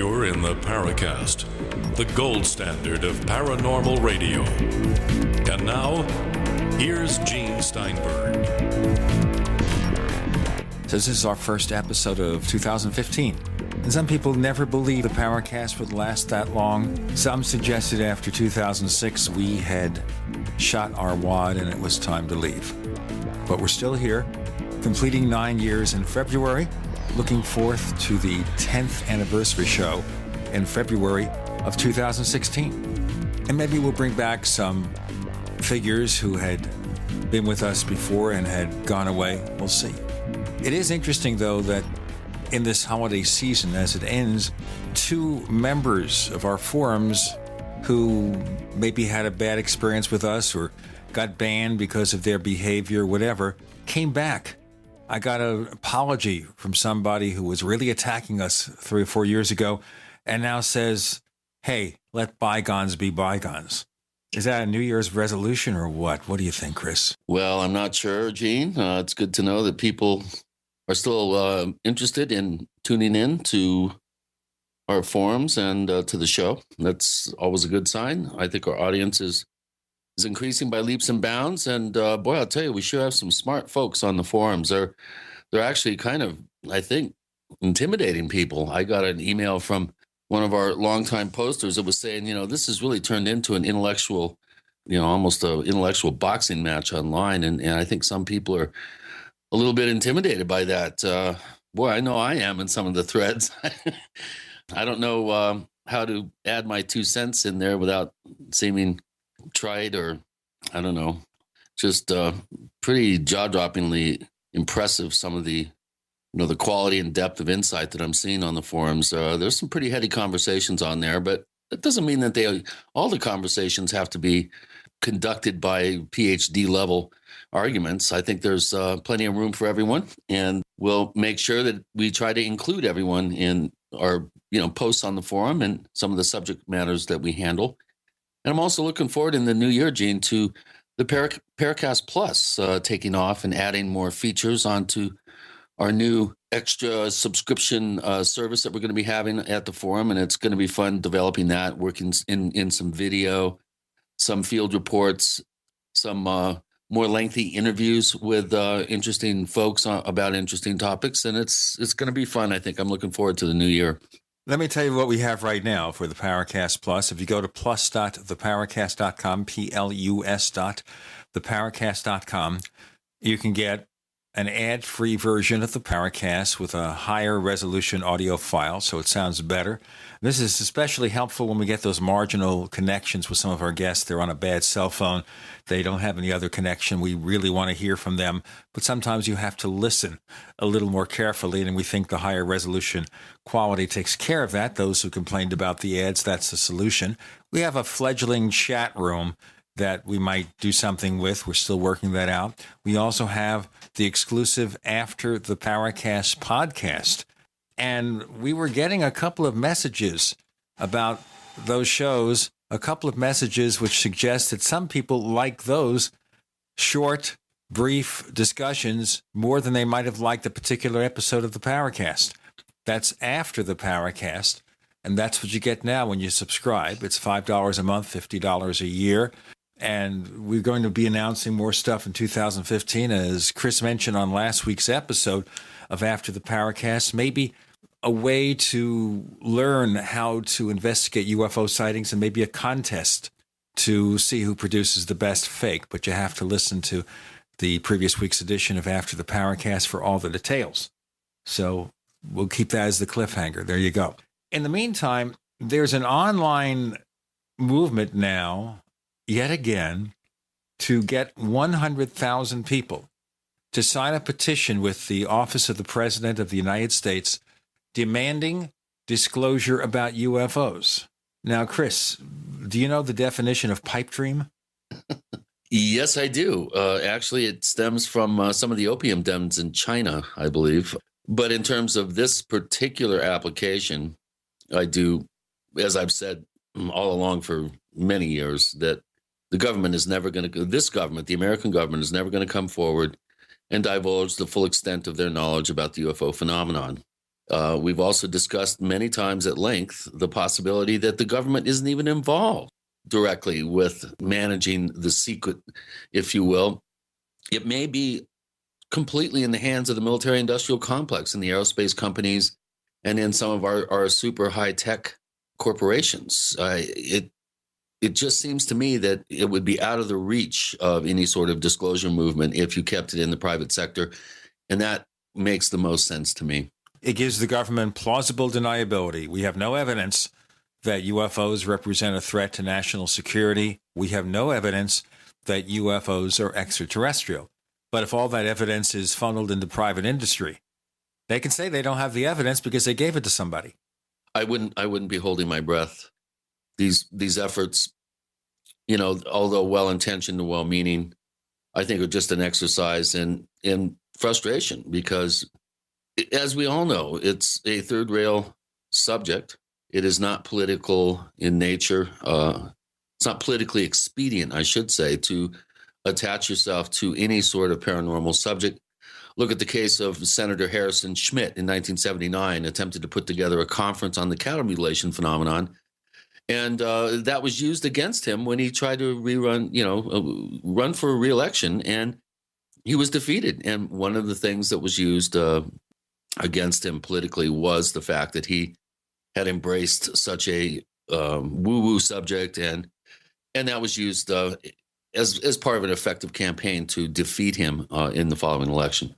You're in the Paracast, the gold standard of paranormal radio. And now, here's Gene Steinberg. So this is our first episode of 2015. And some people never believed the Paracast would last that long. Some suggested after 2006 we had shot our wad and it was time to leave. But we're still here, completing 9 years in February, looking forth to the 10th anniversary show in February of 2016. And maybe we'll bring back some figures who had been with us before and had gone away. We'll see. It is interesting, though, that in this holiday season, as it ends, two members of our forums who maybe had a bad experience with us or got banned because of their behavior, whatever, came back. I got an apology from somebody who was really attacking us 3 or 4 years ago and now says, hey, let bygones be bygones. Is that a New Year's resolution or what? What do you think, Chris? Well, I'm not sure, Gene. It's good to know that people are still interested in tuning in to our forums and to the show. That's always a good sign. I think our audience is increasing by leaps and bounds. And boy, I'll tell you, we sure have some smart folks on the forums. They're actually kind of, I think, intimidating people. I got an email from one of our longtime posters that was saying, this has really turned into an intellectual, almost an intellectual boxing match online. And I think some people are a little bit intimidated by that. Boy, I know I am in some of the threads. I don't know how to add my 2 cents in there without seeming trite or, I don't know, just pretty jaw-droppingly impressive, some of the the quality and depth of insight that I'm seeing on the forums. There's some pretty heady conversations on there, but that doesn't mean that all the conversations have to be conducted by PhD level arguments. I think there's plenty of room for everyone, and we'll make sure that we try to include everyone in our posts on the forum and some of the subject matters that we handle. And I'm also looking forward in the new year, Gene, to the Paracast Plus taking off and adding more features onto our new extra subscription service that we're going to be having at the forum. And it's going to be fun developing that, working in some video, some field reports, some more lengthy interviews with interesting folks about interesting topics. And it's going to be fun, I think. I'm looking forward to the new year. Let me tell you what we have right now for the Paracast Plus. If you go to plus.theparacast.com, plus.theparacast.com, you can get an ad-free version of the Paracast with a higher resolution audio file, so it sounds better. This is especially helpful when we get those marginal connections with some of our guests. They're on a bad cell phone. They don't have any other connection. We really want to hear from them, but sometimes you have to listen a little more carefully, and we think the higher resolution quality takes care of that. Those who complained about the ads, that's the solution. We have a fledgling chat room that we might do something with. We're still working that out. We also have the exclusive After the Paracast podcast. And we were getting a couple of messages about those shows, a couple of messages which suggest that some people like those short, brief discussions more than they might have liked a particular episode of the Paracast. That's After the Paracast, and that's what you get now when you subscribe. It's $5 a month, $50 a year. And we're going to be announcing more stuff in 2015, as Chris mentioned on last week's episode of After the Paracast. Maybe a way to learn how to investigate UFO sightings and maybe a contest to see who produces the best fake. But you have to listen to the previous week's edition of After the Paracast for all the details. So we'll keep that as the cliffhanger. There you go. In the meantime, there's an online movement now, yet again, to get 100,000 people to sign a petition with the Office of the President of the United States demanding disclosure about UFOs. Now, Chris, do you know the definition of pipe dream? Yes, I do. Actually, it stems from some of the opium dens in China, I believe. But in terms of this particular application, I do, as I've said all along for many years, that the government is never going to, this government, the American government, is never going to come forward and divulge the full extent of their knowledge about the UFO phenomenon. We've also discussed many times at length the possibility that the government isn't even involved directly with managing the secret, if you will. It may be completely in the hands of the military-industrial complex and the aerospace companies and in some of our super high-tech corporations. It just seems to me that it would be out of the reach of any sort of disclosure movement if you kept it in the private sector, and that makes the most sense to me. It gives the government plausible deniability. We have no evidence that UFOs represent a threat to national security. We have no evidence that UFOs are extraterrestrial. But if all that evidence is funneled into private industry, they can say they don't have the evidence because they gave it to somebody. I wouldn't be holding my breath. These efforts, although well-intentioned and well-meaning, I think are just an exercise in frustration because, as we all know, it's a third-rail subject. It is not political in nature. It's not politically expedient, I should say, to attach yourself to any sort of paranormal subject. Look at the case of Senator Harrison Schmitt in 1979, attempted to put together a conference on the cattle mutilation phenomenon. And that was used against him when he tried to run for re-election, and he was defeated. And one of the things that was used against him politically was the fact that he had embraced such a woo-woo subject, and that was used as part of an effective campaign to defeat him in the following election.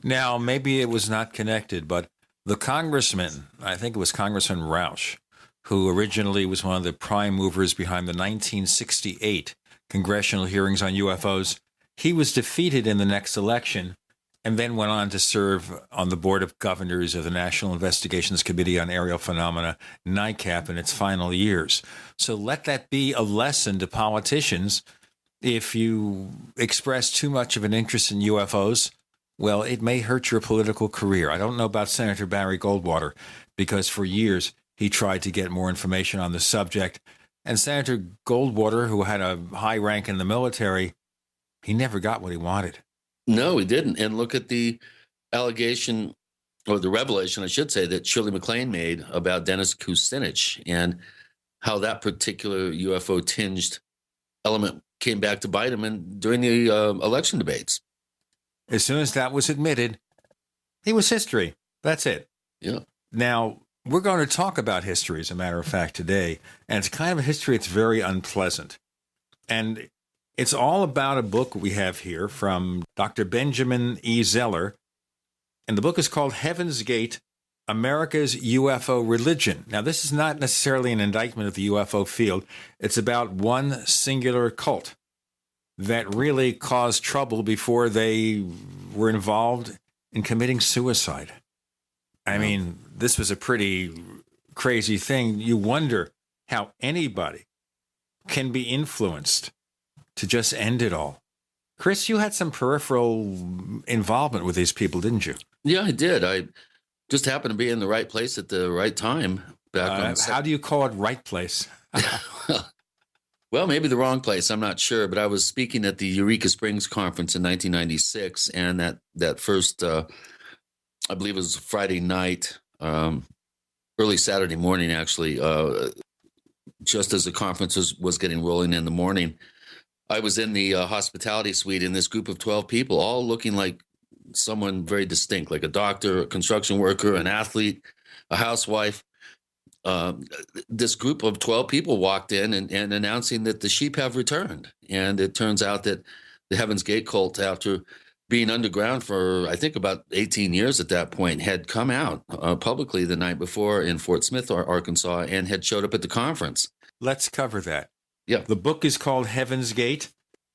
Now, maybe it was not connected, but the congressman, I think it was Congressman Roush, who originally was one of the prime movers behind the 1968 congressional hearings on UFOs, he was defeated in the next election and then went on to serve on the Board of Governors of the National Investigations Committee on Aerial Phenomena, NICAP, in its final years. So let that be a lesson to politicians. If you express too much of an interest in UFOs, well, it may hurt your political career. I don't know about Senator Barry Goldwater, because for years he tried to get more information on the subject. And Senator Goldwater, who had a high rank in the military, he never got what he wanted. No, he didn't. And look at the allegation, or the revelation, I should say, that Shirley MacLaine made about Dennis Kucinich and how that particular UFO-tinged element came back to bite him during the election debates. As soon as that was admitted, he was history. That's it. Yeah. Now, we're going to talk about history, as a matter of fact, today. And it's kind of a history that's very unpleasant. And it's all about a book we have here from Dr. Benjamin E. Zeller. And the book is called Heaven's Gate, America's UFO Religion. Now, this is not necessarily an indictment of the UFO field. It's about one singular cult that really caused trouble before they were involved in committing suicide. I mean, this was a pretty crazy thing. You wonder how anybody can be influenced to just end it all. Chris, you had some peripheral involvement with these people, didn't you? Yeah, I did. I just happened to be in the right place at the right time. How do you call it right place? Well, maybe the wrong place. I'm not sure. But I was speaking at the Eureka Springs conference in 1996. And that first, I believe it was Friday night, early Saturday morning, actually, just as the conference was getting rolling in the morning, I was in the hospitality suite in this group of 12 people, all looking like someone very distinct, like a doctor, a construction worker, an athlete, a housewife. This group of 12 people walked in and announcing that the sheep have returned. And it turns out that the Heaven's Gate cult, after being underground for, I think, about 18 years at that point, had come out publicly the night before in Fort Smith, Arkansas, and had showed up at the conference. Let's cover that. Yeah. The book is called Heaven's Gate.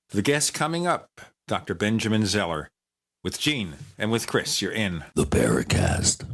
The guest coming up, Dr. Benjamin Zeller, with Gene and with Chris. You're in the Paracast.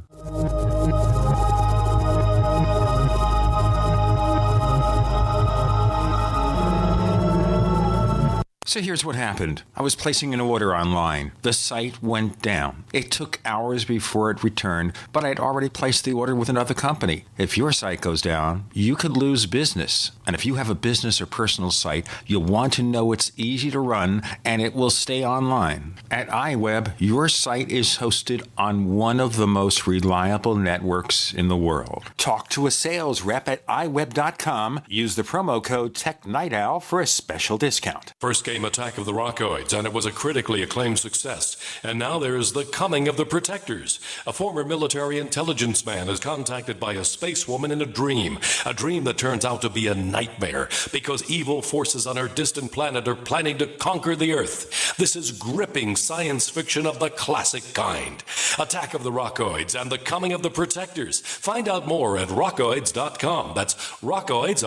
So here's what happened. I was placing an order online. The site went down. It took hours before it returned, but I'd already placed the order with another company. If your site goes down, you could lose business. And if you have a business or personal site, you'll want to know it's easy to run and it will stay online. At iWeb, your site is hosted on one of the most reliable networks in the world. Talk to a sales rep at iWeb.com. Use the promo code TechNightOwl for a special discount. First came Attack of the Rockoids, and it was a critically acclaimed success. And now there is The Coming of the Protectors. A former military intelligence man is contacted by a space woman in a dream that turns out to be a nightmare because evil forces on her distant planet are planning to conquer the Earth. This is gripping science fiction of the classic kind. Attack of the Rockoids and The Coming of the Protectors. Find out more at rockoids.com. That's Rockoids,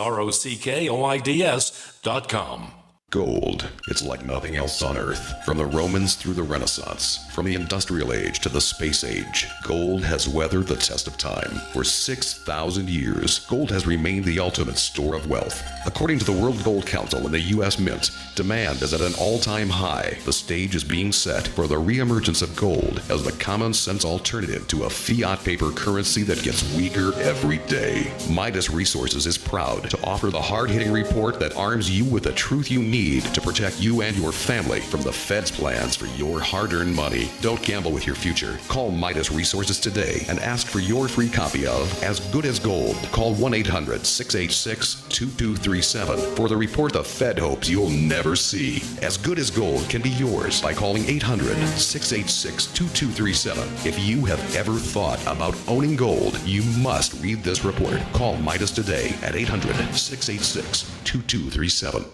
ROCKOIDS.com. Gold. It's like nothing else on Earth. From the Romans through the Renaissance, from the Industrial Age to the Space Age, gold has weathered the test of time. For 6,000 years, gold has remained the ultimate store of wealth. According to the World Gold Council and the U.S. Mint, demand is at an all-time high. The stage is being set for the re-emergence of gold as the common-sense alternative to a fiat paper currency that gets weaker every day. Midas Resources is proud to offer the hard-hitting report that arms you with the truth you need to protect you and your family from the Fed's plans for your hard-earned money. Don't gamble with your future. Call Midas Resources today and ask for your free copy of As Good as Gold. Call 1-800-686-2237 for the report the Fed hopes you'll never see. As Good as Gold can be yours by calling 800-686-2237. If you have ever thought about owning gold, you must read this report. Call Midas today at 800-686-2237.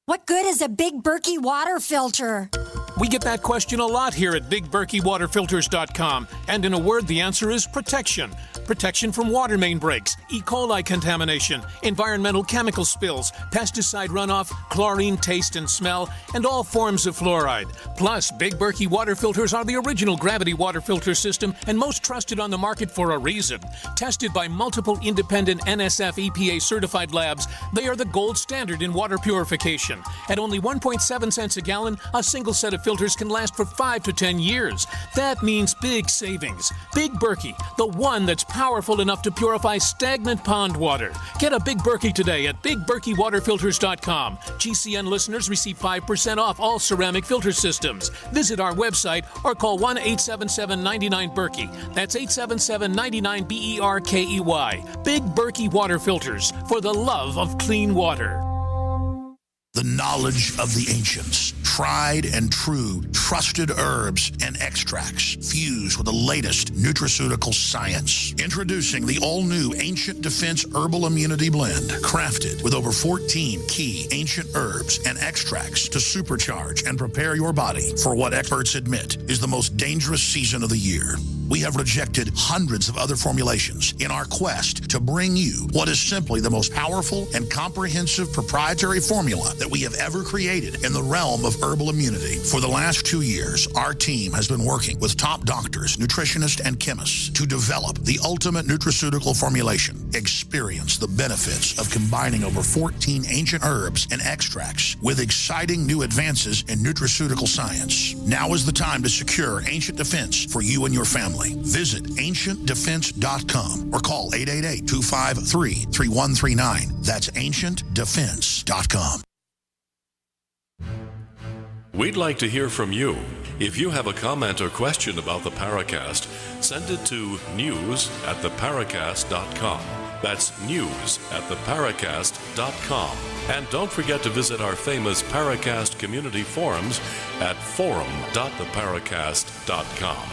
What good is a Big Berkey water filter? We get that question a lot here at BigBerkeyWaterFilters.com, and in a word, the answer is protection. Protection from water main breaks, E. coli contamination, environmental chemical spills, pesticide runoff, chlorine taste and smell, and all forms of fluoride. Plus, Big Berkey water filters are the original gravity water filter system and most trusted on the market for a reason. Tested by multiple independent NSF EPA certified labs, they are the gold standard in water purification. At only 1.7 cents a gallon, a single set of filters can last for 5 to 10 years. That means big savings. Big Berkey, the one that's powerful enough to purify stagnant pond water. Get a Big Berkey today at BigBerkeyWaterFilters.com. GCN listeners receive 5% off all ceramic filter systems. Visit our website or call 1-877-99-BERKEY. That's 877-99-BERKEY. Big Berkey Water Filters, for the love of clean water. The knowledge of the ancients, tried and true, trusted herbs and extracts fused with the latest nutraceutical science. Introducing the all-new Ancient Defense Herbal Immunity Blend, crafted with over 14 key ancient herbs and extracts to supercharge and prepare your body for what experts admit is the most dangerous season of the year. We have rejected hundreds of other formulations in our quest to bring you what is simply the most powerful and comprehensive proprietary formula that we have ever created in the realm of herbal immunity. For the last 2 years, our team has been working with top doctors, nutritionists, and chemists to develop the ultimate nutraceutical formulation. Experience the benefits of combining over 14 ancient herbs and extracts with exciting new advances in nutraceutical science. Now is the time to secure Ancient Defense for you and your family. Visit ancientdefense.com or call 888-253-3139. That's ancientdefense.com. We'd like to hear from you. If you have a comment or question about the Paracast, send it to news@theparacast.com. That's news@theparacast.com. And don't forget to visit our famous Paracast community forums at forum.theparacast.com.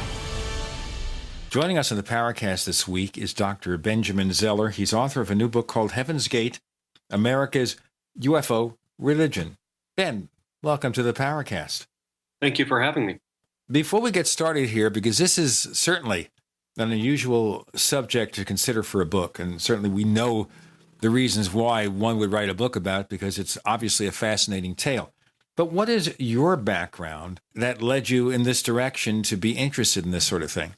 Joining us on the Paracast this week is Dr. Benjamin Zeller. He's author of a new book called Heaven's Gate, America's UFO Religion. Ben, welcome to the Paracast. Thank you for having me. Before we get started here, because this is certainly an unusual subject to consider for a book, and certainly we know the reasons why one would write a book about it, because it's obviously a fascinating tale. But what is your background that led you in this direction to be interested in this sort of thing?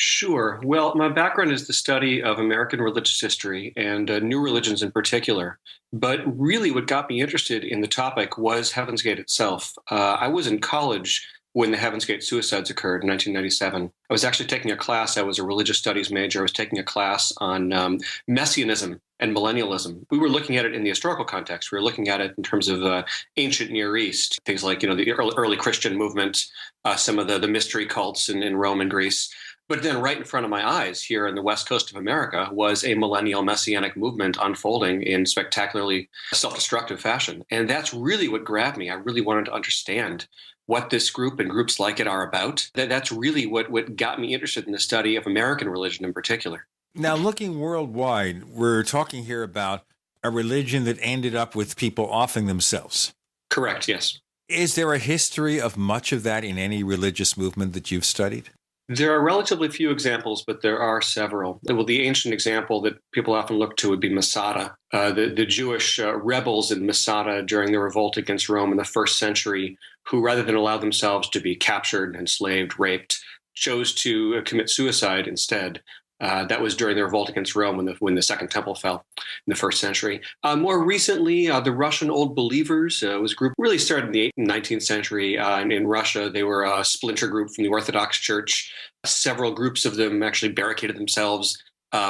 Sure. Well, my background is the study of American religious history and new religions in particular. But really, what got me interested in the topic was Heaven's Gate itself. I was in college when the Heaven's Gate suicides occurred in 1997. I was actually taking a class. I was a religious studies major. I was taking a class on messianism and millennialism. We were looking at it in the historical context. We were looking at it in terms of ancient Near East, things like the early Christian movement, some of the mystery cults in Rome and Greece. But then right in front of my eyes here on the west coast of America was a millennial messianic movement unfolding in spectacularly self-destructive fashion. And that's really what grabbed me. I really wanted to understand what this group and groups like it are about. That's really what got me interested in the study of American religion in particular. Now, looking worldwide, we're talking here about a religion that ended up with people offing themselves. Correct, yes. Is there a history of much of that in any religious movement that you've studied? There are relatively few examples, but there are several. Well, the ancient example that people often look to would be Masada. The Jewish rebels in Masada during the revolt against Rome in the first century, who rather than allow themselves to be captured, enslaved, raped, chose to commit suicide instead. That was during the revolt against Rome when the Second Temple fell in the first century. More recently, the Russian Old Believers was a group really started in the 19th century. In Russia, they were a splinter group from the Orthodox Church. Several groups of them actually barricaded themselves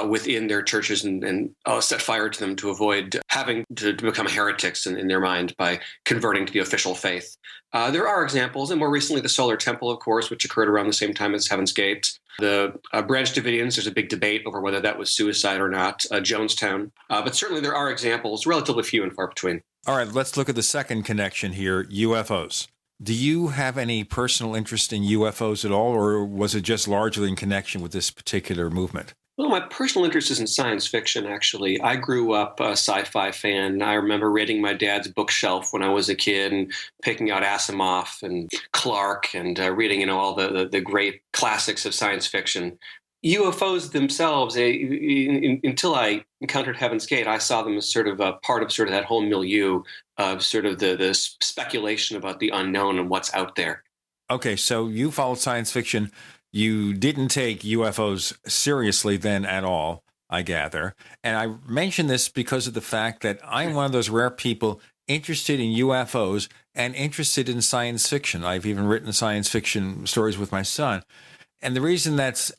within their churches and set fire to them to avoid having to become heretics in their mind by converting to the official faith. There are examples, and more recently the Solar Temple, of course, which occurred around the same time as Heaven's Gate. The Branch Davidians, there's a big debate over whether that was suicide or not, Jonestown. But certainly there are examples, relatively few and far between. All right, let's look at the second connection here, UFOs. Do you have any personal interest in UFOs at all, or was it just largely in connection with this particular movement? Well, my personal interest is in science fiction, actually. I grew up a sci-fi fan. I remember raiding my dad's bookshelf when I was a kid and picking out Asimov and Clarke and reading, all the great classics of science fiction. UFOs themselves, until I encountered Heaven's Gate, I saw them as sort of a part of sort of that whole milieu of sort of the speculation about the unknown and what's out there. Okay, so you followed science fiction. You didn't take UFOs seriously then at all, I gather. And I mention this because of the fact that I'm one of those rare people interested in UFOs and interested in science fiction. I've even written science fiction stories with my son. And the reason that's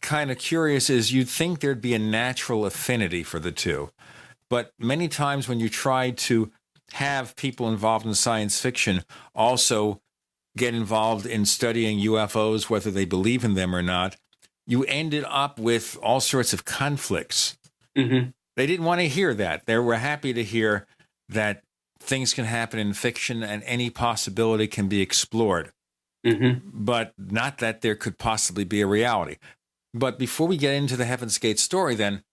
kind of curious is you'd think there'd be a natural affinity for the two. But many times when you try to have people involved in science fiction also get involved in studying UFOs, whether they believe in them or not, you ended up with all sorts of conflicts. Mm-hmm. They didn't want to hear that. They were happy to hear that things can happen in fiction and any possibility can be explored, but not that there could possibly be a reality. But before we get into the Heaven's Gate story, then,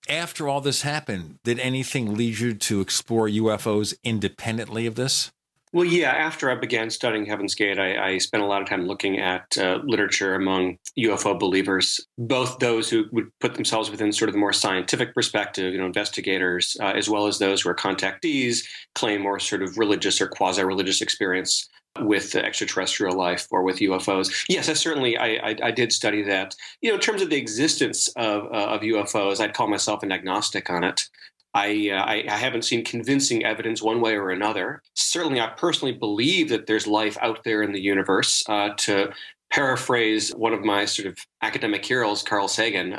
after all this happened, did anything lead you to explore UFOs independently of this? Well, yeah, after I began studying Heaven's Gate, I spent a lot of time looking at literature among UFO believers, both those who would put themselves within sort of the more scientific perspective, investigators, as well as those who are contactees, claim more sort of religious or quasi-religious experience with extraterrestrial life or with UFOs. Yes, I did study that. In terms of the existence of UFOs, I'd call myself an agnostic on it. I haven't seen convincing evidence one way or another. Certainly, I personally believe that there's life out there in the universe. To paraphrase one of my sort of academic heroes, Carl Sagan,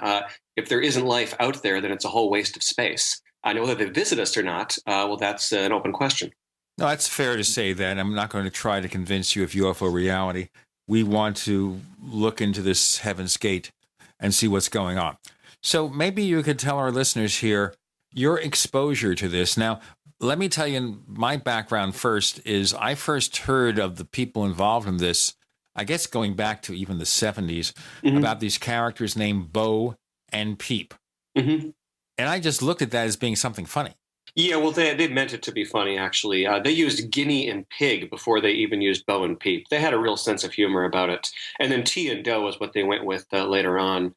if there isn't life out there, then it's a whole waste of space. I know whether they visit us or not, well, that's an open question. No, that's fair to say that. I'm not going to try to convince you of UFO reality. We want to look into this Heaven's Gate and see what's going on. So maybe you could tell our listeners here your exposure to this. Now, let me tell you, my background first is I first heard of the people involved in this, I guess going back to even the 70s, about these characters named Bo and Peep. And I just looked at that as being something funny. Yeah, well, they meant it to be funny, actually. They used guinea and pig before they even used Bo and Peep. They had a real sense of humor about it. And then Tea and Doe was what they went with later on.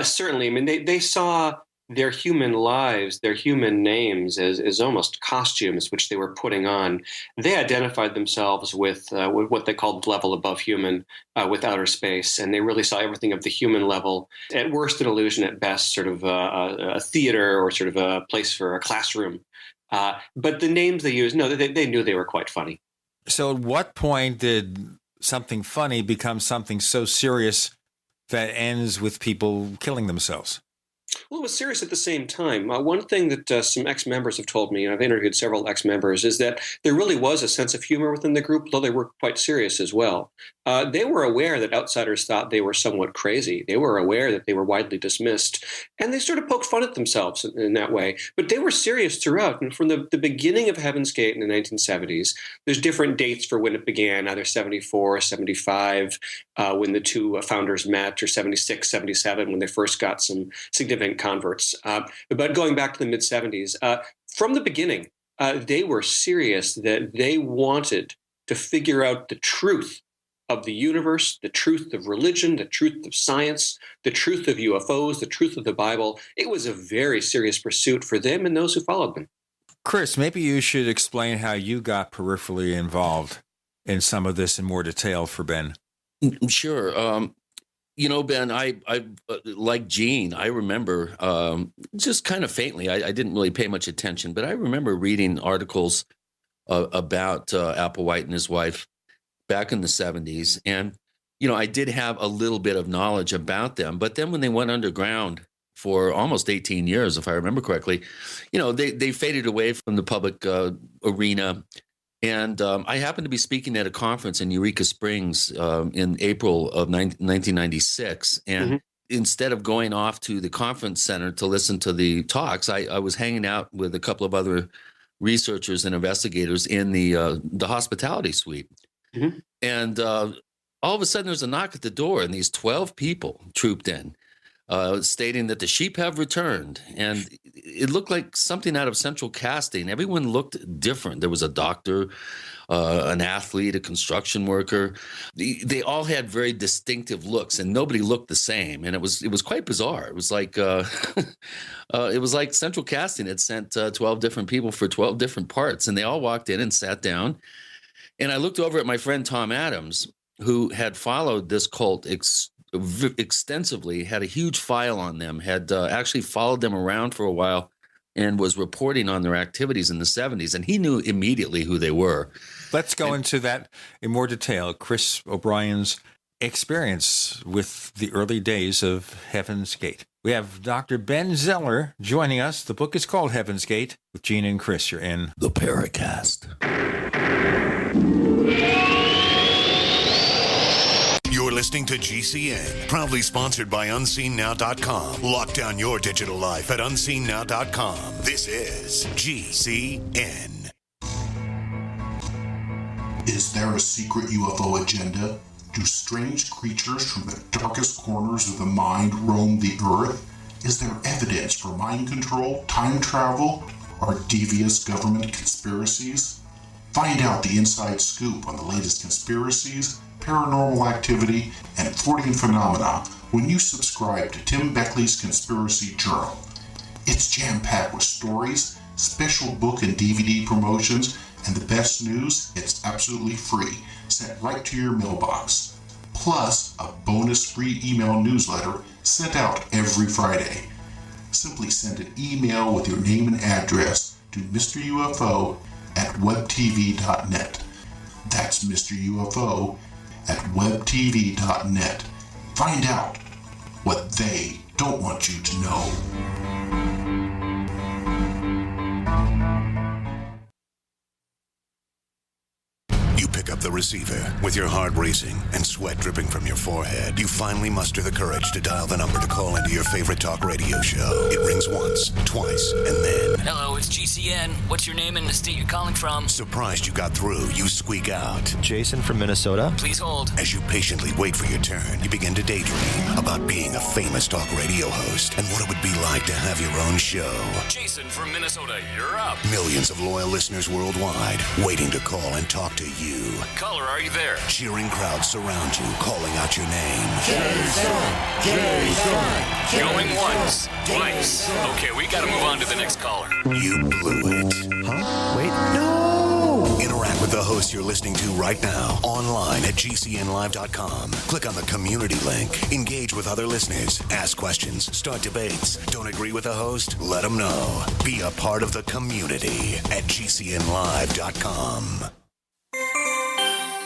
Certainly, I mean, they saw their human lives, their human names as almost costumes, which they were putting on. They identified themselves with what they called level above human, with outer space, and they really saw everything of the human level. At worst, an illusion; at best, sort of a theater or sort of a place for a classroom. But the names they used, no, they knew they were quite funny. So at what point did something funny become something so serious that ends with people killing themselves? Well, it was serious at the same time. One thing that some ex-members have told me, and I've interviewed several ex-members, is that there really was a sense of humor within the group, though they were quite serious as well. They were aware that outsiders thought they were somewhat crazy. They were aware that they were widely dismissed, and they sort of poked fun at themselves in that way. But they were serious throughout. And from the beginning of Heaven's Gate in the 1970s, there's different dates for when it began, either 74, 75, when the two founders met, or 76, 77, when they first got some significant converts. But going back to the mid-70s, from the beginning, they were serious that they wanted to figure out the truth of the universe, the truth of religion, the truth of science, the truth of UFOs, the truth of the Bible. It was a very serious pursuit for them and those who followed them. Chris, maybe you should explain how you got peripherally involved in some of this in more detail for Ben. Sure. Ben, I like Gene, I remember just kind of faintly, I didn't really pay much attention, but I remember reading articles about Applewhite and his wife back in the 70s. And, I did have a little bit of knowledge about them. But then when they went underground for almost 18 years, if I remember correctly, they faded away from the public arena. And I happened to be speaking at a conference in Eureka Springs in April of 1996. And instead of going off to the conference center to listen to the talks, I was hanging out with a couple of other researchers and investigators in the hospitality suite. And all of a sudden, there's a knock at the door, and these 12 people trooped in, stating that the sheep have returned. And it looked like something out of central casting. Everyone looked different. There was a doctor, an athlete, a construction worker. They all had very distinctive looks, and nobody looked the same. And it was quite bizarre. It was like central casting had sent 12 different people for 12 different parts, and they all walked in and sat down. And I looked over at my friend Tom Adams, who had followed this cult extensively, had a huge file on them, had actually followed them around for a while, and was reporting on their activities in the 70s. And he knew immediately who they were. Let's go into that in more detail. Chris O'Brien's experience with the early days of Heaven's Gate. We have Dr. Ben Zeller joining us. The book is called Heaven's Gate with Gene and Chris. You're in the Paracast. You're listening to GCN, proudly sponsored by UnseenNow.com. Lock down your digital life at UnseenNow.com. This is GCN. Is there a secret UFO agenda? Do strange creatures from the darkest corners of the mind roam the Earth? Is there evidence for mind control, time travel, or devious government conspiracies? Find out the inside scoop on the latest conspiracies, paranormal activity, and Fortean phenomena when you subscribe to Tim Beckley's Conspiracy Journal. It's jam-packed with stories, special book and DVD promotions, and the best news, it's absolutely free, sent right to your mailbox. Plus, a bonus free email newsletter sent out every Friday. Simply send an email with your name and address to Mr. UFO at webtv.net. That's Mr. UFO at webtv.net. Find out what they don't want you to know. You pick up the receiver. With your heart racing and sweat dripping from your forehead, you finally muster the courage to dial the number to call into your favorite talk radio show. It rings once, twice, and then... Hello, it's GCN. What's your name and the state you're calling from? Surprised you got through, you squeak out. Jason from Minnesota. Please hold. As you patiently wait for your turn, you begin to daydream about being a famous talk radio host and what it would be like to have your own show. Jason from Minnesota, you're up. Millions of loyal listeners worldwide waiting to call and talk to you. Caller, are you there? Cheering crowds surround you, calling out your name. Jason! Jason! Going once, twice. Okay, we gotta move on to the next caller. You blew it. Huh? Wait, no! Interact with the host you're listening to right now, online at GCNlive.com. Click on the community link. Engage with other listeners. Ask questions. Start debates. Don't agree with the host? Let them know. Be a part of the community at GCNlive.com.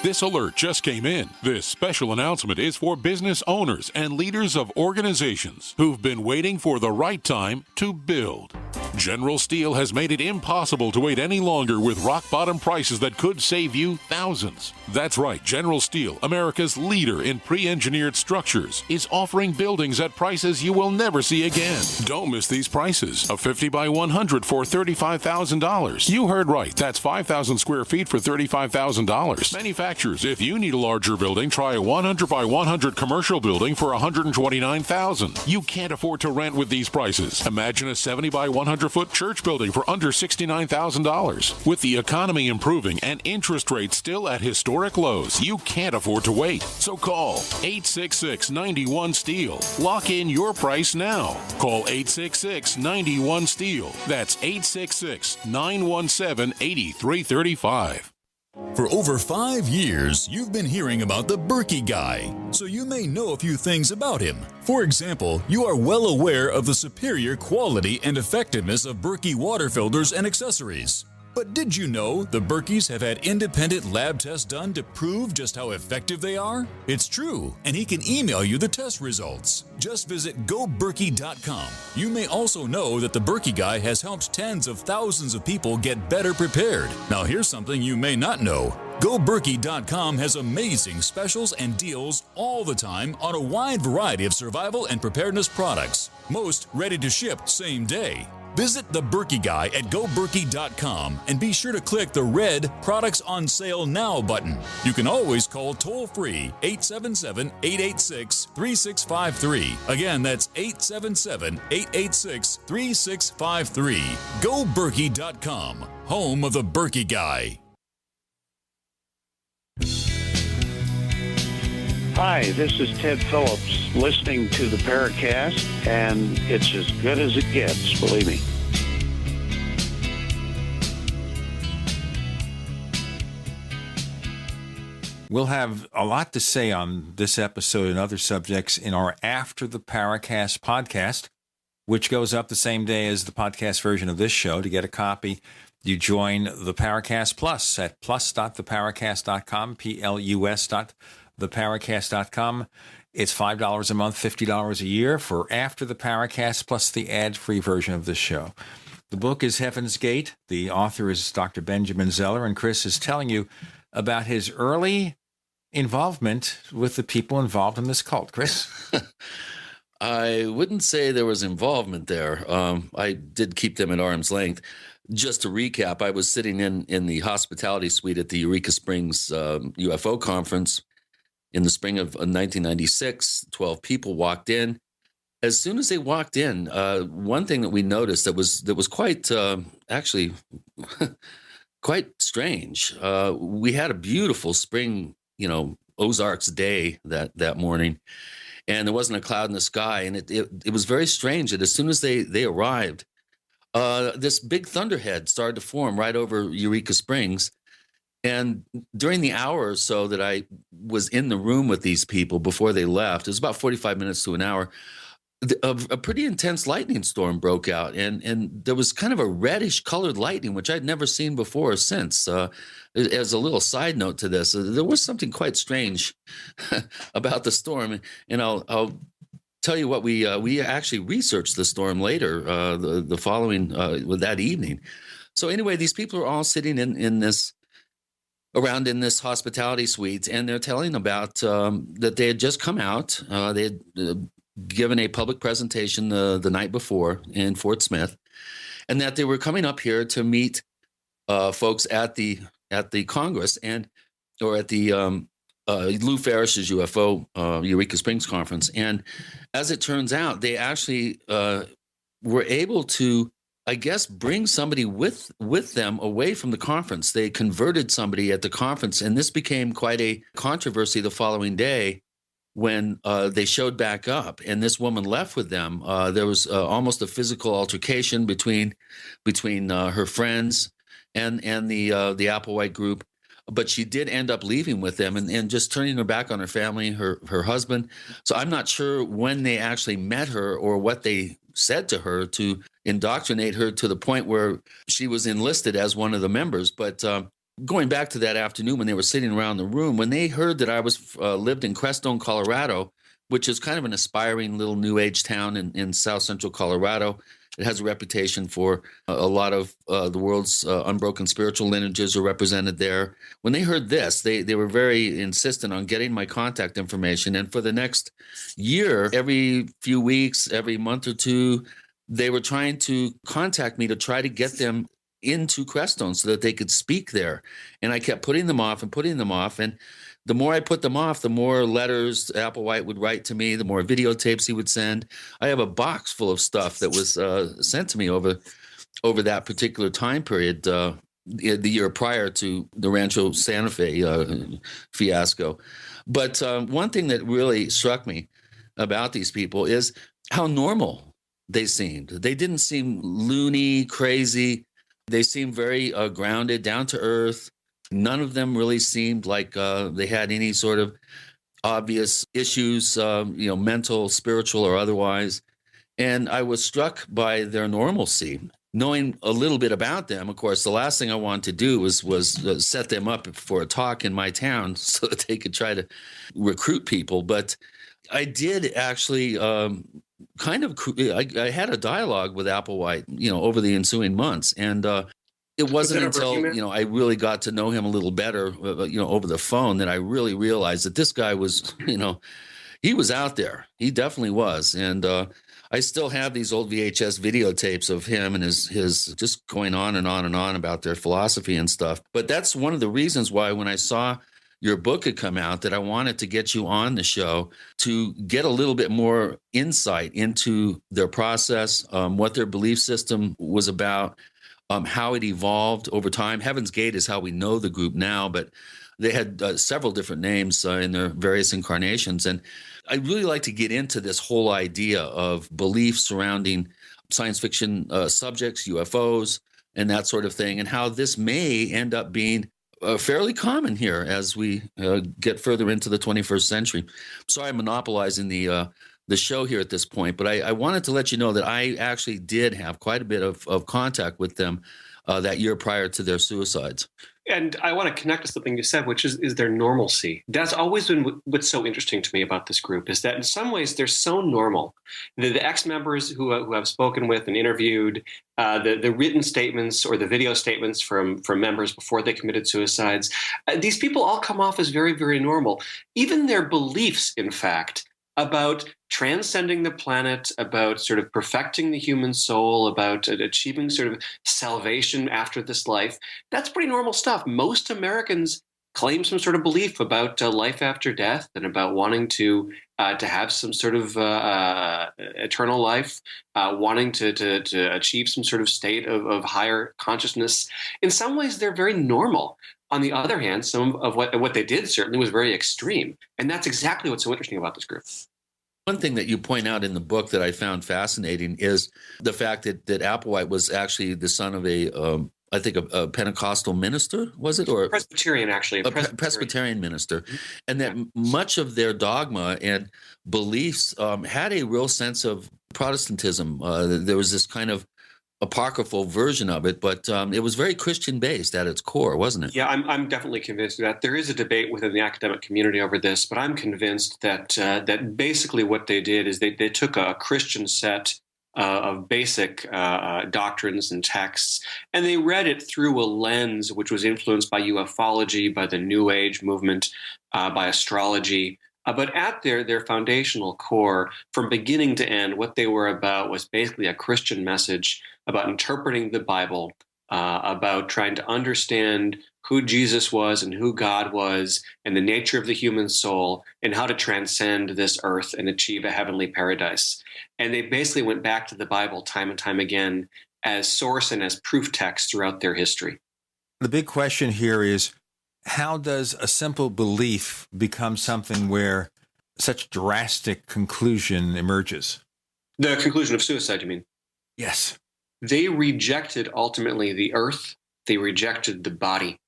This alert just came in. This special announcement is for business owners and leaders of organizations who've been waiting for the right time to build. General Steel has made it impossible to wait any longer with rock-bottom prices that could save you thousands. That's right, General Steel, America's leader in pre-engineered structures, is offering buildings at prices you will never see again. Don't miss these prices. A 50 by 100 for $35,000. You heard right. That's 5,000 square feet for $35,000. Manufacturers, if you need a larger building, try a 100 by 100 commercial building for $129,000. You can't afford to rent with these prices. Imagine a 70 by 100-foot church building for under $69,000. With the economy improving and interest rates still at historic lows, you can't afford to wait. So call 866-91-STEEL. Lock in your price now. Call 866-91-STEEL. That's 866-917-8335. For over 5 years, you've been hearing about the Berkey guy, so you may know a few things about him. For example, you are well aware of the superior quality and effectiveness of Berkey water filters and accessories. But did you know the Berkeys have had independent lab tests done to prove just how effective they are? It's true, and he can email you the test results. Just visit goberkey.com. You may also know that the Berkey guy has helped tens of thousands of people get better prepared. Now here's something you may not know. GoBerkey.com has amazing specials and deals all the time on a wide variety of survival and preparedness products, most ready to ship same day. Visit the Berkey Guy at GoBerkey.com and be sure to click the red Products on Sale Now button. You can always call toll-free 877-886-3653. Again, that's 877-886-3653. GoBerkey.com, home of the Berkey Guy. Hi, this is Ted Phillips, listening to the Paracast, and it's as good as it gets, believe me. We'll have a lot to say on this episode and other subjects in our After the Paracast podcast, which goes up the same day as the podcast version of this show. To get a copy, you join the Paracast Plus at plus.theparacast.com, plus.theparacast.com. It's $5 a month, $50 a year for After the Paracast plus the ad-free version of this show. The book is Heaven's Gate. The author is Dr. Benjamin Zeller, and Chris is telling you about his early involvement with the people involved in this cult. Chris? I wouldn't say there was involvement there. I did keep them at arm's length. Just to recap, I was sitting in the hospitality suite at the Eureka Springs UFO conference in the spring of 1996. 12 people walked in. As soon as they walked in, one thing that we noticed that was quite actually quite strange. We had a beautiful spring, Ozarks day that morning, and there wasn't a cloud in the sky. And it was very strange that as soon as they arrived, this big thunderhead started to form right over Eureka Springs. And during the hour or so that I was in the room with these people before they left, it was about 45 minutes to an hour, a pretty intense lightning storm broke out. And there was kind of a reddish colored lightning, which I'd never seen before or since. As a little side note to this, there was something quite strange about the storm. And I'll tell you what, we actually researched the storm later, the following, that evening. So anyway, these people are all sitting in this hospitality suite, and they're telling about that they had just come out. They had given a public presentation the night before in Fort Smith, and that they were coming up here to meet folks at the Congress or at the Lou Ferris's UFO Eureka Springs conference. And as it turns out, they actually were able to I guess, bring somebody with them away from the conference. They converted somebody at the conference, and this became quite a controversy the following day when they showed back up, and this woman left with them. There was almost a physical altercation between her friends and the Applewhite group, but she did end up leaving with them and just turning her back on her family, her husband. So I'm not sure when they actually met her or what they said to her to indoctrinate her to the point where she was enlisted as one of the members. But going back to that afternoon when they were sitting around the room, when they heard that I was lived in Crestone, Colorado, which is kind of an aspiring little New Age town in South Central Colorado. It has a reputation for a lot of the world's unbroken spiritual lineages are represented there. When they heard this, they were very insistent on getting my contact information. And for the next year, every few weeks, every month or two, they were trying to contact me to try to get them into Crestone so that they could speak there. And I kept putting them off. And the more I put them off, the more letters Applewhite would write to me, the more videotapes he would send. I have a box full of stuff that was sent to me over that particular time period, the year prior to the Rancho Santa Fe fiasco. But one thing that really struck me about these people is how normal they seemed. They didn't seem loony, crazy. They seemed very grounded, down to earth. None of them really seemed like they had any sort of obvious issues, mental, spiritual, or otherwise. And I was struck by their normalcy. Knowing a little bit about them, of course, the last thing I wanted to do was set them up for a talk in my town so that they could try to recruit people. But I did actually I had a dialogue with Applewhite, over the ensuing months. And it wasn't until, I really got to know him a little better, over the phone that I really realized that this guy was, he was out there. He definitely was. And I still have these old VHS videotapes of him and his just going on and on and on about their philosophy and stuff. But that's one of the reasons why when I saw your book had come out that I wanted to get you on the show to get a little bit more insight into their process, what their belief system was about, how it evolved over time. Heaven's Gate is how we know the group now, but they had several different names in their various incarnations. And I really like to get into this whole idea of belief surrounding science fiction subjects, UFOs, and that sort of thing, and how this may end up being fairly common here as we get further into the 21st century. Sorry, I'm monopolizing the show here at this point, but I wanted to let you know that I actually did have quite a bit of contact with them that year prior to their suicides. And I want to connect to something you said, which is their normalcy. That's always been what's so interesting to me about this group, is that in some ways they're so normal. The ex-members who I've spoken with and interviewed, the written statements or the video statements from members before they committed suicides, these people all come off as very, very normal. Even their beliefs, in fact, about transcending the planet, about sort of perfecting the human soul, about achieving sort of salvation after this life, that's pretty normal stuff. Most Americans claim some sort of belief about life after death and about wanting to have some sort of eternal life, wanting to achieve some sort of state of higher consciousness. In some ways, they're very normal. On the other hand, some of what they did certainly was very extreme. And that's exactly what's so interesting about this group. One thing that you point out in the book that I found fascinating is the fact that Applewhite was actually the son of a Pentecostal minister, was it? Or Presbyterian, actually. Presbyterian minister. And that much of their dogma and beliefs had a real sense of Protestantism. There was this kind of apocryphal version of it, but it was very Christian-based at its core, wasn't it? Yeah, I'm definitely convinced of that. There is a debate within the academic community over this, but I'm convinced that basically what they did is they took a Christian set of basic doctrines and texts, and they read it through a lens which was influenced by ufology, by the New Age movement, by astrology. But at their foundational core, from beginning to end, what they were about was basically a Christian message about interpreting the Bible, about trying to understand who Jesus was and who God was and the nature of the human soul and how to transcend this earth and achieve a heavenly paradise. And they basically went back to the Bible time and time again as source and as proof text throughout their history. The big question here is, how does a simple belief become something where such drastic conclusion emerges? The conclusion of suicide, you mean? Yes. They rejected ultimately the earth. They rejected the body.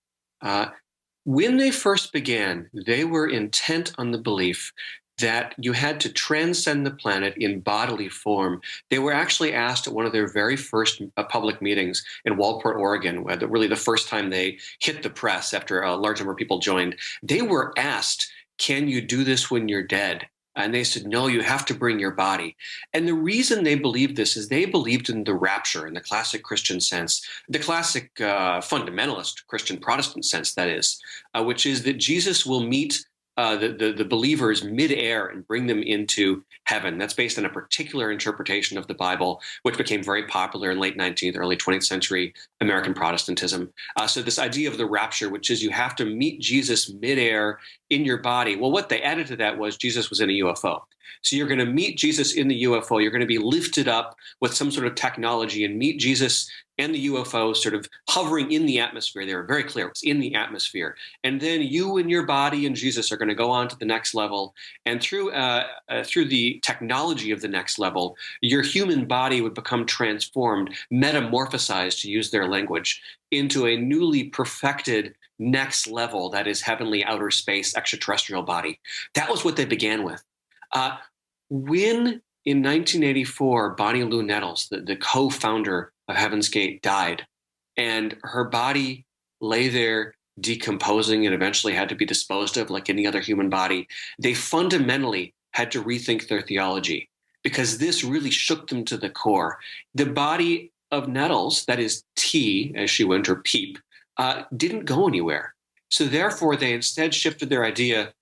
When they first began, they were intent on the belief that you had to transcend the planet in bodily form. They were actually asked at one of their very first public meetings in Walport, Oregon, really the first time they hit the press after a large number of people joined. They were asked, can you do this when you're dead? And they said, no, you have to bring your body. And the reason they believed this is they believed in the rapture in the classic Christian sense, the classic fundamentalist Christian Protestant sense, that is, which is that Jesus will meet the believers midair and bring them into heaven. That's based on a particular interpretation of the Bible, which became very popular in late 19th, early 20th century American Protestantism. So this idea of the rapture, which is you have to meet Jesus midair in your body. Well, what they added to that was Jesus was in a UFO. So you're going to meet Jesus in the UFO. You're going to be lifted up with some sort of technology and meet Jesus and the UFO sort of hovering in the atmosphere. They were very clear. It's in the atmosphere. And then you and your body and Jesus are going to go on to the next level. And through the technology of the next level, your human body would become transformed, metamorphosized, to use their language, into a newly perfected next level that is heavenly outer space extraterrestrial body. That was what they began with. When in 1984, Bonnie Lou Nettles, the co-founder of Heaven's Gate, died, and her body lay there decomposing and eventually had to be disposed of like any other human body, they fundamentally had to rethink their theology because this really shook them to the core. The body of Nettles, that is T, as she went, or Peep, didn't go anywhere. So therefore, they instead shifted their idea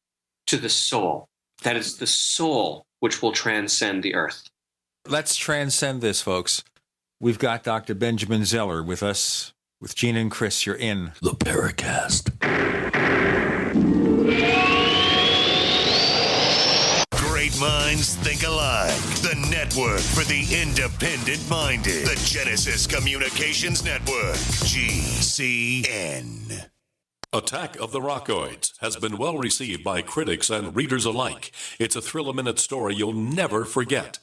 to the soul. That is the soul which will transcend the earth. Let's transcend this, folks. We've got Dr. Benjamin Zeller with us. With Gina and Chris, you're in the Paracast. Great minds think alike. The network for the independent-minded. The Genesis Communications Network. GCN. Attack of the Rockoids has been well received by critics and readers alike. It's a thrill-a-minute story you'll never forget.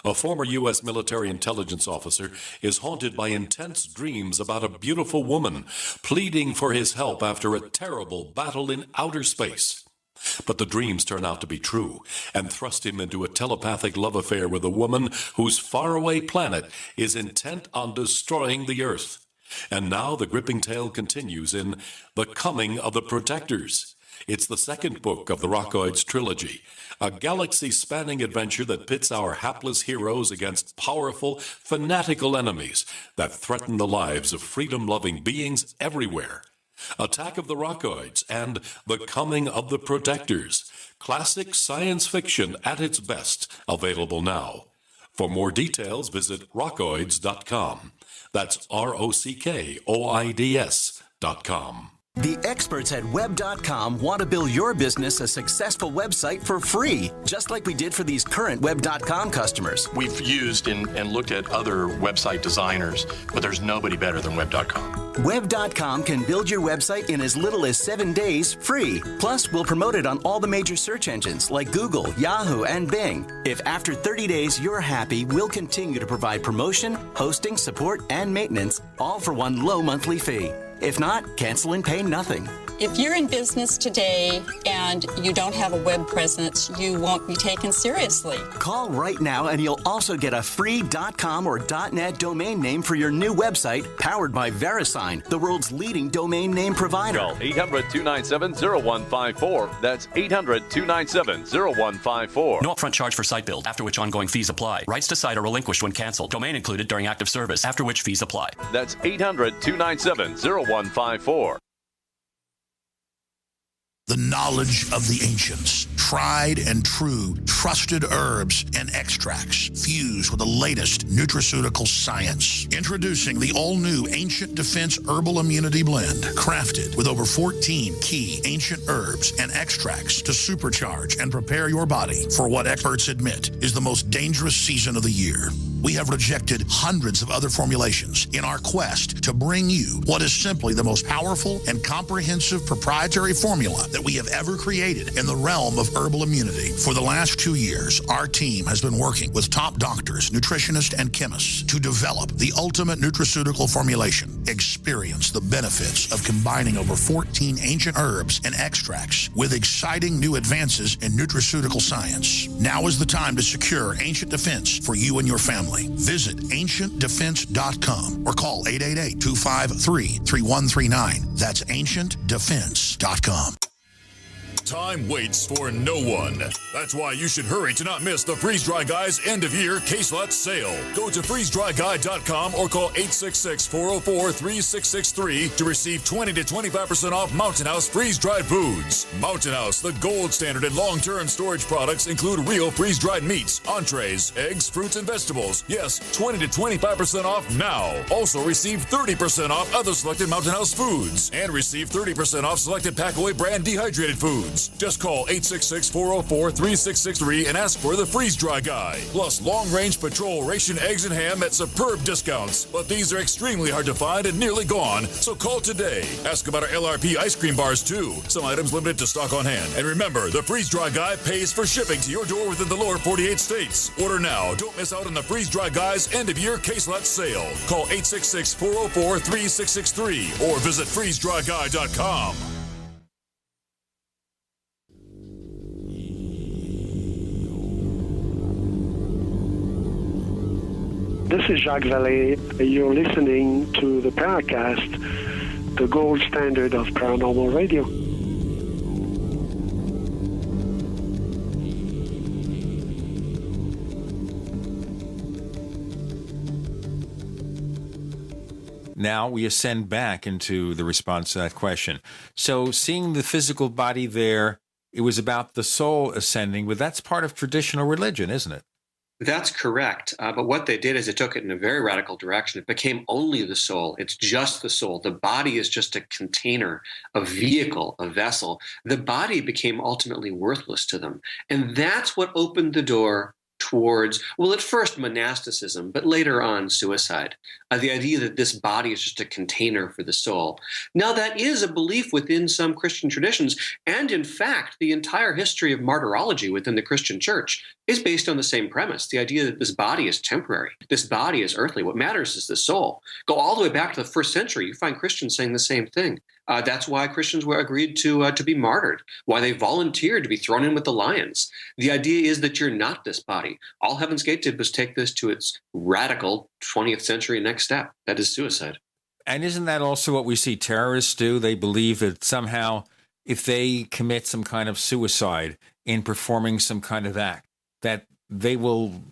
A former U.S. military intelligence officer is haunted by intense dreams about a beautiful woman pleading for his help after a terrible battle in outer space. But the dreams turn out to be true and thrust him into a telepathic love affair with a woman whose faraway planet is intent on destroying the Earth. And now the gripping tale continues in The Coming of the Protectors. It's the second book of the Rockoids trilogy, a galaxy-spanning adventure that pits our hapless heroes against powerful, fanatical enemies that threaten the lives of freedom-loving beings everywhere. Attack of the Rockoids and The Coming of the Protectors, classic science fiction at its best, available now. For more details, visit rockoids.com. That's ROCKOIDS.com. The experts at Web.com want to build your business a successful website for free, just like we did for these current Web.com customers. We've used and looked at other website designers, but there's nobody better than Web.com. Web.com can build your website in as little as 7 days free. Plus, we'll promote it on all the major search engines like Google, Yahoo, and Bing. If after 30 days you're happy, we'll continue to provide promotion, hosting, support, and maintenance, all for one low monthly fee. If not, cancel and pay nothing. If you're in business today and you don't have a web presence, you won't be taken seriously. Call right now and you'll also get a free .com or .net domain name for your new website, powered by VeriSign, the world's leading domain name provider. Call 800-297-0154. That's 800-297-0154. No upfront charge for site build, after which ongoing fees apply. Rights to site are relinquished when canceled. Domain included during active service, after which fees apply. That's 800-297-0154. The knowledge of the ancients, tried and true, trusted herbs and extracts fused with the latest nutraceutical science. Introducing the all-new Ancient Defense Herbal Immunity Blend, crafted with over 14 key ancient herbs and extracts to supercharge and prepare your body for what experts admit is the most dangerous season of the year. We have rejected hundreds of other formulations in our quest to bring you what is simply the most powerful and comprehensive proprietary formula that we have ever created in the realm of herbal immunity. For the last 2 years, our team has been working with top doctors, nutritionists, and chemists to develop the ultimate nutraceutical formulation. Experience the benefits of combining over 14 ancient herbs and extracts with exciting new advances in nutraceutical science. Now is the time to secure Ancient Defense for you and your family. Visit ancientdefense.com or call 888-253-3139. That's ancientdefense.com. Time waits for no one. That's why you should hurry to not miss the Freeze Dry Guy's end-of-year case lot sale. Go to freezedryguy.com or call 866-404-3663 to receive 20 to 25% off Mountain House freeze-dried foods. Mountain House, the gold standard in long-term storage products, include real freeze-dried meats, entrees, eggs, fruits, and vegetables. Yes, 20 to 25% off now. Also receive 30% off other selected Mountain House foods and receive 30% off selected Packaway brand dehydrated foods. Just call 866-404-3663 and ask for the Freeze Dry Guy. Plus long-range patrol ration eggs and ham at superb discounts. But these are extremely hard to find and nearly gone, so call today. Ask about our LRP ice cream bars too. Some items limited to stock on hand. And remember, the Freeze Dry Guy pays for shipping to your door within the lower 48 states. Order now. Don't miss out on the Freeze Dry Guy's end-of-year case lot sale. Call 866-404-3663 or visit freezedryguy.com. This is Jacques Vallée. You're listening to the Paracast, the gold standard of paranormal radio. Now we ascend back into the response to that question. So seeing the physical body there, it was about the soul ascending, but that's part of traditional religion, isn't it? That's correct. But what they did is they took it in a very radical direction. It became only the soul. It's just the soul. The body is just a container, a vehicle, a vessel. The body became ultimately worthless to them. And that's what opened the door towards, well, at first monasticism, but later on suicide. The idea that this body is just a container for the soul. Now, that is a belief within some Christian traditions. And in fact, the entire history of martyrology within the Christian church is based on the same premise, the idea that this body is temporary. This body is earthly. What matters is the soul. Go all the way back to the first century. You find Christians saying the same thing. That's why Christians were agreed to be martyred, why they volunteered to be thrown in with the lions. The idea is that you're not this body. All Heaven's Gate did was take this to its radical 20th century next step. That is suicide. And isn't that also what we see terrorists do? They believe that somehow if they commit some kind of suicide in performing some kind of act, that they will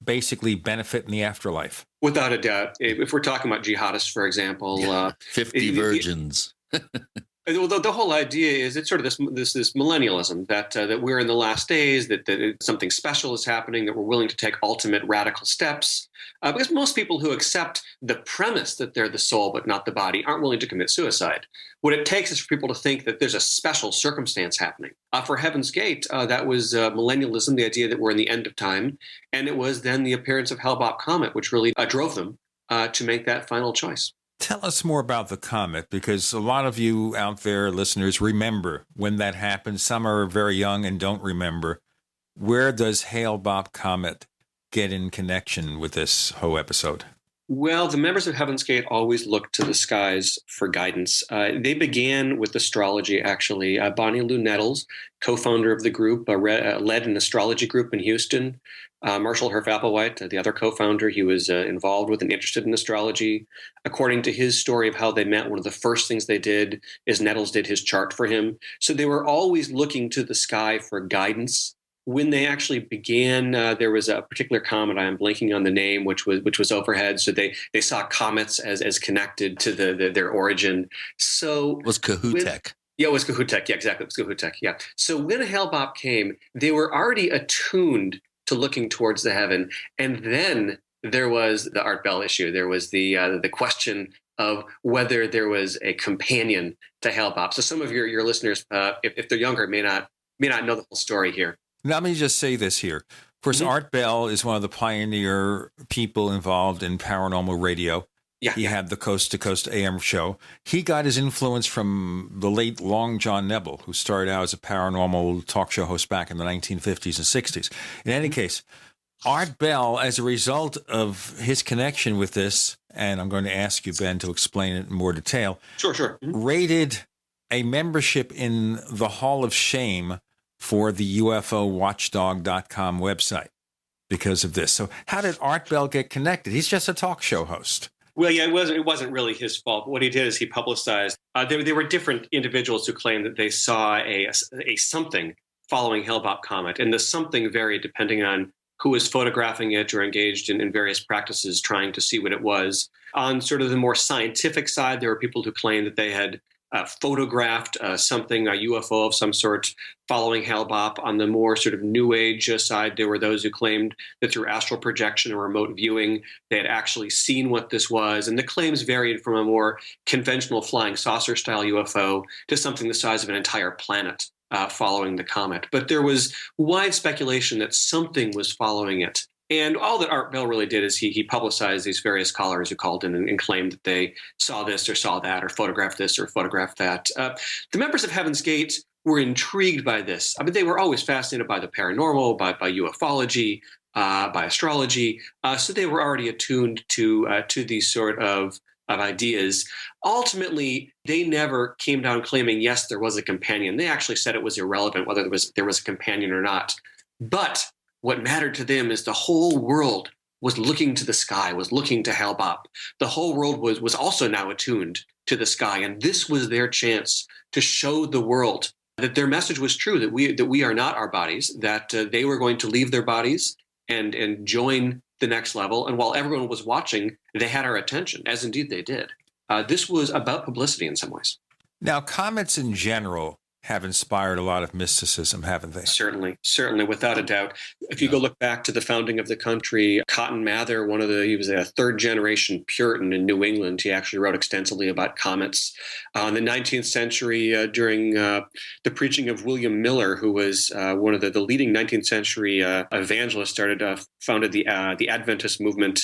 basically benefit in the afterlife. Without a doubt. If we're talking about jihadists, for example. 50 virgins. The whole idea is it's sort of this millennialism that we're in the last days, that something special is happening, that we're willing to take ultimate radical steps. Because most people who accept the premise that they're the soul but not the body aren't willing to commit suicide. What it takes is for people to think that there's a special circumstance happening. For Heaven's Gate, that was millennialism, the idea that we're in the end of time. And it was then the appearance of Hale-Bop comet, which really drove them to make that final choice. Tell us more about the comet, because a lot of you out there, listeners, remember when that happened. Some are very young and don't remember. Where does Hale-Bop comet get in connection with this whole episode? Well, the members of Heaven's Gate always look to the skies for guidance. They began with astrology, actually. Bonnie Lou Nettles, co-founder of the group, led an astrology group in Houston. Marshall Applewhite, the other co-founder, he was involved with and interested in astrology. According to his story of how they met, one of the first things they did is Nettles did his chart for him. So they were always looking to the sky for guidance. When they actually began, there was a particular comet, I'm blanking on the name, which was overhead. So they saw comets as connected to their origin. So it was Cahutek. It was Cahutek. Yeah, exactly. It was Cahutek. Yeah. So when Hale-Bop came, they were already attuned to looking towards the heaven. And then there was the Art Bell issue. There was the question of whether there was a companion to Hale-Bop. So some of your listeners, if they're younger, may not know the whole story here. Let me just say this here. course, Art Bell is one of the pioneer people involved in paranormal radio. Yeah. He had the Coast to Coast AM show. He got his influence from the late Long John Nebel, who started out as a paranormal talk show host back in the 1950s and 60s. In any case, Art Bell, as a result of his connection with this, and I'm going to ask you, Ben, to explain it in more detail. Sure. Rated a membership in the Hall of Shame for the UFOWatchdog.com website because of this. So how did Art Bell get connected? He's just a talk show host. Well, yeah, it wasn't really his fault. What he did is he publicized. There were different individuals who claimed that they saw a something following Hale-Bop comet, and the something varied depending on who was photographing it or engaged in various practices trying to see what it was. On sort of the more scientific side, there were people who claimed that they had photographed something, a UFO of some sort, following Hale-Bop. On the more sort of New Age side, there were those who claimed that through astral projection or remote viewing, they had actually seen what this was. And the claims varied from a more conventional flying saucer-style UFO to something the size of an entire planet following the comet. But there was wide speculation that something was following it. And all that Art Bell really did is he publicized these various callers who called in and claimed that they saw this or saw that or photographed this or photographed that. The members of Heaven's Gate were intrigued by this. I mean, they were always fascinated by the paranormal, by ufology, by astrology. So they were already attuned to these sort of ideas. Ultimately, they never came down claiming, yes, there was a companion. They actually said it was irrelevant whether there was a companion or not. But what mattered to them is the whole world was looking to the sky, was looking to Hale-Bop. The whole world was also now attuned to the sky, and this was their chance to show the world that their message was true, that we are not our bodies, that they were going to leave their bodies and join the next level. And while everyone was watching, they had our attention, as indeed they did. This was about publicity in some ways. Now, comets in general have inspired a lot of mysticism, haven't they? Certainly, without a doubt. If you go look back to the founding of the country, Cotton Mather, he was a third-generation Puritan in New England. He actually wrote extensively about comets. In the 19th century, during the preaching of William Miller, who was one of the leading 19th century evangelists, founded the Adventist movement.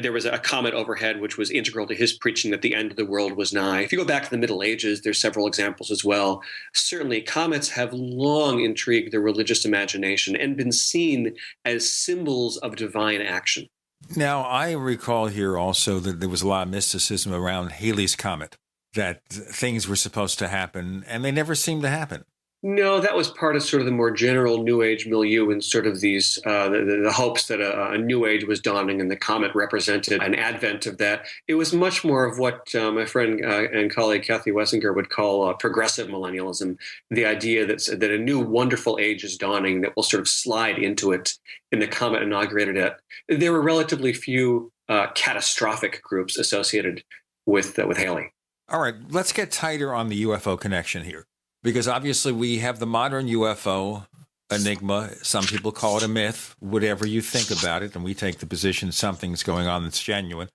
There was a comet overhead, which was integral to his preaching that the end of the world was nigh. If you go back to the Middle Ages, there's several examples as well. Certainly, comets have long intrigued the religious imagination and been seen as symbols of divine action. Now, I recall here also that there was a lot of mysticism around Halley's Comet, that things were supposed to happen, and they never seemed to happen. No, that was part of sort of the more general New Age milieu and sort of these the hopes that a New Age was dawning and the comet represented an advent of that. It was much more of what my friend and colleague Kathy Wessinger would call progressive millennialism, the idea that a new wonderful age is dawning that will sort of slide into it, and the comet inaugurated it. There were relatively few catastrophic groups associated with Halley. All right, let's get tighter on the UFO connection here. Because obviously we have the modern UFO enigma. Some people call it a myth, whatever you think about it. And we take the position something's going on that's genuine.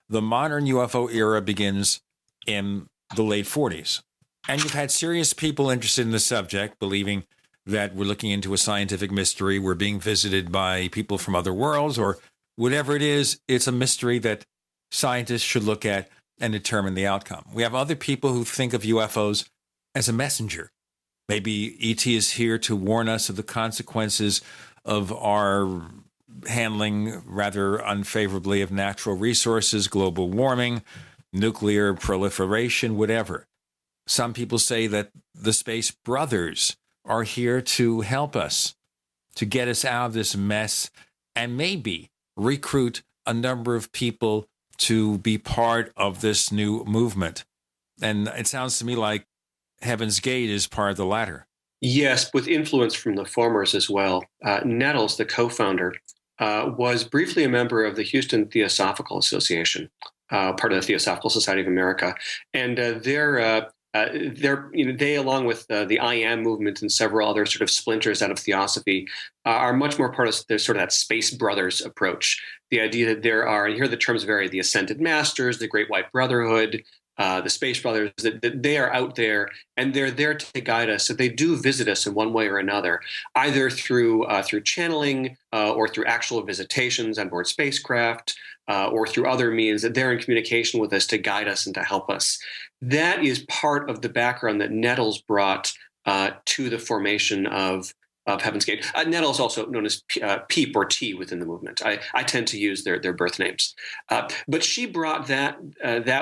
The modern UFO era begins in the late 40s. And you've had serious people interested in the subject, believing that we're looking into a scientific mystery. We're being visited by people from other worlds or whatever it is. It's a mystery that scientists should look at and determine the outcome. We have other people who think of UFOs as a messenger. Maybe ET is here to warn us of the consequences of our handling rather unfavorably of natural resources, global warming, nuclear proliferation, whatever. Some people say that the space brothers are here to help us, to get us out of this mess, and maybe recruit a number of people to be part of this new movement. And it sounds to me like Heaven's Gate is part of the latter. Yes, with influence from the formers as well. Nettles, the co-founder, was briefly a member of the Houston Theosophical Association, part of the Theosophical Society of America, and they, along with the I Am movement and several other sort of splinters out of Theosophy, are much more part of sort of that Space Brothers approach. The idea that there are, you hear the terms vary, the Ascended Masters, the Great White Brotherhood, the Space Brothers, that they are out there and they're there to guide us. So they do visit us in one way or another, either through channeling or through actual visitations on board spacecraft or through other means, that they're in communication with us to guide us and to help us. That is part of the background that Nettles brought to the formation of Heaven's Gate. Nettles, also known as Peep or T within the movement. I tend to use their birth names. But she brought that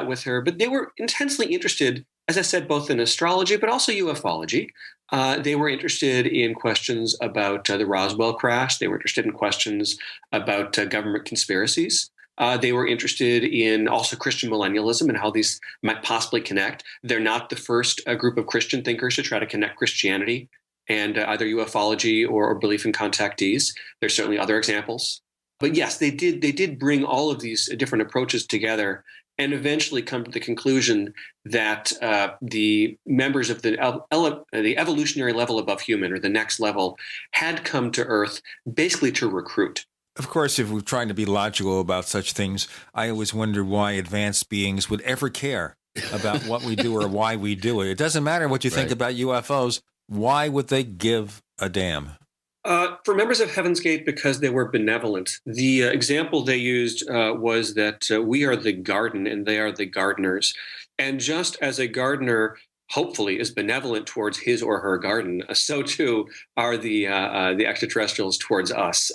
with her. But they were intensely interested, as I said, both in astrology, but also ufology. They were interested in questions about the Roswell crash. They were interested in questions about government conspiracies. They were interested in also Christian millennialism and how these might possibly connect. They're not the first group of Christian thinkers to try to connect Christianity and either ufology or belief in contactees. There's certainly other examples. But yes, they did bring all of these different approaches together and eventually come to the conclusion that the members of the evolutionary level above human, or the next level, had come to Earth basically to recruit. Of course, if we're trying to be logical about such things, I always wonder why advanced beings would ever care about what we do or why we do it. It doesn't matter what you think about UFOs. Why would they give a damn? For members of Heaven's Gate, because they were benevolent. The example they used was that we are the garden and they are the gardeners. And just as a gardener hopefully is benevolent towards his or her garden, so too are the extraterrestrials towards us.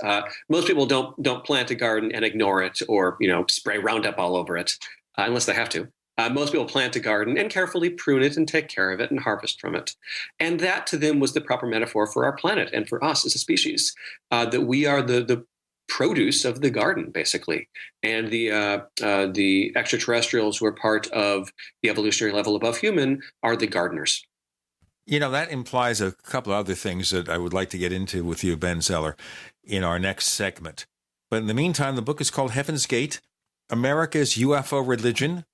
Most people don't plant a garden and ignore it, or spray Roundup all over it, unless they have to. Most people plant a garden and carefully prune it and take care of it and harvest from it. And that to them was the proper metaphor for our planet and for us as a species, that we are the produce of the garden, basically. And the extraterrestrials who are part of the evolutionary level above human are the gardeners. That implies a couple of other things that I would like to get into with you, Ben Zeller, in our next segment. But in the meantime, the book is called Heaven's Gate, America's UFO Religion.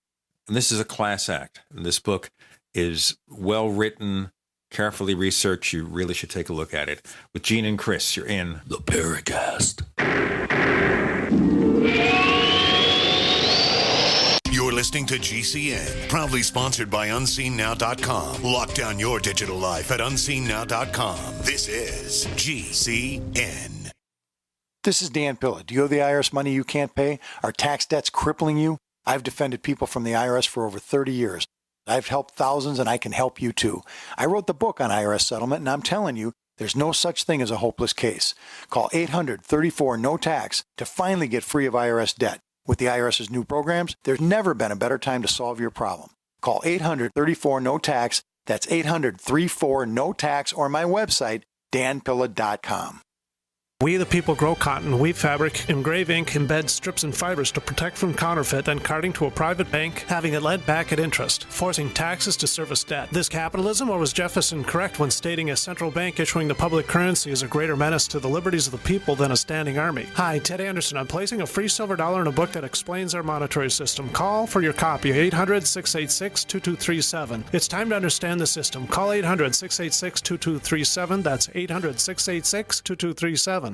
And this is a class act. And this book is well written, carefully researched. You really should take a look at it. With Gene and Chris, you're in the Paracast. You're listening to GCN, proudly sponsored by UnseenNow.com. Lock down your digital life at UnseenNow.com. This is GCN. This is Dan Pilla. Do you owe the IRS money you can't pay? Are tax debts crippling you? I've defended people from the IRS for over 30 years. I've helped thousands, and I can help you too. I wrote the book on IRS settlement, and I'm telling you, there's no such thing as a hopeless case. Call 800-34-NO-TAX to finally get free of IRS debt. With the IRS's new programs, there's never been a better time to solve your problem. Call 800-34-NO-TAX. That's 800-34-NO-TAX, or my website, danpilla.com. We the people grow cotton, weave fabric, engrave ink, embed strips and fibers to protect from counterfeit, then carting to a private bank, having it lent back at interest, forcing taxes to service debt. This capitalism, or was Jefferson correct when stating a central bank issuing the public currency is a greater menace to the liberties of the people than a standing army? Hi, Ted Anderson. I'm placing a free silver dollar in a book that explains our monetary system. Call for your copy, 800-686-2237. It's time to understand the system. Call 800-686-2237. That's 800-686-2237.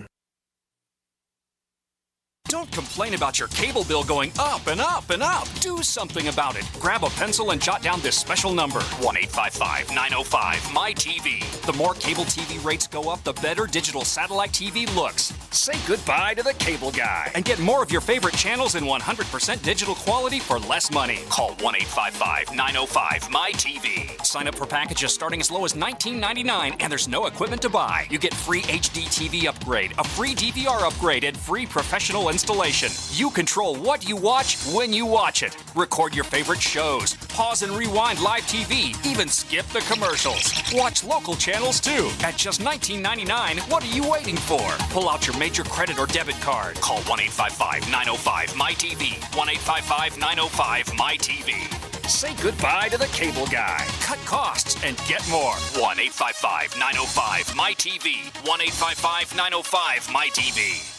Don't complain about your cable bill going up and up and up. Do something about it. Grab a pencil and jot down this special number, 1-855-905-MY-TV. The more cable TV rates go up, the better digital satellite TV looks. Say goodbye to the cable guy and get more of your favorite channels in 100% digital quality for less money. Call 1-855-905-MY-TV. Sign up for packages starting as low as $19.99, and there's no equipment to buy. You get free HD TV upgrade, a free DVR upgrade, and free professional installation. You control what you watch when you watch it. Record your favorite shows, pause and rewind live TV, even skip the commercials. Watch local channels too. At just $19.99, what are you waiting for? Pull out your major credit or debit card. Call 1-855-905-MY-TV. 1-855-905-MY-TV. Say goodbye to the cable guy. Cut costs and get more. 1-855-905-MY-TV. 1-855-905-MY-TV.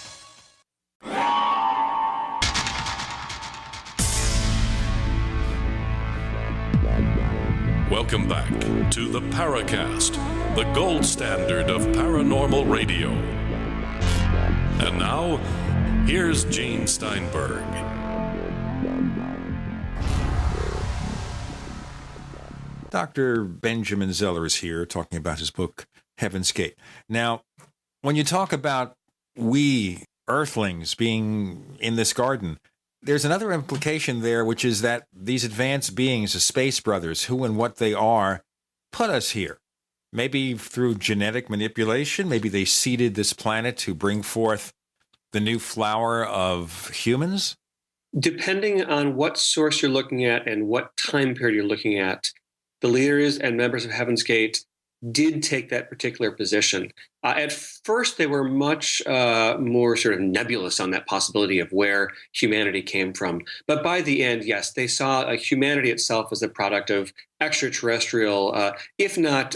Welcome back to the Paracast, the gold standard of paranormal radio. And now, here's Gene Steinberg. Dr. Benjamin Zeller is here talking about his book, Heaven's Gate. Now, when you talk about we earthlings being in this garden, there's another implication there, which is that these advanced beings, the space brothers, who and what they are, put us here. Maybe through genetic manipulation, maybe they seeded this planet to bring forth the new flower of humans? Depending on what source you're looking at and what time period you're looking at, the leaders and members of Heaven's Gate did take that particular position. At first, they were much more sort of nebulous on that possibility of where humanity came from. But by the end, yes, they saw humanity itself as a product of extraterrestrial, if not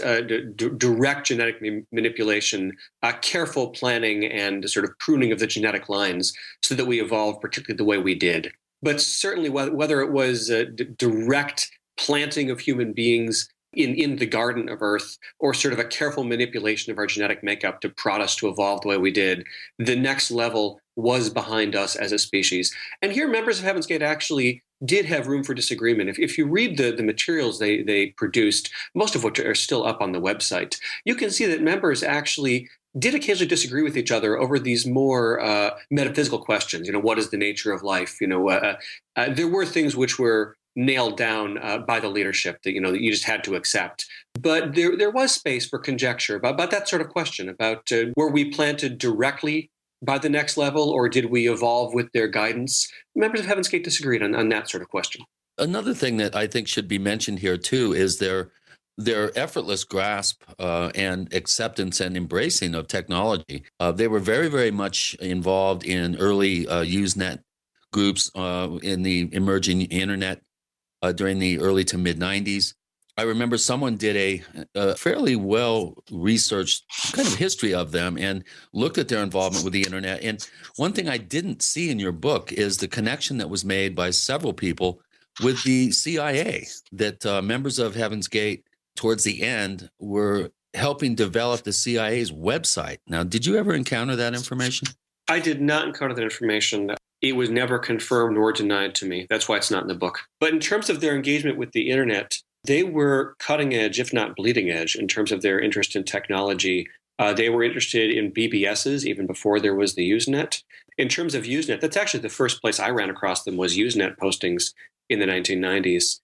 direct genetic manipulation, careful planning, and sort of pruning of the genetic lines so that we evolved particularly the way we did. But certainly, whether it was direct planting of human beings in the Garden of Earth, or sort of a careful manipulation of our genetic makeup to prod us to evolve the way we did, the next level was behind us as a species. And here, members of Heaven's Gate actually did have room for disagreement. If you read the materials they produced, most of which are still up on the website, you can see that members actually did occasionally disagree with each other over these more metaphysical questions. What is the nature of life? There were things which were nailed down by the leadership that that you just had to accept. But there was space for conjecture about that sort of question, about were we planted directly by the next level, or did we evolve with their guidance? Members of Heaven's Gate disagreed on that sort of question. Another thing that I think should be mentioned here too is their effortless grasp and acceptance and embracing of technology. They were very, very much involved in early Usenet groups in the emerging internet during the early to mid 90s. I remember someone did a fairly well-researched kind of history of them and looked at their involvement with the internet. And one thing I didn't see in your book is the connection that was made by several people with the CIA, that members of Heaven's Gate towards the end were helping develop the CIA's website. Now, did you ever encounter that information? I did not encounter that information. It was never confirmed nor denied to me. That's why it's not in the book. But in terms of their engagement with the internet, they were cutting edge, if not bleeding edge, in terms of their interest in technology. They were interested in BBSs even before there was the Usenet. In terms of Usenet, that's actually the first place I ran across them, was Usenet postings in the 1990s.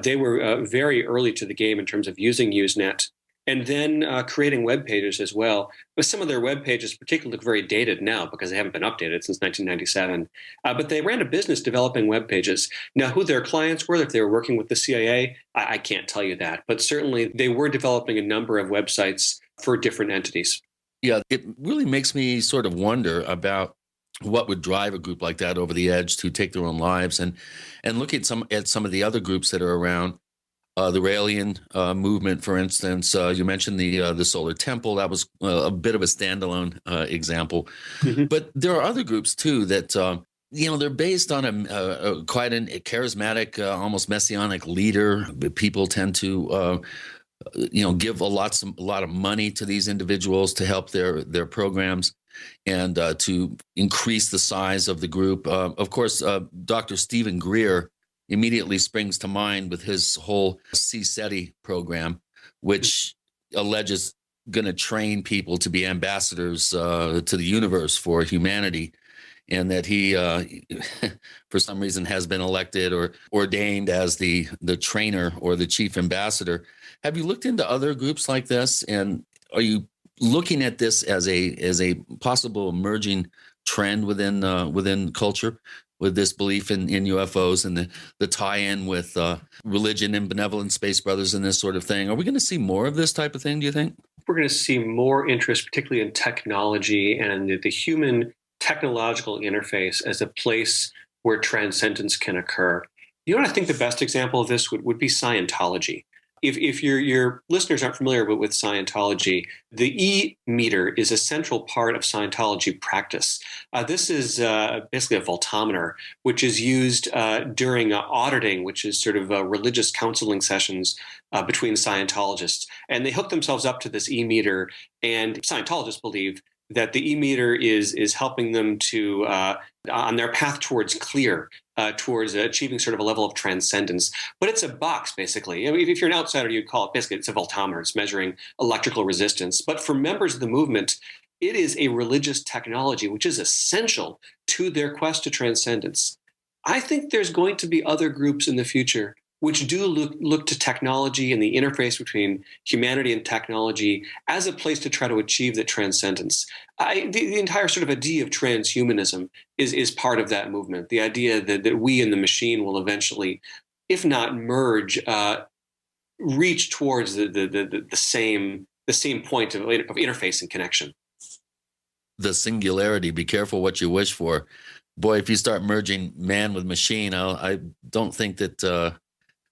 They were very early to the game in terms of using Usenet, and then creating web pages as well. But some of their web pages particularly look very dated now because they haven't been updated since 1997. But they ran a business developing web pages. Now, who their clients were, if they were working with the CIA, I can't tell you that. But certainly they were developing a number of websites for different entities. Yeah, it really makes me sort of wonder about what would drive a group like that over the edge to take their own lives, and look at some of the other groups that are around. The Raelian movement, for instance, you mentioned the Solar Temple. That was a bit of a standalone example. Mm-hmm. But there are other groups too that they're based on a quite a charismatic, almost messianic leader. People tend to give a lot of money to these individuals to help their programs and to increase the size of the group. Of course, Dr. Stephen Greer immediately springs to mind with his whole CSETI program, which alleges going to train people to be ambassadors to the universe for humanity, and that he, for some reason, has been elected or ordained as the trainer or the chief ambassador. Have you looked into other groups like this, and are you looking at this as a possible emerging trend within culture, with this belief in UFOs and the tie-in with religion and benevolent space brothers and this sort of thing? Are we going to see more of this type of thing, do you think? We're going to see more interest, particularly in technology and the human technological interface as a place where transcendence can occur. You know what I think the best example of this would be Scientology. If your listeners aren't familiar with Scientology, the E-meter is a central part of Scientology practice. This is basically a voltometer, which is used during auditing, which is sort of religious counseling sessions between Scientologists. And they hook themselves up to this E-meter, and Scientologists believe that the E-meter is helping them to, on their path towards clear, towards achieving sort of a level of transcendence. But it's a box, basically. I mean, if you're an outsider, you'd call it basically it's a voltometer. It's measuring electrical resistance. But for members of the movement, it is a religious technology which is essential to their quest to transcendence. I think there's going to be other groups in the future which do look to technology and the interface between humanity and technology as a place to try to achieve that transcendence. The entire sort of idea of transhumanism is part of that movement. The idea that we and the machine will eventually, if not merge, reach towards the same point of interface and connection. The singularity, be careful what you wish for. Boy, if you start merging man with machine, I don't think that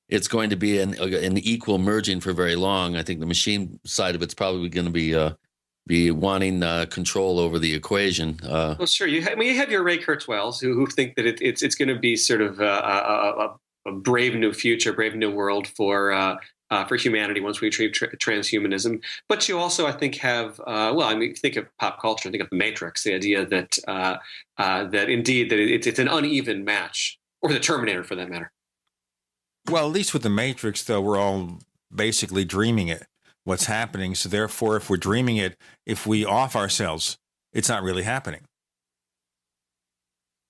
it's going to be an equal merging for very long. I think the machine side of it's probably going to be wanting control over the equation. Well, sure. You have your Ray Kurzweils who think that it's going to be sort of a brave new future, brave new world for humanity once we achieve transhumanism. But you also, I think, have think of pop culture, think of the Matrix, the idea that indeed that it's an uneven match, or the Terminator for that matter. Well, at least with the Matrix, though, we're all basically dreaming it, what's happening. So therefore, if we're dreaming it, if we off ourselves, it's not really happening.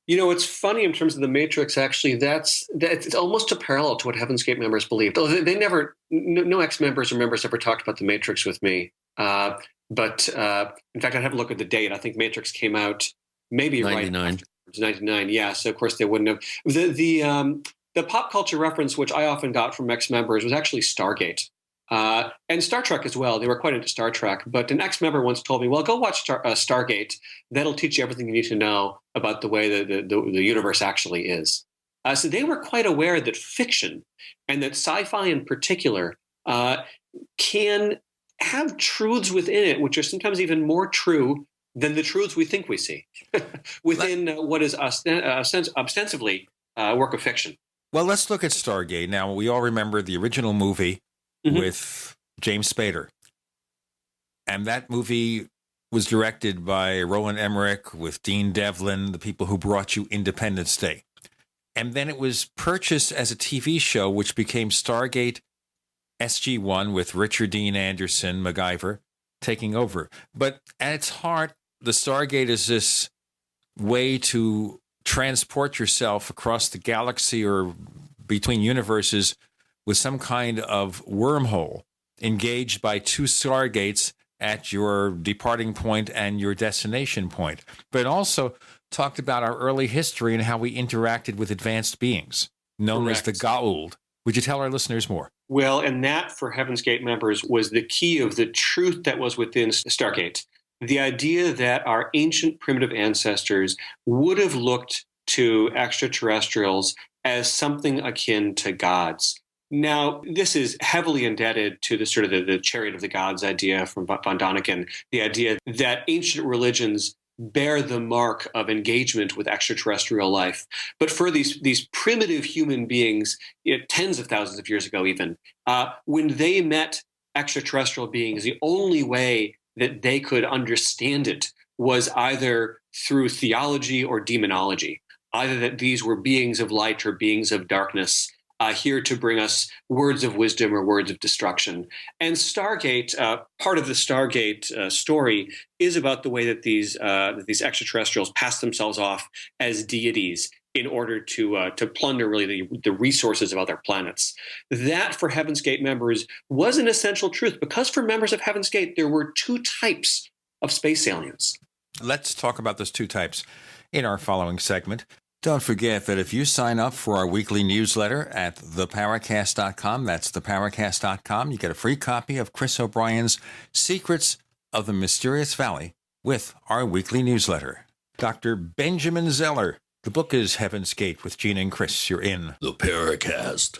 You know, it's funny in terms of the Matrix, actually, that's it's almost a parallel to what Heaven's Gate members believed. They never, no ex-members or members ever talked about the Matrix with me. But in fact, I'd have a look at the date. I think Matrix came out maybe 99. Right after 99. Yeah, so of course they wouldn't have. The pop culture reference, which I often got from ex-members, was actually Stargate. And Star Trek as well. They were quite into Star Trek. But an ex-member once told me, well, go watch Stargate. That'll teach you everything you need to know about the way the universe actually is. So they were quite aware that fiction, and that sci-fi in particular, can have truths within it, which are sometimes even more true than the truths we think we see within what is ostensibly work of fiction. Well, let's look at Stargate. Now, we all remember the original movie with James Spader. And that movie was directed by Roland Emmerich with Dean Devlin, the people who brought you Independence Day. And then it was purchased as a TV show, which became Stargate SG-1 with Richard Dean Anderson, MacGyver, taking over. But at its heart, the Stargate is this way to transport yourself across the galaxy or between universes with some kind of wormhole engaged by two stargates at your departing point and your destination point. But it also talked about our early history and how we interacted with advanced beings, known as the Goa'uld. Would you tell our listeners more? Well, and that, for Heaven's Gate members, was the key of the truth that was within Stargate. The idea that our ancient primitive ancestors would have looked to extraterrestrials as something akin to gods. Now, this is heavily indebted to the sort of the chariot of the gods idea from von Däniken, the idea that ancient religions bear the mark of engagement with extraterrestrial life. But for these primitive human beings, tens of thousands of years ago even, when they met extraterrestrial beings, the only way that they could understand it was either through theology or demonology, either that these were beings of light or beings of darkness, here to bring us words of wisdom or words of destruction. And Stargate, part of the Stargate story is about the way that these extraterrestrials pass themselves off as deities in order to plunder really the resources of other planets. That, for Heaven's Gate members, was an essential truth, because for members of Heaven's Gate, there were two types of space aliens. Let's talk about those two types in our following segment. Don't forget that if you sign up for our weekly newsletter at theparacast.com, that's theparacast.com, you get a free copy of Chris O'Brien's Secrets of the Mysterious Valley with our weekly newsletter. Dr. Benjamin Zeller. The book is Heaven's Gate with Gina and Chris. You're in The Paracast.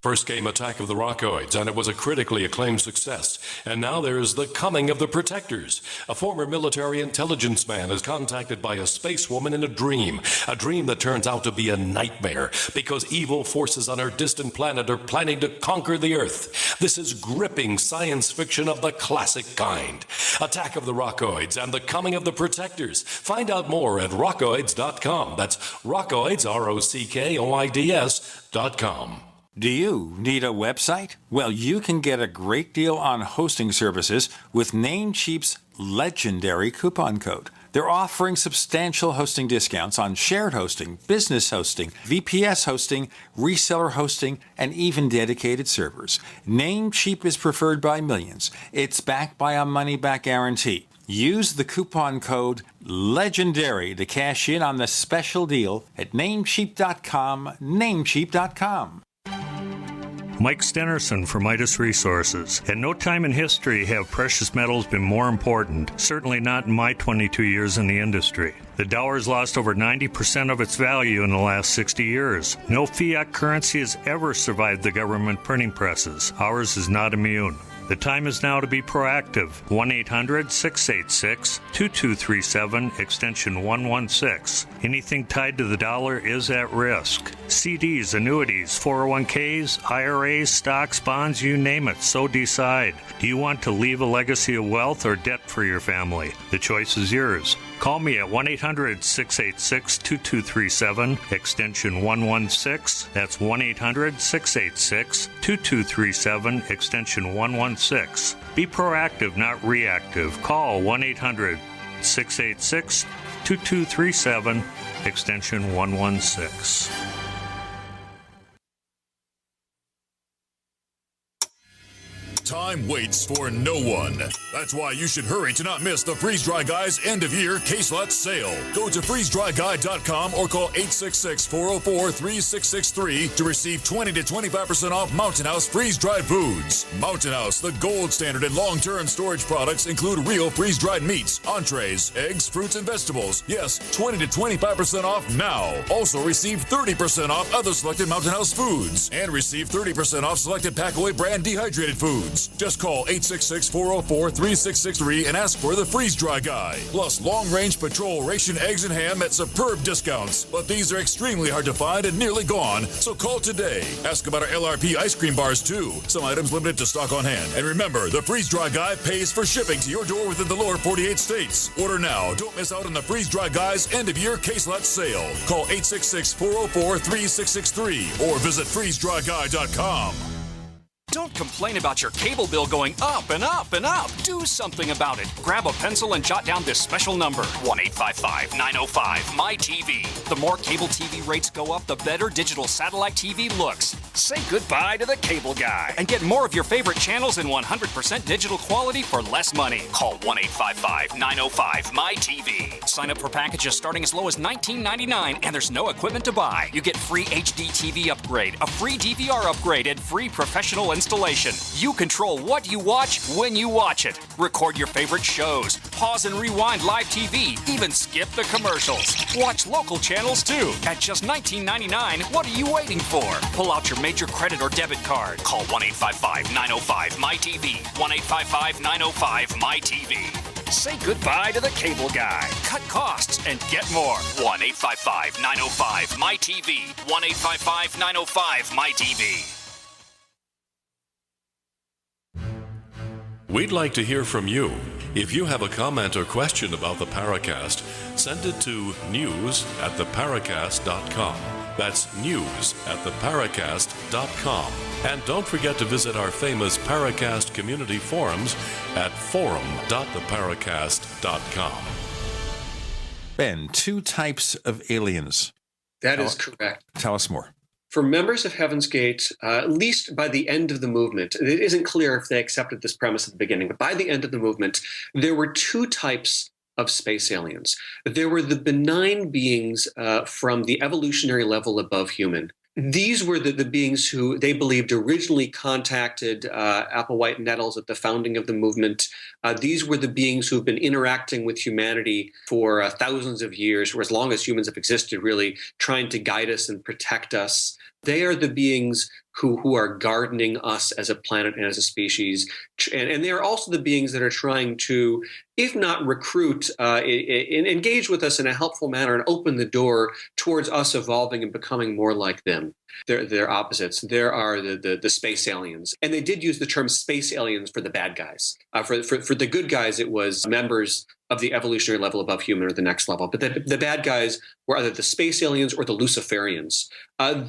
For First came Attack of the Rockoids, and it was a critically acclaimed success. And now there's The Coming of the Protectors. A former military intelligence man is contacted by a space woman in a dream that turns out to be a nightmare because evil forces on her distant planet are planning to conquer the Earth. This is gripping science fiction of the classic kind. Attack of the Rockoids and The Coming of the Protectors. Find out more at rockoids.com. That's Rockoids, ROCKOIDS.com. Do you need a website? Well, you can get a great deal on hosting services with Namecheap's legendary coupon code. They're offering substantial hosting discounts on shared hosting, business hosting, VPS hosting, reseller hosting, and even dedicated servers. Namecheap is preferred by millions. It's backed by a money-back guarantee. Use the coupon code LEGENDARY to cash in on the special deal at Namecheap.com, Namecheap.com. Mike Stenerson for Midas Resources. At no time in history have precious metals been more important, certainly not in my 22 years in the industry. The dollar has lost over 90% of its value in the last 60 years. No fiat currency has ever survived the government printing presses. Ours is not immune. The time is now to be proactive. 1-800-686-2237, extension 116. Anything tied to the dollar is at risk. CDs, annuities, 401ks, IRAs, stocks, bonds, you name it, so decide. Do you want to leave a legacy of wealth or debt for your family? The choice is yours. Call me at 1-800-686-2237, extension 116. That's 1-800-686-2237, extension 116. Be proactive, not reactive. Call 1-800-686-2237, extension 116. Time waits for no one. That's why you should hurry to not miss the Freeze Dry Guy's end-of-year case lot sale. Go to freezedryguy.com or call 866-404-3663 to receive 20 to 25% off Mountain House freeze-dried foods. Mountain House, the gold standard in long-term storage products, include real freeze-dried meats, entrees, eggs, fruits, and vegetables. Yes, 20 to 25% off now. Also receive 30% off other selected Mountain House foods and receive 30% off selected Packaway brand dehydrated foods. Just call 866-404-3663 and ask for the Freeze Dry Guy. Plus long-range patrol ration eggs and ham at superb discounts. But these are extremely hard to find and nearly gone, so call today. Ask about our LRP ice cream bars too. Some items limited to stock on hand. And remember, the Freeze Dry Guy pays for shipping to your door within the lower 48 states. Order now. Don't miss out on the Freeze Dry Guy's end-of-year case lot sale. Call 866-404-3663 or visit freezedryguy.com. Don't complain about your cable bill going up and up and up. Do something about it. Grab a pencil and jot down this special number, 1-855-905-MY-TV. The more cable TV rates go up, the better digital satellite TV looks. Say goodbye to the cable guy and get more of your favorite channels in 100% digital quality for less money. Call 1-855-905-MY-TV. Sign up for packages starting as low as $19.99, and there's no equipment to buy. You get free HD TV upgrade, a free DVR upgrade, and free professional installation. You control what you watch when you watch it. Record your favorite shows, pause and rewind live TV, even skip the commercials. Watch local channels too. At just $19.99, what are you waiting for? Pull out your major credit or debit card. Call 1-855-905-MY-TV. 1-855-905-MY-TV. Say goodbye to the cable guy. Cut costs and get more. 1-855-905-MY-TV. 1-855-905-MY-TV. We'd like to hear from you. If you have a comment or question about the Paracast, send it to news@theparacast.com. That's news@theparacast.com. And don't forget to visit our famous Paracast community forums at forum.theparacast.com. Ben, two types of aliens. That is correct. Tell us more. For members of Heaven's Gate, at least by the end of the movement, it isn't clear if they accepted this premise at the beginning, but by the end of the movement, there were two types of space aliens. There were the benign beings from the evolutionary level above human. These were the beings who they believed originally contacted Applewhite and Nettles at the founding of the movement. These were the beings who've been interacting with humanity for thousands of years, or as long as humans have existed, really, trying to guide us and protect us. They are the beings who are gardening us as a planet and as a species. And they are also the beings that are trying to, if not recruit, engage with us in a helpful manner and open the door towards us evolving and becoming more like them. They're opposites. There are the space aliens. And they did use the term space aliens for the bad guys. For the good guys, it was members of the evolutionary level above human or the next level. But the bad guys were either the space aliens or the Luciferians.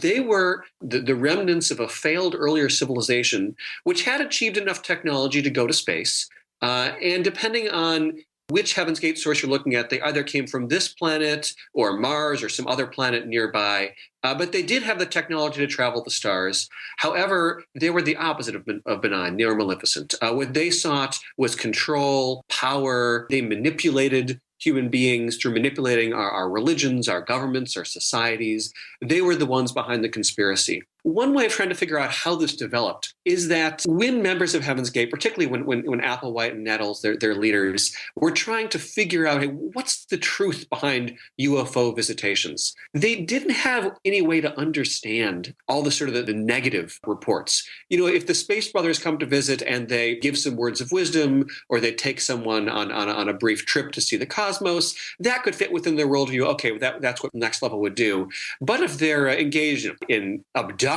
They were the remnants of a failed earlier civilization, which had achieved enough technology to go to space. And depending on which Heaven's Gate source you're looking at, they either came from this planet or Mars or some other planet nearby. But they did have the technology to travel the stars. However, they were the opposite of benign. They were maleficent. What they sought was control, power. They manipulated human beings through manipulating our religions, our governments, our societies. They were the ones behind the conspiracy. One way of trying to figure out how this developed is that when members of Heaven's Gate, particularly when Applewhite and Nettles, their leaders, were trying to figure out, hey, what's the truth behind UFO visitations, they didn't have any way to understand all the sort of the negative reports. You know, if the Space Brothers come to visit and they give some words of wisdom, or they take someone on a brief trip to see the cosmos, that could fit within their worldview. Okay, that's what Next Level would do. But if they're engaged in abductions,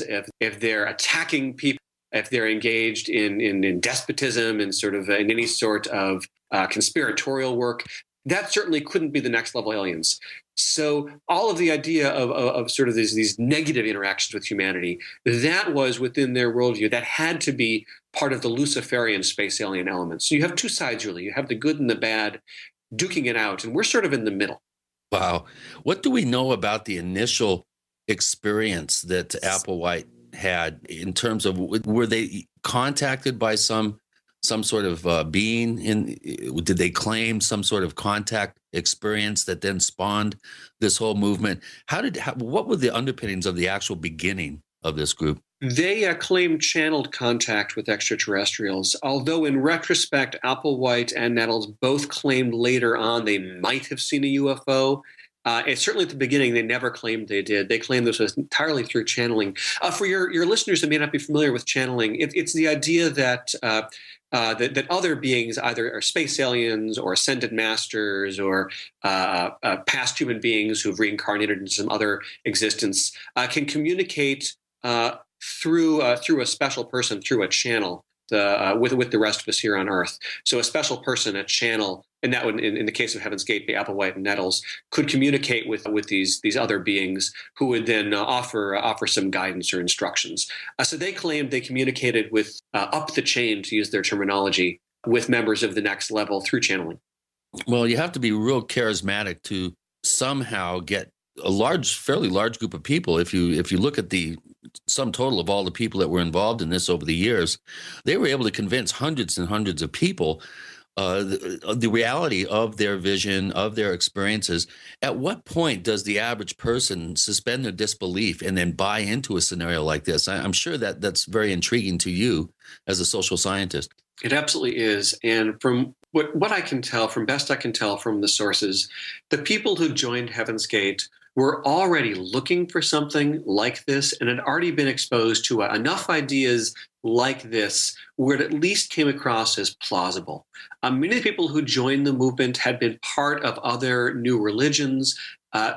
if they're attacking people, if they're engaged in despotism and sort of in any sort of conspiratorial work, that certainly couldn't be the Next Level aliens. So all of the idea of sort of these negative interactions with humanity, that was within their worldview. That had to be part of the Luciferian space alien element. So you have two sides, really. You have the good and the bad duking it out, and we're sort of in the middle. Wow. What do we know about the initial experience that Applewhite had in terms of, were they contacted by some sort of being? Did they claim some sort of contact experience that then spawned this whole movement? What were the underpinnings of the actual beginning of this group? They claimed channeled contact with extraterrestrials, although in retrospect, Applewhite and Nettles both claimed later on they might have seen a UFO. And certainly at the beginning, they never claimed they did. They claimed this was entirely through channeling. For your listeners that may not be familiar with channeling, it's the idea that that other beings, either are space aliens or ascended masters or past human beings who've reincarnated into some other existence, can communicate through a special person, through a channel, with the rest of us here on Earth. So a special person, a channel, and that would, in the case of Heaven's Gate, be Applewhite and Nettles, could communicate with these other beings who would then offer some guidance or instructions. So they claimed they communicated with up the chain, to use their terminology, with members of the Next Level through channeling. Well, you have to be real charismatic to somehow get a fairly large group of people. If you look at the sum total of all the people that were involved in this over the years, they were able to convince hundreds and hundreds of people the reality of their vision, of their experiences. At what point does the average person suspend their disbelief and then buy into a scenario like this? I'm sure that's very intriguing to you as a social scientist. It absolutely is. And from what I can tell, from best I can tell from the sources, the people who joined Heaven's Gate were already looking for something like this and had already been exposed to enough ideas like this where it at least came across as plausible. Many of the people who joined the movement had been part of other new religions.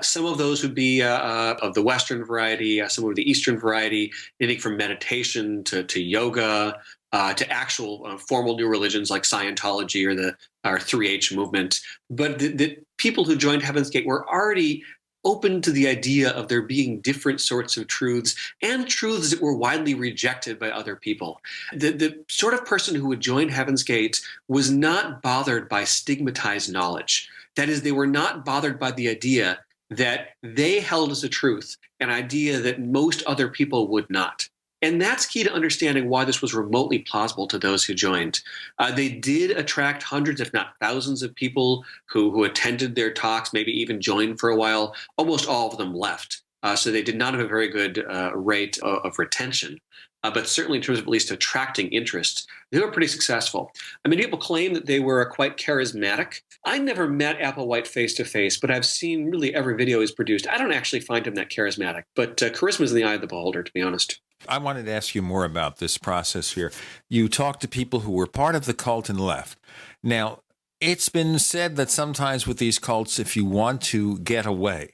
Some of those would be of the Western variety, some of the Eastern variety, anything from meditation to yoga, to actual formal new religions like Scientology or our 3H movement. But the people who joined Heaven's Gate were already open to the idea of there being different sorts of truths and truths that were widely rejected by other people. The sort of person who would join Heaven's Gate was not bothered by stigmatized knowledge. That is, they were not bothered by the idea that they held as a truth, an idea that most other people would not. And that's key to understanding why this was remotely plausible to those who joined. They did attract hundreds, if not thousands, of people who attended their talks, maybe even joined for a while. Almost all of them left. So they did not have a very good rate of retention. But certainly in terms of at least attracting interest, they were pretty successful. I mean, people claim that they were quite charismatic. I never met Applewhite face to face, but I've seen really every video he's produced. I don't actually find him that charismatic, but charisma is in the eye of the beholder, to be honest. I wanted to ask you more about this process here. You talked to people who were part of the cult and left. Now, it's been said that sometimes with these cults, if you want to get away,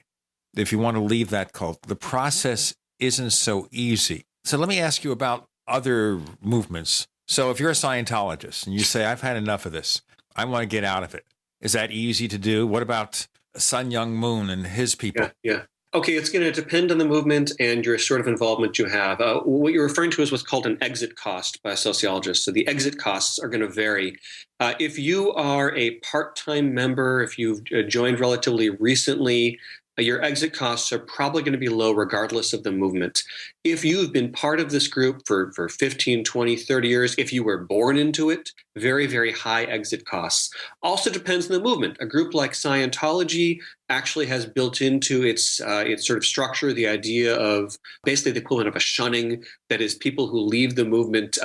if you want to leave that cult, the process isn't so easy. So let me ask you about other movements. So if you're a Scientologist and you say, I've had enough of this, I want to get out of it. Is that easy to do? What about Sun Myung Moon and his people? Yeah. Okay, it's going to depend on the movement and your sort of involvement you have. What you're referring to is what's called an exit cost by a sociologist. So the exit costs are going to vary. If you are a part-time member, if you've joined relatively recently, your exit costs are probably going to be low regardless of the movement. If you've been part of this group for 15, 20, 30 years, if you were born into it, very, very high exit costs. Also depends on the movement. A group like Scientology actually has built into its sort of structure the idea of basically the equivalent of a shunning. That is, people who leave the movement,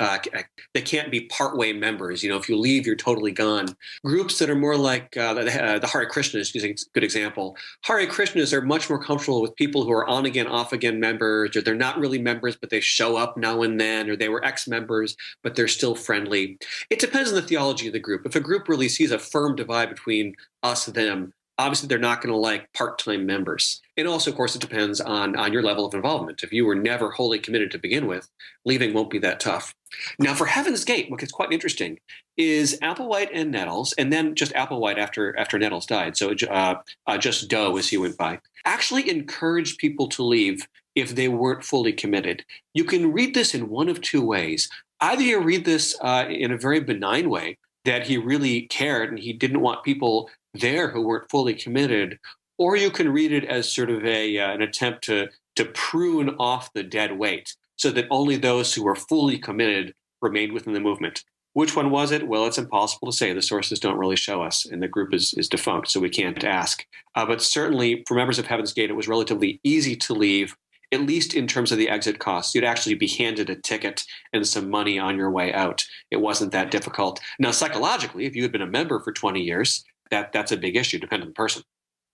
they can't be partway members. You know, if you leave, you're totally gone. Groups that are more like the Hare Krishnas, using a good example. Hare Krishnas are much more comfortable with people who are on again, off again members, or they're not really members, but they show up now and then, or they were ex-members, but they're still friendly. It depends on the theology of the group. If a group really sees a firm divide between us and them, obviously they're not going to like part-time members. And also, of course, it depends on your level of involvement. If you were never wholly committed to begin with, leaving won't be that tough. Now, for Heaven's Gate, what gets quite interesting is Applewhite and Nettles, and then just Applewhite after Nettles died, so just Doe as he went by, actually encouraged people to leave if they weren't fully committed. You can read this in one of two ways. Either you read this in a very benign way, that he really cared and he didn't want people there who weren't fully committed, or you can read it as sort of an attempt to prune off the dead weight so that only those who were fully committed remained within the movement. Which one was it? Well, it's impossible to say. The sources don't really show us, and the group is defunct, so we can't ask. But certainly for members of Heaven's Gate, it was relatively easy to leave, at least in terms of the exit costs. You'd actually be handed a ticket and some money on your way out. It wasn't that difficult. Now, psychologically, if you had been a member for 20 years, that's a big issue, depending on the person.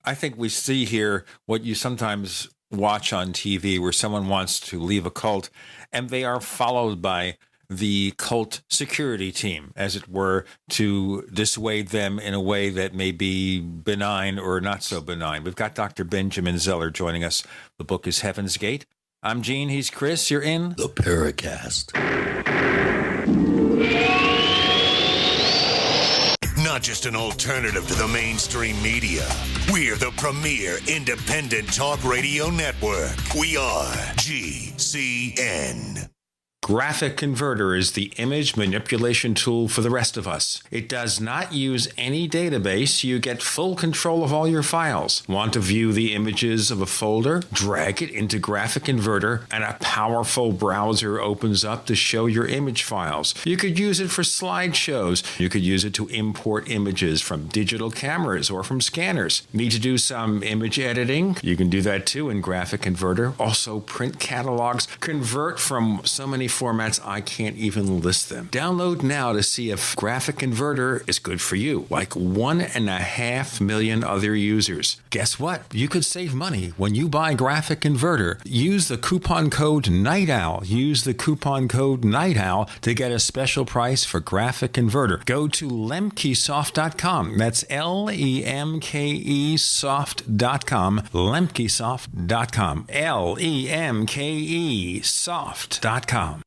I think we see here what you sometimes watch on TV where someone wants to leave a cult and they are followed by the cult security team, as it were, to dissuade them in a way that may be benign or not so benign. We've got Dr. Benjamin Zeller joining us. The book is Heaven's Gate. I'm Gene. He's Chris. You're in the Paracast. Not just an alternative to the mainstream media. We're the premier independent talk radio network. We are GCN. Graphic Converter is the image manipulation tool for the rest of us. It does not use any database. You get full control of all your files. Want to view the images of a folder? Drag it into Graphic Converter and a powerful browser opens up to show your image files. You could use it for slideshows. You could use it to import images from digital cameras or from scanners. Need to do some image editing? You can do that too in Graphic Converter. Also print catalogs. Convert from so many formats I can't even list them. Download now to see if Graphic Converter is good for you, like 1.5 million other users. Guess what? You could save money when you buy Graphic Converter. Use the coupon code NIGHTOWL. Use the coupon code NIGHTOWL to get a special price for Graphic Converter. Go to lemkesoft.com. That's LEMKE soft.com. lemkesoft.com. LEMKE soft.com.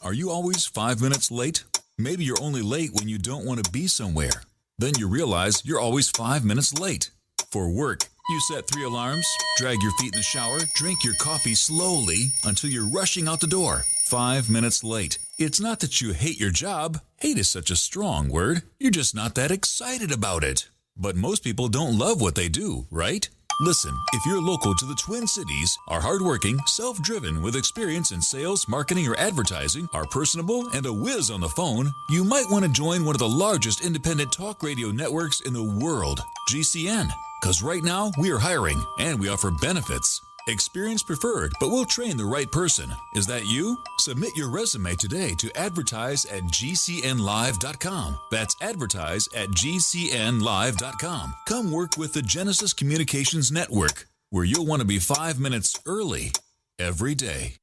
Are you always 5 minutes late? Maybe you're only late when you don't want to be somewhere. Then you realize you're always 5 minutes late. For work, you set 3 alarms, drag your feet in the shower, drink your coffee slowly until you're rushing out the door. 5 minutes late. It's not that you hate your job. Hate is such a strong word. You're just not that excited about it. But most people don't love what they do, right? Listen, if you're local to the Twin Cities, are hardworking, self-driven, with experience in sales, marketing, or advertising, are personable, and a whiz on the phone, you might want to join one of the largest independent talk radio networks in the world, GCN. Because right now, we are hiring, and we offer benefits. Experience preferred, but we'll train the right person. Is that you? Submit your resume today to advertise@gcnlive.com. That's advertise@gcnlive.com. Come work with the Genesis Communications Network, where you'll want to be 5 minutes early every day.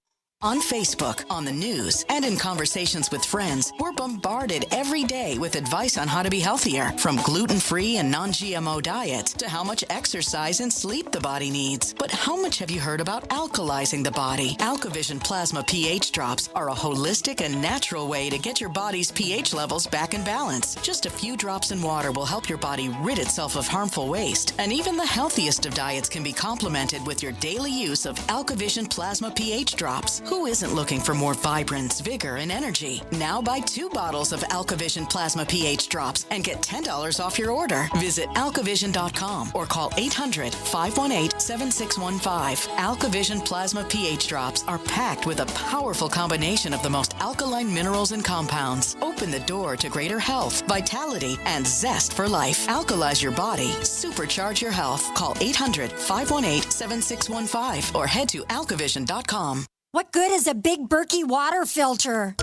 On Facebook, on the news, and in conversations with friends, we're bombarded every day with advice on how to be healthier, from gluten-free and non-GMO diets to how much exercise and sleep the body needs. But how much have you heard about alkalizing the body? AlkaVision Plasma pH drops are a holistic and natural way to get your body's pH levels back in balance. Just a few drops in water will help your body rid itself of harmful waste. And even the healthiest of diets can be complemented with your daily use of AlkaVision Plasma pH drops. Who isn't looking for more vibrance, vigor, and energy? Now buy 2 bottles of AlkaVision Plasma pH drops and get $10 off your order. Visit alkavision.com or call 800-518-7615. AlkaVision Plasma pH drops are packed with a powerful combination of the most alkaline minerals and compounds. Open the door to greater health, vitality, and zest for life. Alkalize your body. Supercharge your health. Call 800-518-7615 or head to alkavision.com. What good is a Big Berkey water filter?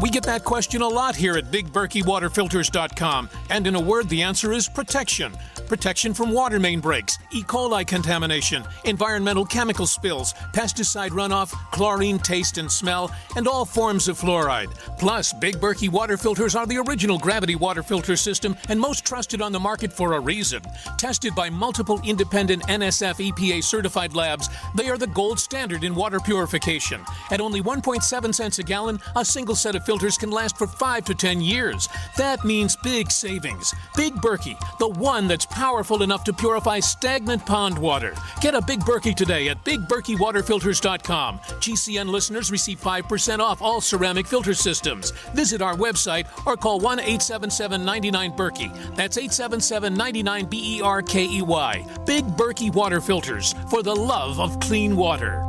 We get that question a lot here at BigBerkeyWaterFilters.com. And in a word, the answer is protection. Protection from water main breaks, E. coli contamination, environmental chemical spills, pesticide runoff, chlorine taste and smell, and all forms of fluoride. Plus, Big Berkey water filters are the original gravity water filter system and most trusted on the market for a reason. Tested by multiple independent NSF EPA certified labs, they are the gold standard in water purification. At only 1.7 cents a gallon, a single set of filters can last for 5 to 10 years. That means big savings. Big Berkey, the one that's powerful enough to purify stagnant pond water. Get a Big Berkey today at BigBerkeyWaterFilters.com. GCN listeners receive 5% off all ceramic filter systems. Visit our website or call 1-877-99-BERKEY. That's 877-99-BERKEY. Big Berkey Water Filters, for the love of clean water.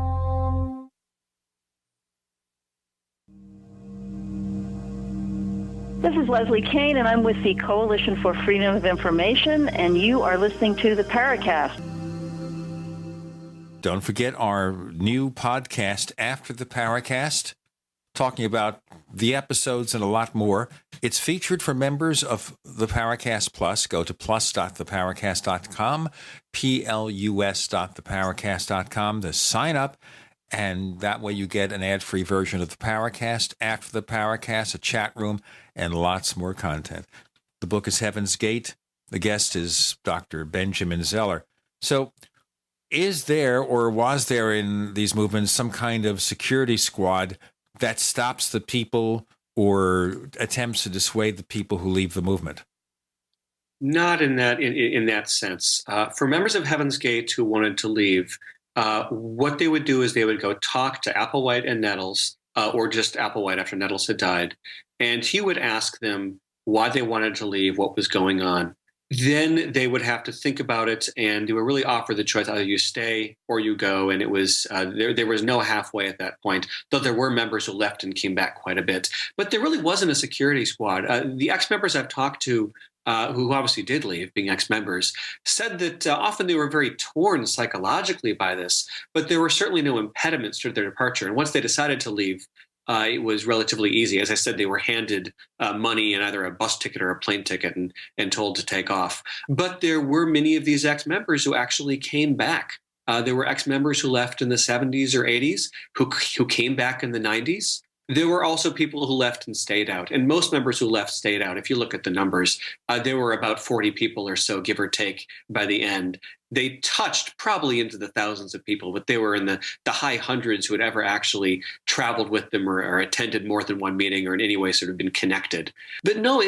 This is Leslie Kane, and I'm with the Coalition for Freedom of Information, and you are listening to the Paracast. Don't forget our new podcast, After the Paracast, talking about the episodes and a lot more. It's featured for members of the Paracast Plus. Go to plus.theparacast.com, plus.theparacast.com to sign up. And that way you get an ad-free version of the Paracast, After the Paracast, a chat room, and lots more content. The book is Heaven's Gate. The guest is Dr. Benjamin Zeller. So is there or was there in these movements some kind of security squad that stops the people or attempts to dissuade the people who leave the movement? Not in that sense. For members of Heaven's Gate who wanted to leave, what they would do is they would go talk to Applewhite and Nettles, or just Applewhite after Nettles had died, and he would ask them why they wanted to leave, what was going on. Then they would have to think about it, and they were really offered the choice: either you stay or you go. And it was there was no halfway at that point, though there were members who left and came back quite a bit. But there really wasn't a security squad. The ex-members I've talked to, who obviously did leave, being ex-members, said that often they were very torn psychologically by this, but there were certainly no impediments to their departure. And once they decided to leave, it was relatively easy. As I said, they were handed money and either a bus ticket or a plane ticket and told to take off. But there were many of these ex-members who actually came back. There were ex-members who left in the 70s or 80s who came back in the 90s. There were also people who left and stayed out. And most members who left stayed out. If you look at the numbers, there were about 40 people or so, give or take, by the end. They touched probably into the thousands of people, but they were in the high hundreds who had ever actually traveled with them or attended more than one meeting or in any way sort of been connected. But no,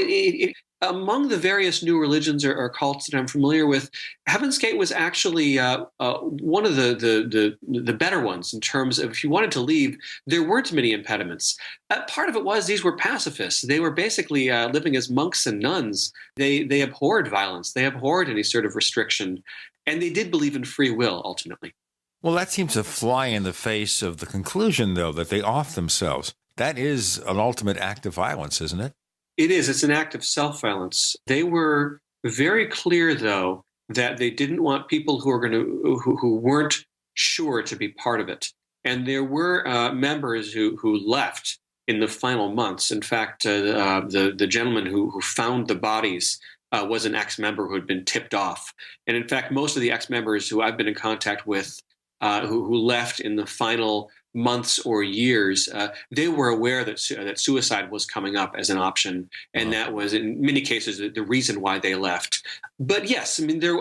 among the various new religions or cults that I'm familiar with, Heaven's Gate was actually one of the better ones in terms of if you wanted to leave, there weren't many impediments. Part of it was these were pacifists. They were basically living as monks and nuns. They abhorred violence. They abhorred any sort of restriction. And they did believe in free will, ultimately. Well, that seems to fly in the face of the conclusion, though, that they off themselves. That is an ultimate act of violence, isn't it? It is. It's an act of self-violence. They were very clear, though, that they didn't want people who weren't sure to be part of it. And there were members who left in the final months. In fact, the gentleman who found the bodies was an ex-member who had been tipped off. And in fact, most of the ex-members who I've been in contact with who left in the final months or years, they were aware that suicide was coming up as an option, and that was in many cases the reason why they left. But yes, I mean, there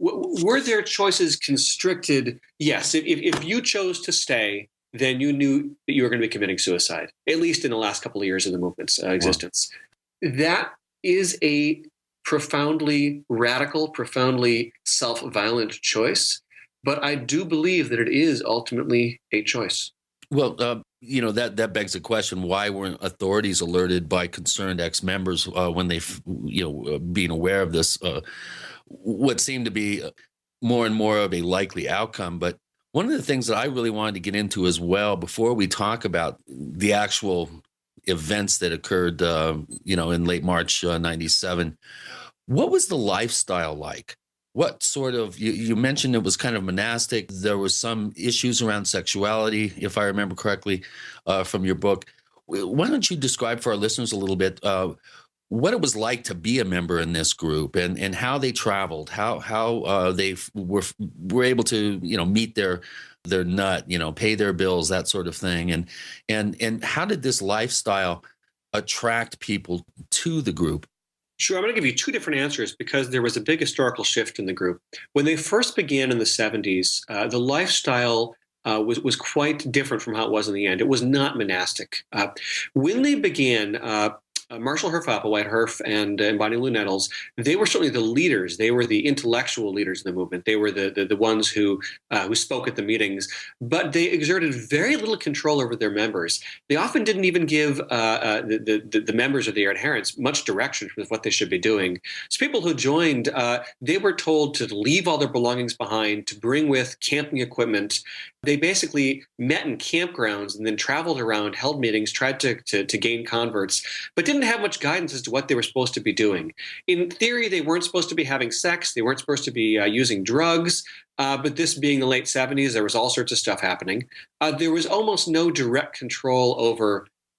were their choices constricted. Yes, if you chose to stay, then you knew that you were going to be committing suicide, at least in the last couple of years of the movement's existence. That is a profoundly radical, profoundly self-violent choice. But I do believe that it is ultimately a choice. Well, that begs the question: why weren't authorities alerted by concerned ex-members when they, being aware of this, what seemed to be more and more of a likely outcome? But one of the things that I really wanted to get into as well, before we talk about the actual events that occurred, in late March '97, what was the lifestyle like? What sort of, you mentioned it was kind of monastic. There were some issues around sexuality, if I remember correctly, from your book. Why don't you describe for our listeners a little bit what it was like to be a member in this group and how they traveled, how they were able to, meet their nut, pay their bills, that sort of thing. And how did this lifestyle attract people to the group? Sure. I'm going to give you two different answers because there was a big historical shift in the group. When they first began in the 70s, the lifestyle was quite different from how it was in the end. It was not monastic. When they began, Marshall Applewhite, Herf, and Bonnie Lou Nettles, they were certainly the leaders. They were the intellectual leaders of the movement. They were the ones who spoke at the meetings, but they exerted very little control over their members. They often didn't even give the members or their adherents much direction with what they should be doing. So people who joined, they were told to leave all their belongings behind, to bring with camping equipment. They basically met in campgrounds and then traveled around, held meetings, tried to gain converts, but didn't have much guidance as to what they were supposed to be doing. In theory, they weren't supposed to be having sex. They weren't supposed to be using drugs. But this being the late 70s, there was all sorts of stuff happening. There was almost no direct control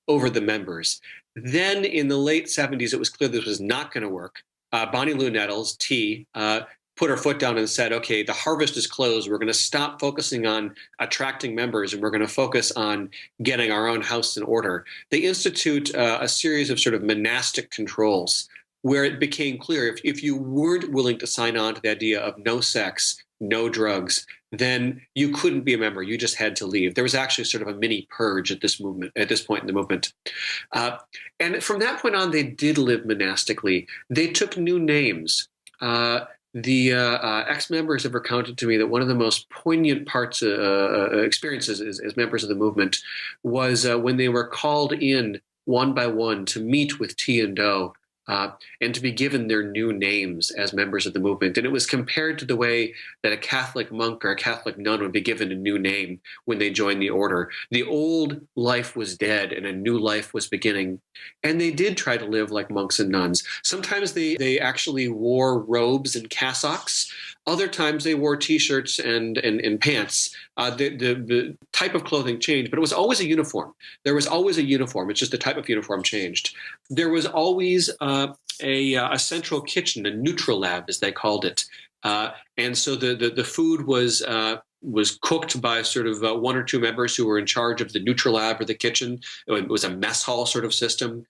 over the members. Then in the late 70s, it was clear this was not going to work. Bonnie Lou Nettles, T, put her foot down and said, okay, the harvest is closed. We're going to stop focusing on attracting members, and we're going to focus on getting our own house in order. They institute a series of sort of monastic controls where it became clear if you weren't willing to sign on to the idea of no sex, no drugs, then you couldn't be a member. You just had to leave. There was actually sort of a mini purge at this point in the movement. And from that point on, they did live monastically. They took new names. The ex-members have recounted to me that one of the most poignant experiences as members of the movement was when they were called in one by one to meet with T and Do and to be given their new names as members of the movement. And it was compared to the way that a Catholic monk or a Catholic nun would be given a new name when they joined the order. The old life was dead and a new life was beginning. And they did try to live like monks and nuns. Sometimes they actually wore robes and cassocks. Other times they wore T-shirts and pants. The type of clothing changed, but it was always a uniform. There was always a uniform. It's just the type of uniform changed. There was always a central kitchen, a neutral lab, as they called it. And so the food was cooked by sort of one or two members who were in charge of the neutral lab or the kitchen. It was a mess hall sort of system.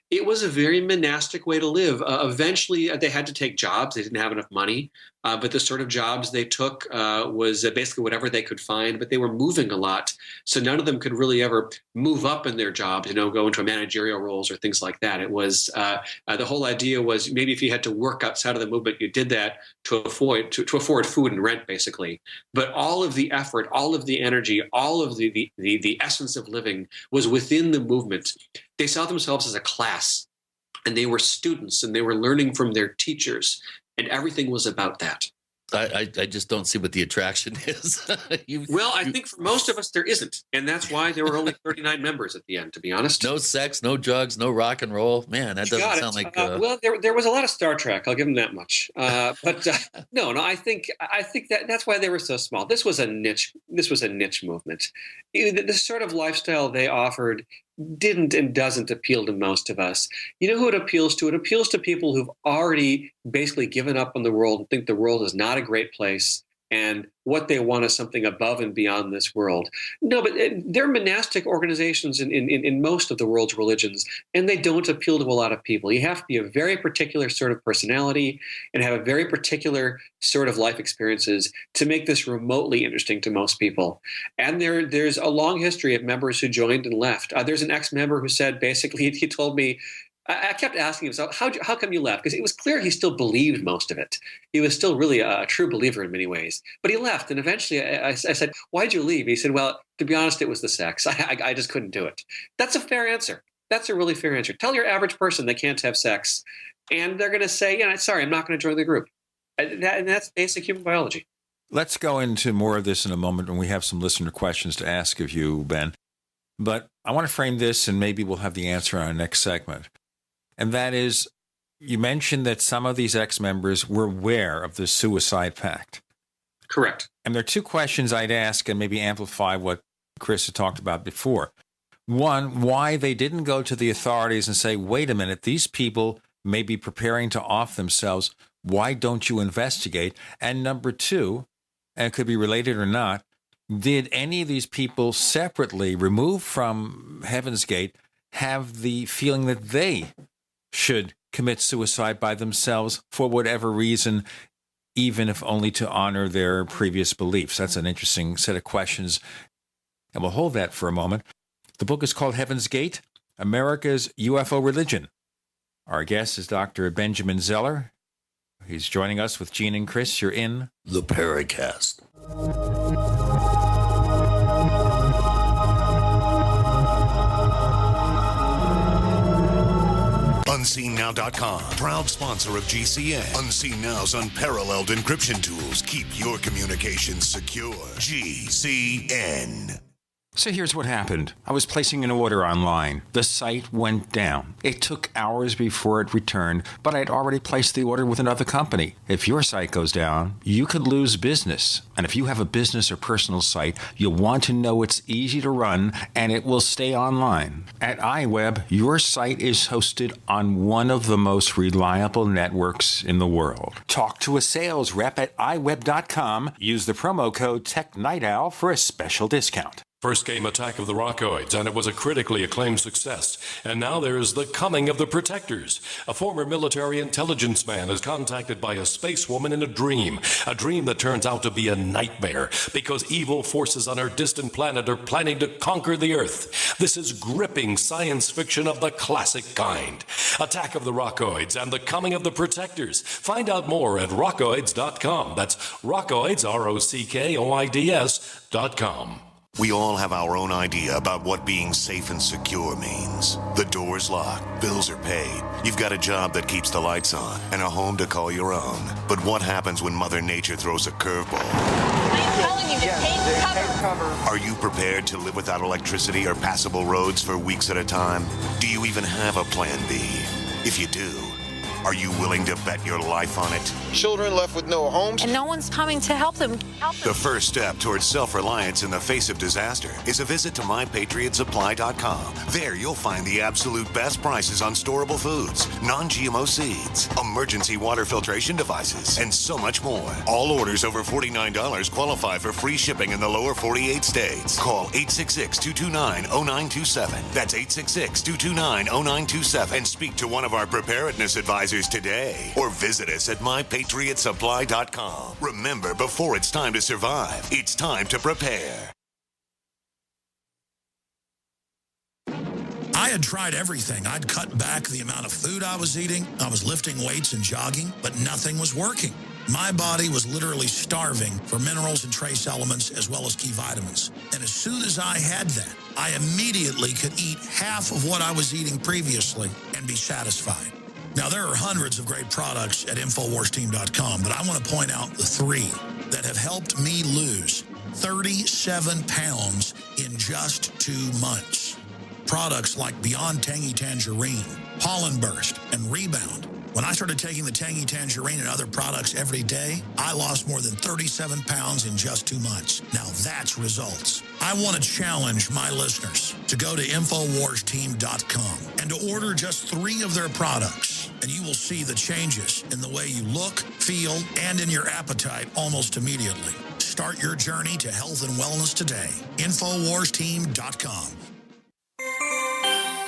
It was a very monastic way to live. Eventually, they had to take jobs. They didn't have enough money. But the sort of jobs they took was basically whatever they could find, but they were moving a lot. So none of them could really ever move up in their jobs, go into managerial roles or things like that. It was the whole idea was maybe if you had to work outside of the movement, you did that to afford food and rent, basically. But all of the effort, all of the energy, all of the essence of living was within the movement. They saw themselves as a class, and they were students, and they were learning from their teachers. And everything was about that. I just don't see what the attraction is. Well, I think for most of us there isn't, and that's why there were only 39 members at the end. To be honest, no sex, no drugs, no rock and roll. Man, that doesn't sound like. Well, there was a lot of Star Trek. I'll give them that much. But no, I think that's why they were so small. This was a niche. This was a niche movement. This sort of lifestyle they offered didn't and doesn't appeal to most of us. You know who it appeals to? It appeals to people who've already basically given up on the world and think the world is not a great place, and what they want is something above and beyond this world. No, but they're monastic organizations in most of the world's religions, and they don't appeal to a lot of people. You have to be a very particular sort of personality and have a very particular sort of life experiences to make this remotely interesting to most people. And there's a long history of members who joined and left. There's an ex-member who said, basically, he told me, I kept asking him, so how come you left? Because it was clear he still believed most of it. He was still really a true believer in many ways. But he left, and eventually I said, why'd you leave? He said, well, to be honest, it was the sex. I just couldn't do it. That's a fair answer. That's a really fair answer. Tell your average person they can't have sex, and they're going to say, yeah, sorry, I'm not going to join the group. And that's basic human biology. Let's go into more of this in a moment when we have some listener questions to ask of you, Ben. But I want to frame this, and maybe we'll have the answer on our next segment. And that is, you mentioned that some of these ex-members were aware of the suicide pact. Correct. And there are two questions I'd ask and maybe amplify what Chris had talked about before. One, why they didn't go to the authorities and say, wait a minute, these people may be preparing to off themselves. Why don't you investigate? And number two, and it could be related or not, did any of these people separately removed from Heaven's Gate have the feeling that they should commit suicide by themselves for whatever reason, even if only to honor their previous beliefs? That's an interesting set of questions, and we'll hold that for a moment. The book is called Heaven's Gate, America's UFO Religion. Our guest is Dr. Benjamin Zeller. He's joining us with Gene and Chris. You're in the Paracast. UnseenNow.com, proud sponsor of GCN. Unseen Now's unparalleled encryption tools keep your communications secure. GCN. So here's what happened. I was placing an order online. The site went down. It took hours before it returned, but I'd already placed the order with another company. If your site goes down, you could lose business. And if you have a business or personal site, you'll want to know it's easy to run and it will stay online. At iWeb, your site is hosted on one of the most reliable networks in the world. Talk to a sales rep at iWeb.com. Use the promo code TechNightOwl for a special discount. First came Attack of the Rockoids, and it was a critically acclaimed success. And now there is The Coming of the Protectors. A former military intelligence man is contacted by a space woman in a dream that turns out to be a nightmare because evil forces on her distant planet are planning to conquer the Earth. This is gripping science fiction of the classic kind. Attack of the Rockoids and The Coming of the Protectors. Find out more at rockoids.com. That's Rockoids, ROCKOIDS.com. We all have our own idea about what being safe and secure means. The door's locked, bills are paid, you've got a job that keeps the lights on, and a home to call your own. But what happens when Mother Nature throws a curveball? I'm telling you, take cover. Are you prepared to live without electricity or passable roads for weeks at a time? Do you even have a plan B? If you do, are you willing to bet your life on it? Children left with no homes. And no one's coming to help them. The first step towards self-reliance in the face of disaster is a visit to MyPatriotSupply.com. There you'll find the absolute best prices on storable foods, non-GMO seeds, emergency water filtration devices, and so much more. All orders over $49 qualify for free shipping in the lower 48 states. Call 866-229-0927. That's 866-229-0927 and speak to one of our preparedness advisors today, or visit us at MyPatriotSupply.com. Remember, before it's time to survive, it's time to prepare. I had tried everything. I'd cut back the amount of food I was eating. I was lifting weights and jogging, but nothing was working. My body was literally starving for minerals and trace elements as well as key vitamins. And as soon as I had that, I immediately could eat half of what I was eating previously and be satisfied. Now, there are hundreds of great products at InfoWarsTeam.com, but I want to point out the 3 that have helped me lose 37 pounds in just 2 months. Products like Beyond Tangy Tangerine, Pollen Burst, and Rebound. When I started taking the Tangy Tangerine and other products every day, I lost more than 37 pounds in just 2 months. Now that's results. I want to challenge my listeners to go to InfoWarsTeam.com and to order just 3 of their products, and you will see the changes in the way you look, feel, and in your appetite almost immediately. Start your journey to health and wellness today. InfoWarsTeam.com.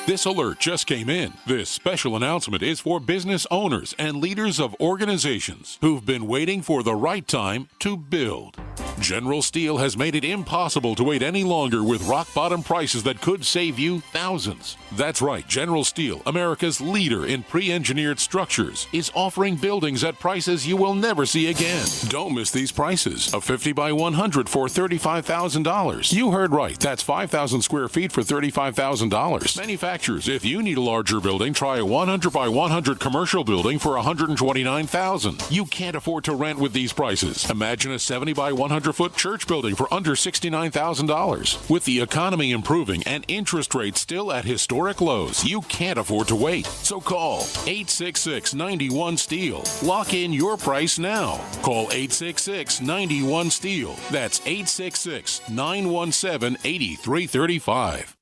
This alert just came in. This special announcement is for business owners and leaders of organizations who've been waiting for the right time to build. General Steel has made it impossible to wait any longer with rock-bottom prices that could save you thousands. That's right, General Steel, America's leader in pre-engineered structures, is offering buildings at prices you will never see again. Don't miss these prices. A 50 by 100 for $35,000. You heard right. That's 5,000 square feet for $35,000. Manufacturers, if you need a larger building, try a 100 by 100 commercial building for $129,000. You can't afford to rent with these prices. Imagine a 70 by 100-foot church building for under $69,000. With the economy improving and interest rates still at historic lows, you can't afford to wait. So call 866-91-STEEL. Lock in your price now. Call 866-91-STEEL. That's 866-917-8335.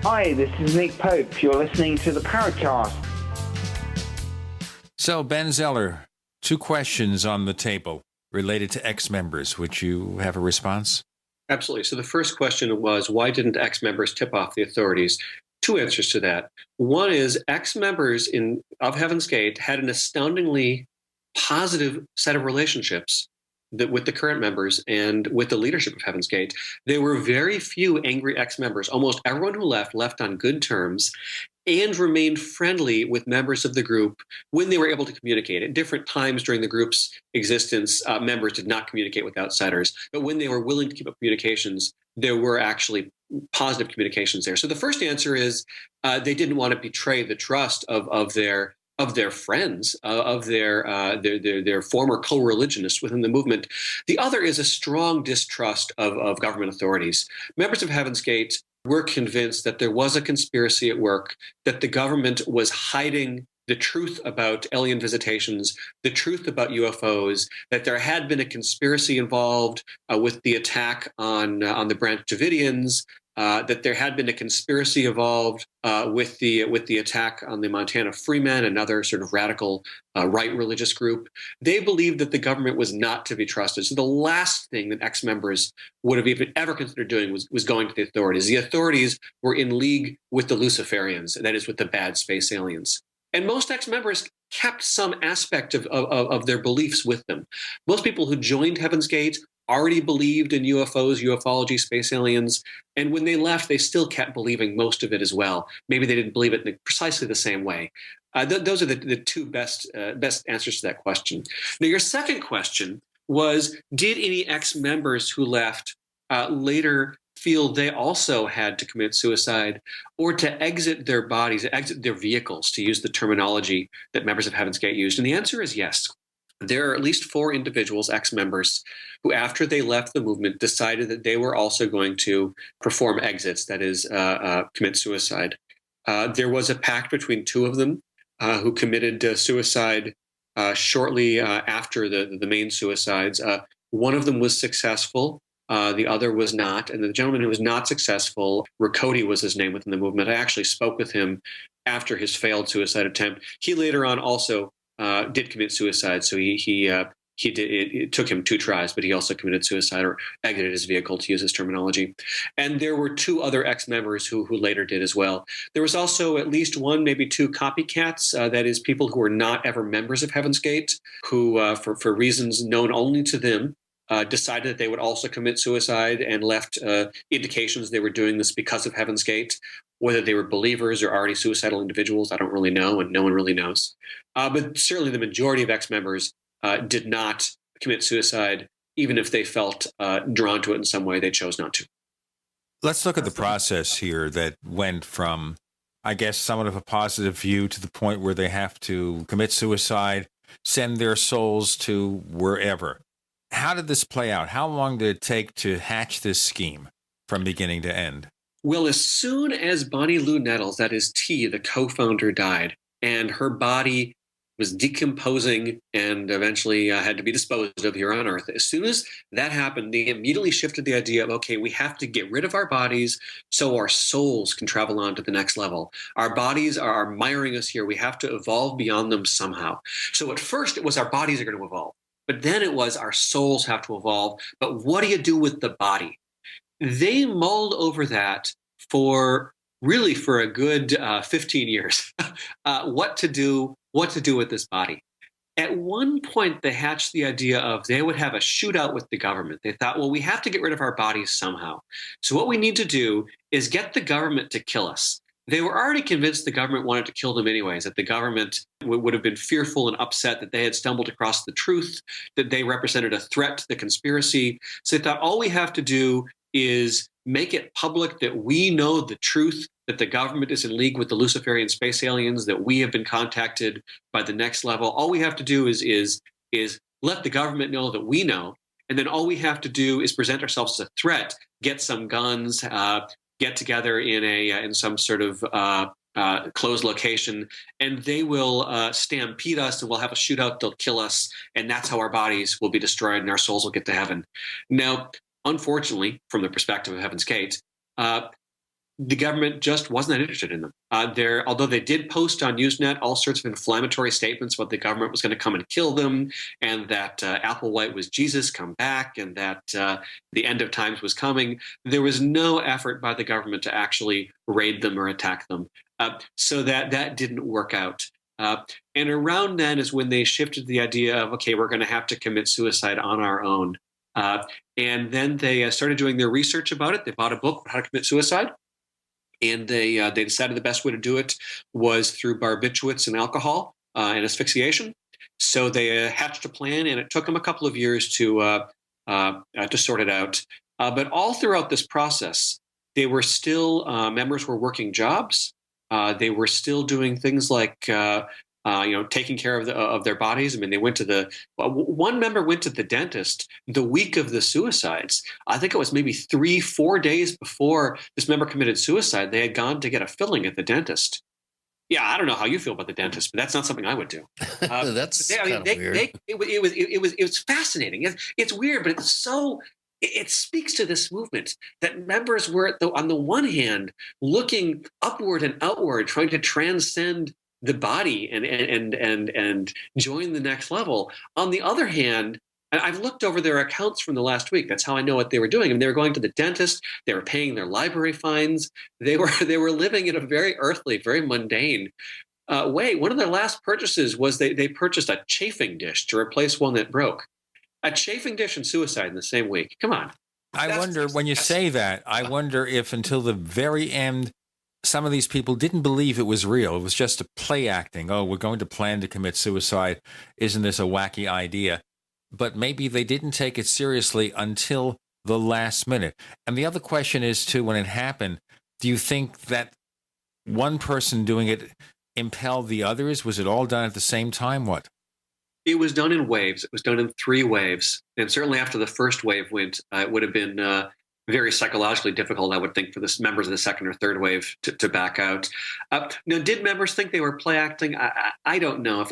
Hi, this is Nick Pope. You're listening to the Paracast. So, Ben Zeller, 2 questions on the table related to ex-members. Would you have a response? Absolutely. So the first question was, why didn't ex-members tip off the authorities? 2 answers to that. One is ex-members of Heaven's Gate had an astoundingly positive set of relationships with the current members and with the leadership of Heaven's Gate. There were very few angry ex-members. Almost everyone who left on good terms and remained friendly with members of the group when they were able to communicate. At different times during the group's existence, members did not communicate with outsiders. But when they were willing to keep up communications, there were actually positive communications there. So the first answer is they didn't want to betray the trust of their friends, of their former co-religionists within the movement. The other is a strong distrust of government authorities. Members of Heaven's Gate were convinced that there was a conspiracy at work, that the government was hiding the truth about alien visitations, the truth about UFOs, that there had been a conspiracy involved with the attack on the Branch Davidians, that there had been a conspiracy involved with the attack on the Montana Freemen, another sort of radical right religious group. They believed that the government was not to be trusted. So the last thing that ex-members would have even ever considered doing was going to the authorities. The authorities were in league with the Luciferians, that is, with the bad space aliens. And most ex-members kept some aspect of their beliefs with them. Most people who joined Heaven's Gate already believed in UFOs, ufology, space aliens, and when they left, they still kept believing most of it as well. Maybe they didn't believe it in precisely the same way. Those are the 2 best answers to that question. Now, your second question was, did any ex-members who left later feel they also had to commit suicide or to exit their bodies, exit their vehicles, to use the terminology that members of Heaven's Gate used? And the answer is yes. There are at least 4 individuals, ex-members, who after they left the movement decided that they were also going to perform exits, that is, commit suicide. There was a pact between 2 of them who committed suicide shortly after the main suicides. One of them was successful. The other was not. And the gentleman who was not successful, Rakoti was his name within the movement. I actually spoke with him after his failed suicide attempt. He later on also did commit suicide. So he did. It took him 2 tries, but he also committed suicide or exited his vehicle, to use his terminology. And there were 2 other ex-members who later did as well. There was also at least 1, maybe 2 copycats. That is, people who were not ever members of Heaven's Gate, who, for reasons known only to them, decided that they would also commit suicide and left indications they were doing this because of Heaven's Gate. Whether they were believers or already suicidal individuals, I don't really know, and no one really knows. But certainly the majority of ex-members did not commit suicide, even if they felt drawn to it in some way. They chose not to. Let's look at the process here that went from I guess, somewhat of a positive view to the point where they have to commit suicide, send their souls to wherever. How did this play out? How long did it take to hatch this scheme from beginning to end? Well, as soon as Bonnie Lou Nettles, that is T, the co-founder, died, and her body was decomposing and eventually had to be disposed of here on Earth. As soon as that happened, they immediately shifted the idea of, okay, we have to get rid of our bodies so our souls can travel on to the next level. Our bodies are miring us here. We have to evolve beyond them somehow. So at first it was our bodies are going to evolve, but then it was our souls have to evolve. But what do you do with the body? They mulled over that for a good 15 years, what to do with this body. At one point, they hatched the idea of they would have a shootout with the government. They thought, well, we have to get rid of our bodies somehow. So what we need to do is get the government to kill us. They were already convinced the government wanted to kill them anyways, that the government would have been fearful and upset that they had stumbled across the truth, that they represented a threat to the conspiracy. So they thought all we have to do is make it public that we know the truth, that the government is in league with the Luciferian space aliens, that we have been contacted by the next level. All we have to do is let the government know that we know, and then all we have to do is present ourselves as a threat, get some guns, get together in some sort of closed location, and they will stampede us, and we'll have a shootout. They'll kill us, and that's how our bodies will be destroyed, and our souls will get to heaven. Now, unfortunately, from the perspective of Heaven's Gate, the government just wasn't that interested in them. Although they did post on Usenet all sorts of inflammatory statements about the government was going to come and kill them, and that Applewhite was Jesus come back, and that the end of times was coming, there was no effort by the government to actually raid them or attack them. So that didn't work out. And around then is when they shifted the idea of, okay, we're going to have to commit suicide on our own. And then they started doing their research about it. They bought a book on how to commit suicide. And they decided the best way to do it was through barbiturates and alcohol and asphyxiation. So they hatched a plan, and it took them a couple of years to sort it out. But all throughout this process, they were still members were working jobs. They were still doing things like taking care of their bodies. I mean, they went to one member went to the dentist the week of the suicides. I think it was maybe 3-4 days before this member committed suicide. They had gone to get a filling at the dentist. Yeah, I don't know how you feel about the dentist, but that's not something I would do. That's weird. It was fascinating. It's weird, but it speaks to this movement that members were, on the one hand, looking upward and outward, trying to transcend the body and join the next level. On the other hand, and I've looked over their accounts from the last week. That's how I know what they were doing. And they were going to the dentist. They were paying their library fines. They were living in a very earthly, very mundane way. One of their last purchases was they purchased a chafing dish to replace one that broke. A chafing dish and suicide in the same week. Come on. I wonder, when you say that, I wonder if until the very end, some of these people didn't believe it was real. It was just a play acting. Oh, we're going to plan to commit suicide. Isn't this a wacky idea? But maybe they didn't take it seriously until the last minute. And the other question is, too, when it happened, do you think that one person doing it impelled the others? Was it all done at the same time? What? It was done in waves. It was done in 3 waves. And certainly after the first wave went, it would have been very psychologically difficult, I would think, for the members of the second or third wave to back out. Now, did members think they were play acting? I don't know.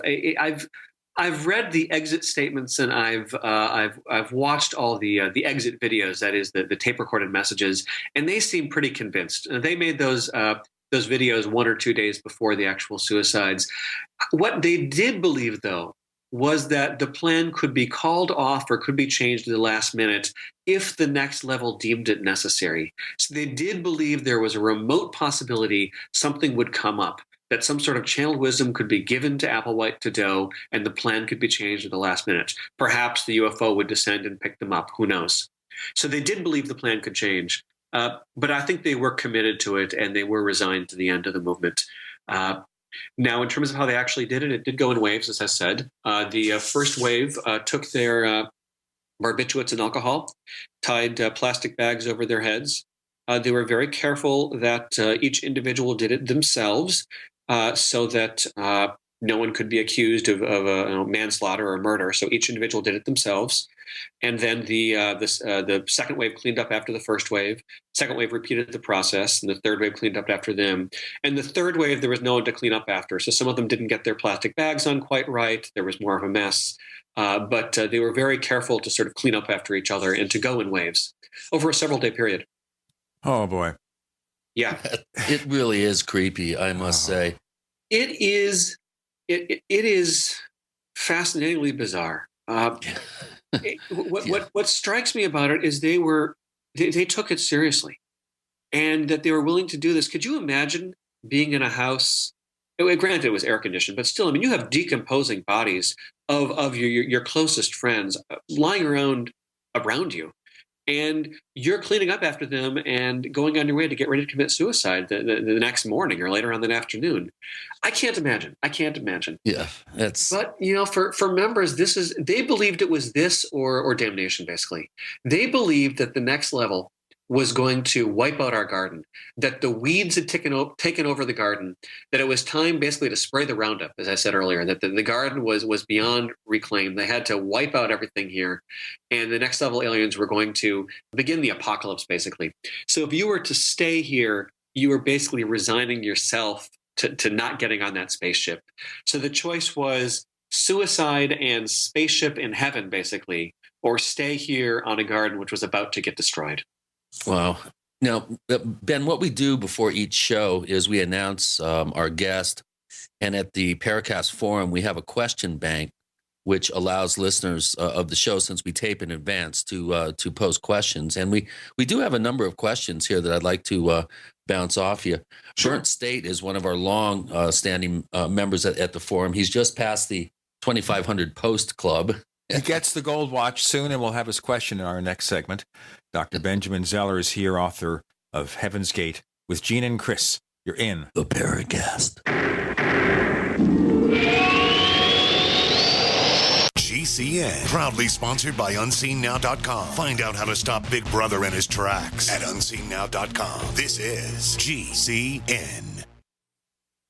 I've read the exit statements, and I've watched all the exit videos. That is the tape recorded messages, and they seem pretty convinced. They made those videos 1 or 2 days before the actual suicides. What they did believe, though, was that the plan could be called off or could be changed at the last minute if the next level deemed it necessary. So they did believe there was a remote possibility something would come up, that some sort of channeled wisdom could be given to Applewhite to Doe, and the plan could be changed at the last minute. Perhaps the UFO would descend and pick them up. Who knows? So they did believe the plan could change. But I think they were committed to it, and they were resigned to the end of the movement. Now, in terms of how they actually did it, it did go in waves, as I said. The first wave took their barbiturates and alcohol, tied plastic bags over their heads, They were very careful that each individual did it themselves so that no one could be accused of manslaughter or murder. So each individual did it themselves. And then the second wave cleaned up after the first wave. Second wave repeated the process, and the third wave cleaned up after them. And the third wave, there was no one to clean up after. So some of them didn't get their plastic bags on quite right. There was more of a mess. But they were very careful to sort of clean up after each other and to go in waves over a several-day period. Oh, boy. Yeah. It really is creepy, I must say. It is fascinatingly bizarre. What strikes me about it is they took it seriously, and that they were willing to do this. Could you imagine being in a house? Granted, it was air conditioned, but still, I mean, you have decomposing bodies of your closest friends lying around you, and you're cleaning up after them and going on your way to get ready to commit suicide the next morning or later on that afternoon. I can't imagine. Yeah, that's. But for members, they believed it was this or damnation. Basically, they believed that the next level was going to wipe out our garden, that the weeds had taken over the garden, that it was time basically to spray the Roundup, as I said earlier, that the garden was beyond reclaim. They had to wipe out everything here, and the next level aliens were going to begin the apocalypse, basically. So if you were to stay here, you were basically resigning yourself to not getting on that spaceship. So the choice was suicide and spaceship in heaven, basically, or stay here on a garden which was about to get destroyed. Wow. Now, Ben, what we do before each show is we announce our guest, and at the Paracast forum, we have a question bank, which allows listeners of the show, since we tape in advance, to pose questions. And we do have a number of questions here that I'd like to bounce off you. Sure. Burnt State is one of our long-standing members at the forum. He's just passed the 2,500 post club. He gets the gold watch soon, and we'll have his question in our next segment. Dr. Benjamin Zeller is here, author of Heaven's Gate, with Gene and Chris. You're in the Paracast. GCN, proudly sponsored by UnseenNow.com. Find out how to stop Big Brother in his tracks at UnseenNow.com. This is GCN.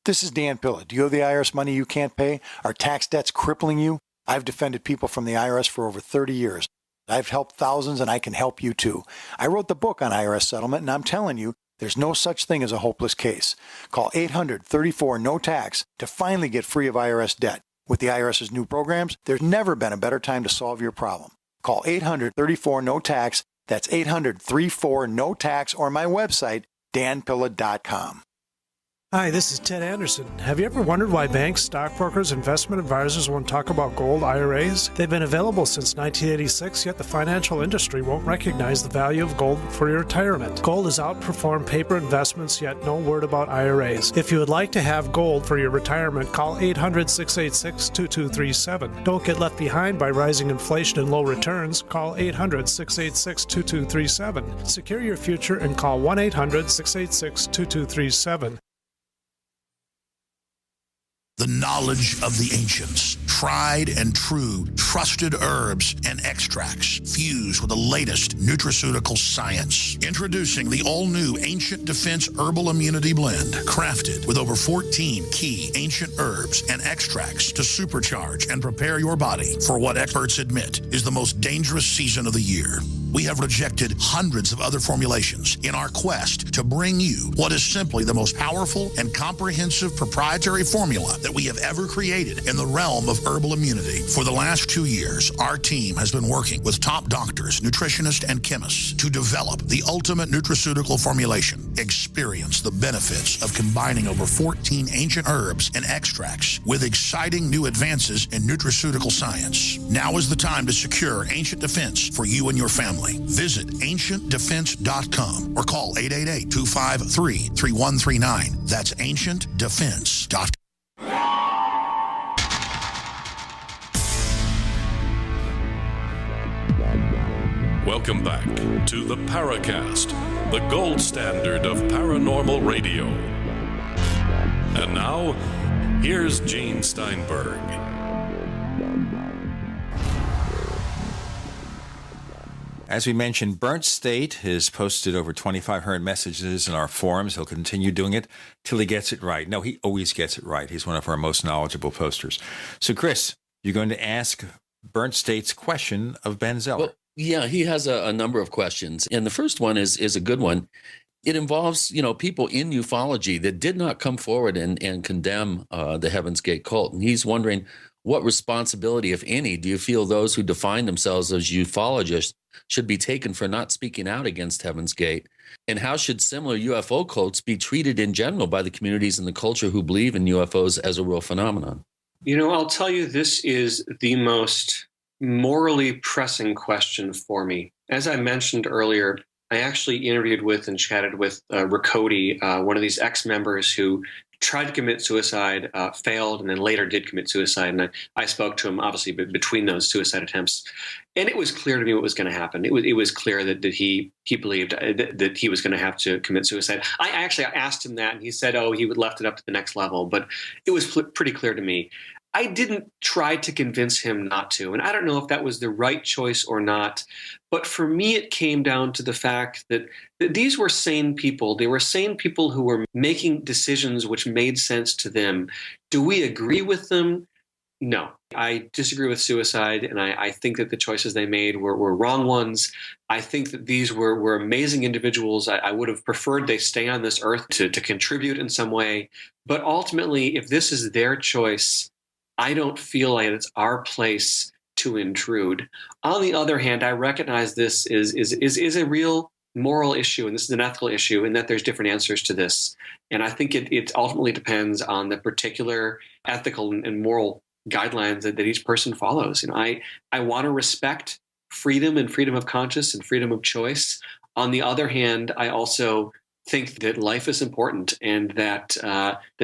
This is Dan Pilla. Do you owe the IRS money you can't pay? Are tax debts crippling you? I've defended people from the IRS for over 30 years. I've helped thousands, and I can help you too. I wrote the book on IRS settlement, and I'm telling you, there's no such thing as a hopeless case. Call 800-34-NO-TAX to finally get free of IRS debt. With the IRS's new programs, there's never been a better time to solve your problem. Call 800-34-NO-TAX. That's 800-34-NO-TAX, or my website, danpilla.com. Hi, this is Ted Anderson. Have you ever wondered why banks, stockbrokers, investment advisors won't talk about gold IRAs? They've been available since 1986, yet the financial industry won't recognize the value of gold for your retirement. Gold has outperformed paper investments, yet no word about IRAs. If you would like to have gold for your retirement, call 800-686-2237. Don't get left behind by rising inflation and low returns. Call 800-686-2237. Secure your future and call 1-800-686-2237. The knowledge of the ancients, tried and true, trusted herbs and extracts fused with the latest nutraceutical science. Introducing the all-new Ancient Defense Herbal Immunity Blend, crafted with over 14 key ancient herbs and extracts to supercharge and prepare your body for what experts admit is the most dangerous season of the year. We have rejected hundreds of other formulations in our quest to bring you what is simply the most powerful and comprehensive proprietary formula that we have ever created in the realm of herbal immunity. For the last 2 years, our team has been working with top doctors, nutritionists, and chemists to develop the ultimate nutraceutical formulation. Experience the benefits of combining over 14 ancient herbs and extracts with exciting new advances in nutraceutical science. Now is the time to secure Ancient Defense for you and your family. Visit ancientdefense.com or call 888-253-3139. That's ancientdefense.com. Welcome back to the Paracast, the gold standard of paranormal radio. And now, here's Gene Steinberg. As we mentioned, Burnt State has posted over 2,500 messages in our forums. He'll continue doing it till he gets it right. No, he always gets it right. He's one of our most knowledgeable posters. So, Chris, you're going to ask Burnt State's question of Ben Zeller. Well, yeah, he has a number of questions. And the first one is a good one. It involves, people in ufology that did not come forward and condemn the Heaven's Gate cult. And he's wondering, what responsibility, if any, do you feel those who define themselves as ufologists should be taken for not speaking out against Heaven's Gate? And how should similar UFO cults be treated in general by the communities and the culture who believe in UFOs as a real phenomenon? I'll tell you, this is the most morally pressing question for me. As I mentioned earlier, I actually interviewed with and chatted with Rakoti, one of these ex-members who tried to commit suicide, failed, and then later did commit suicide. And I spoke to him, obviously, between those suicide attempts. And it was clear to me what was going to happen. It was clear that he believed that he was going to have to commit suicide. I actually asked him that, and he said, he would left it up to the next level. But it was pretty clear to me. I didn't try to convince him not to. And I don't know if that was the right choice or not. But for me, it came down to the fact that these were sane people. They were sane people who were making decisions which made sense to them. Do we agree with them? No. I disagree with suicide, and I think that the choices they made were wrong ones. I think that these were amazing individuals. I would have preferred they stay on this earth to contribute in some way. But ultimately, if this is their choice, I don't feel like it's our place to intrude. On the other hand, I recognize this is a real moral issue, and this is an ethical issue, and that there's different answers to this. And I think it ultimately depends on the particular ethical and moral guidelines that each person follows. I want to respect freedom and freedom of conscience and freedom of choice. On the other hand, I also think that life is important, and that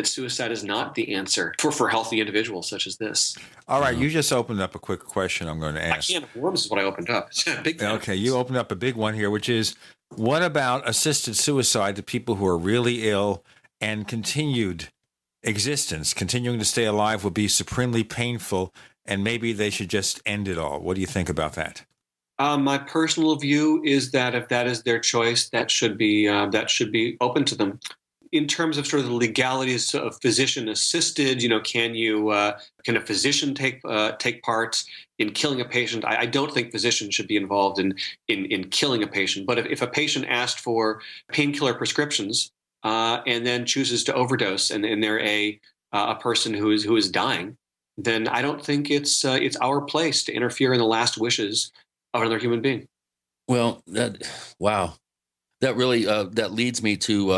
suicide is not the answer for healthy individuals such as this. All right, you just opened up a quick question I'm going to ask. I can't afford this is what I opened up. Big fan. Okay, you opened up a big one here, which is, what about assisted suicide to people who are really ill and continued existence? Continuing to stay alive would be supremely painful, and maybe they should just end it all. What do you think about that? My personal view is that if that is their choice, that should be open to them. In terms of sort of the legalities of physician assisted, can a physician take part in killing a patient? I don't think physicians should be involved in killing a patient. But if a patient asked for painkiller prescriptions and then chooses to overdose, and they're a person who is dying, then I don't think it's our place to interfere in the last wishes of another human being. Well, wow. That really that leads me to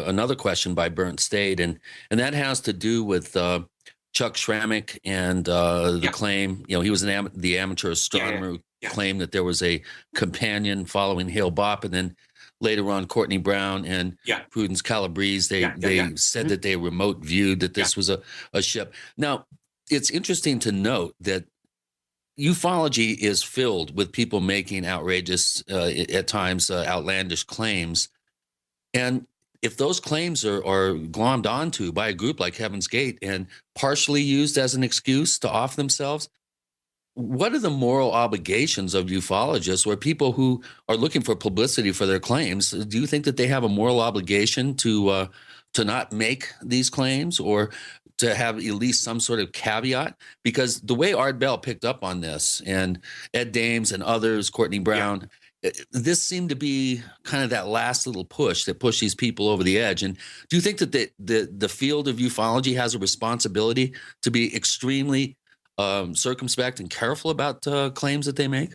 another question by Burnt State, and that has to do with Chuck Schrammick and the claim. He was the amateur astronomer who claimed that there was a companion following Hale-Bop, and then later on Courtney Brown and Prudence Calabrese. They said that they remote viewed that this was a ship. Now, it's interesting to note that ufology is filled with people making outrageous, at times outlandish claims. And if those claims are glommed onto by a group like Heaven's Gate and partially used as an excuse to off themselves, what are the moral obligations of ufologists or people who are looking for publicity for their claims? Do you think that they have a moral obligation to not make these claims, or to have at least some sort of caveat? Because the way Art Bell picked up on this, and Ed Dames and others, Courtney Brown, this seemed to be kind of that last little push that pushed these people over the edge. And do you think that the field of ufology has a responsibility to be extremely circumspect and careful about claims that they make?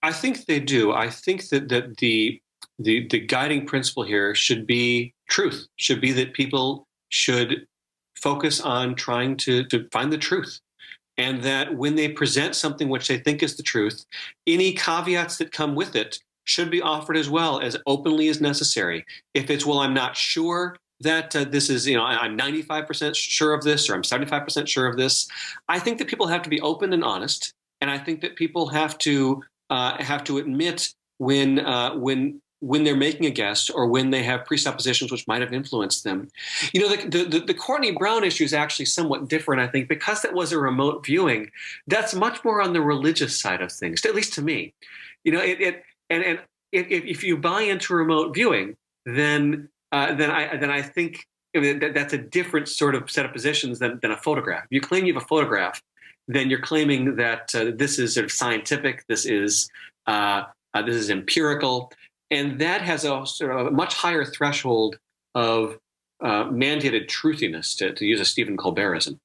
I think they do. I think that the guiding principle here should be truth, should be that people should focus on trying to find the truth. And that when they present something which they think is the truth, any caveats that come with it should be offered as well, as openly as necessary. If it's, well, I'm not sure that this is, I'm 95% sure of this, or I'm 75% sure of this. I think that people have to be open and honest. And I think that people have to admit when they're making a guess, or when they have presuppositions which might have influenced them. The Courtney Brown issue is actually somewhat different, I think, because that was a remote viewing. That's much more on the religious side of things, at least to me. and if you buy into remote viewing, then I think that's a different sort of set of positions than a photograph. If you claim you have a photograph, then you're claiming that this is sort of scientific, this is empirical, and that has a sort of a much higher threshold of mandated truthiness, to use a Stephen Colbertism.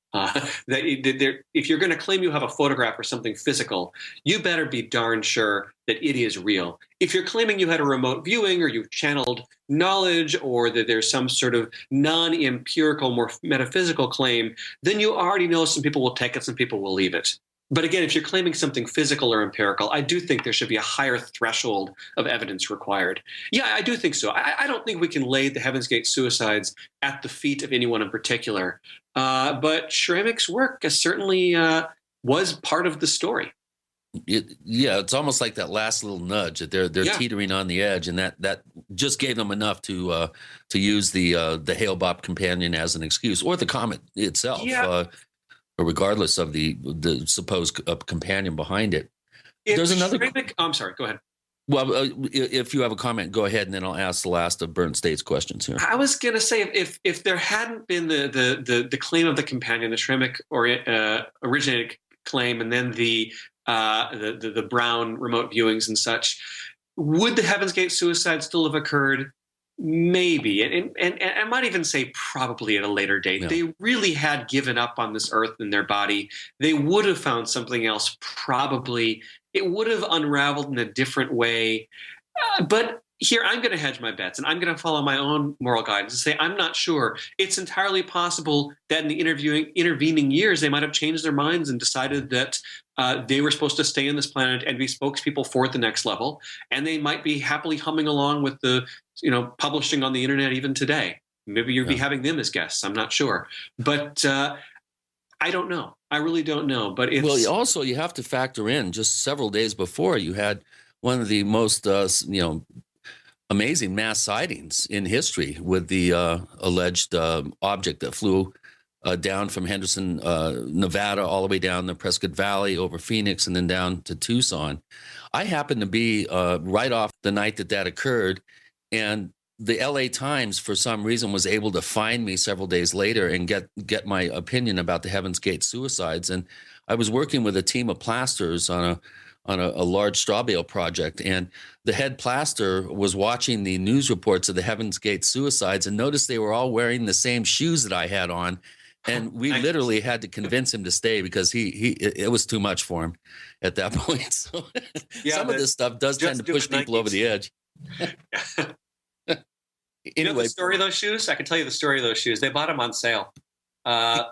If you're going to claim you have a photograph or something physical, you better be darn sure that it is real. If you're claiming you had a remote viewing, or you've channeled knowledge, or that there's some sort of non-empirical, more metaphysical claim, then you already know some people will take it, some people will leave it. But again, if you're claiming something physical or empirical, I do think there should be a higher threshold of evidence required. Yeah, I do think so. I don't think we can lay the Heaven's Gate suicides at the feet of anyone in particular. But Schrammick's work certainly was part of the story. It's almost like that last little nudge that they're teetering on the edge, and that just gave them enough to use the Hale-Bop companion as an excuse, or the comet itself. Regardless of the supposed companion behind it. There's another. I'm sorry. Go ahead. Well, if you have a comment, go ahead, and then I'll ask the last of Burnt State's questions here. I was going to say, if there hadn't been the claim of the companion, the Schrammick originated claim, and then the Brown remote viewings and such, would the Heaven's Gate suicide still have occurred? Maybe, and I might even say probably at a later date. Yeah. They really had given up on this earth and their body. They would have found something else, probably. It would have unraveled in a different way. But here, I'm going to hedge my bets, and I'm going to follow my own moral guidance and say I'm not sure. It's entirely possible that in the intervening years, they might have changed their minds and decided that they were supposed to stay on this planet and be spokespeople for the next level, and they might be happily humming along with the publishing on the internet even today. Maybe you'd be having them as guests. I'm not sure, but I don't know. I really don't know. But also you have to factor in just several days before you had one of the most amazing mass sightings in history with the alleged object that flew down from Henderson, Nevada, all the way down the Prescott Valley over Phoenix and then down to Tucson. I happened to be right off the night that occurred, and the LA Times, for some reason, was able to find me several days later and get my opinion about the Heaven's Gate suicides. And I was working with a team of plasters on a large straw bale project, and the head plaster was watching the news reports of the Heaven's Gate suicides and noticed they were all wearing the same shoes that I had on. And we literally had to convince him to stay because it was too much for him at that point. So some of this stuff does tend to push people over the edge. You know the story of those shoes? I can tell you the story of those shoes. They bought them on sale. I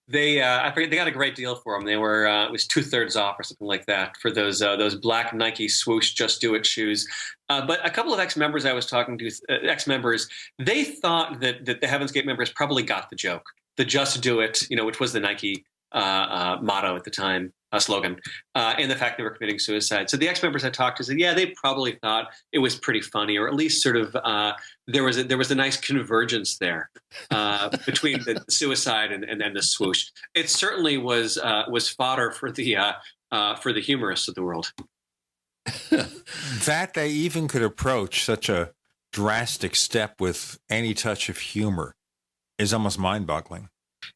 forget, they got a great deal for them. They were it was 2/3 off or something like that for those black Nike swoosh Just Do It shoes. But a couple of ex-members I was talking to, ex-members, they thought that the Heaven's Gate members probably got the joke. The Just Do It, which was the Nike motto at the time, slogan, and the fact they were committing suicide. So the ex-members I talked to said, yeah, they probably thought it was pretty funny, or at least sort of there was a nice convergence there between the suicide and the swoosh. It certainly was fodder for the humorists of the world. That they even could approach such a drastic step with any touch of humor is almost mind-boggling.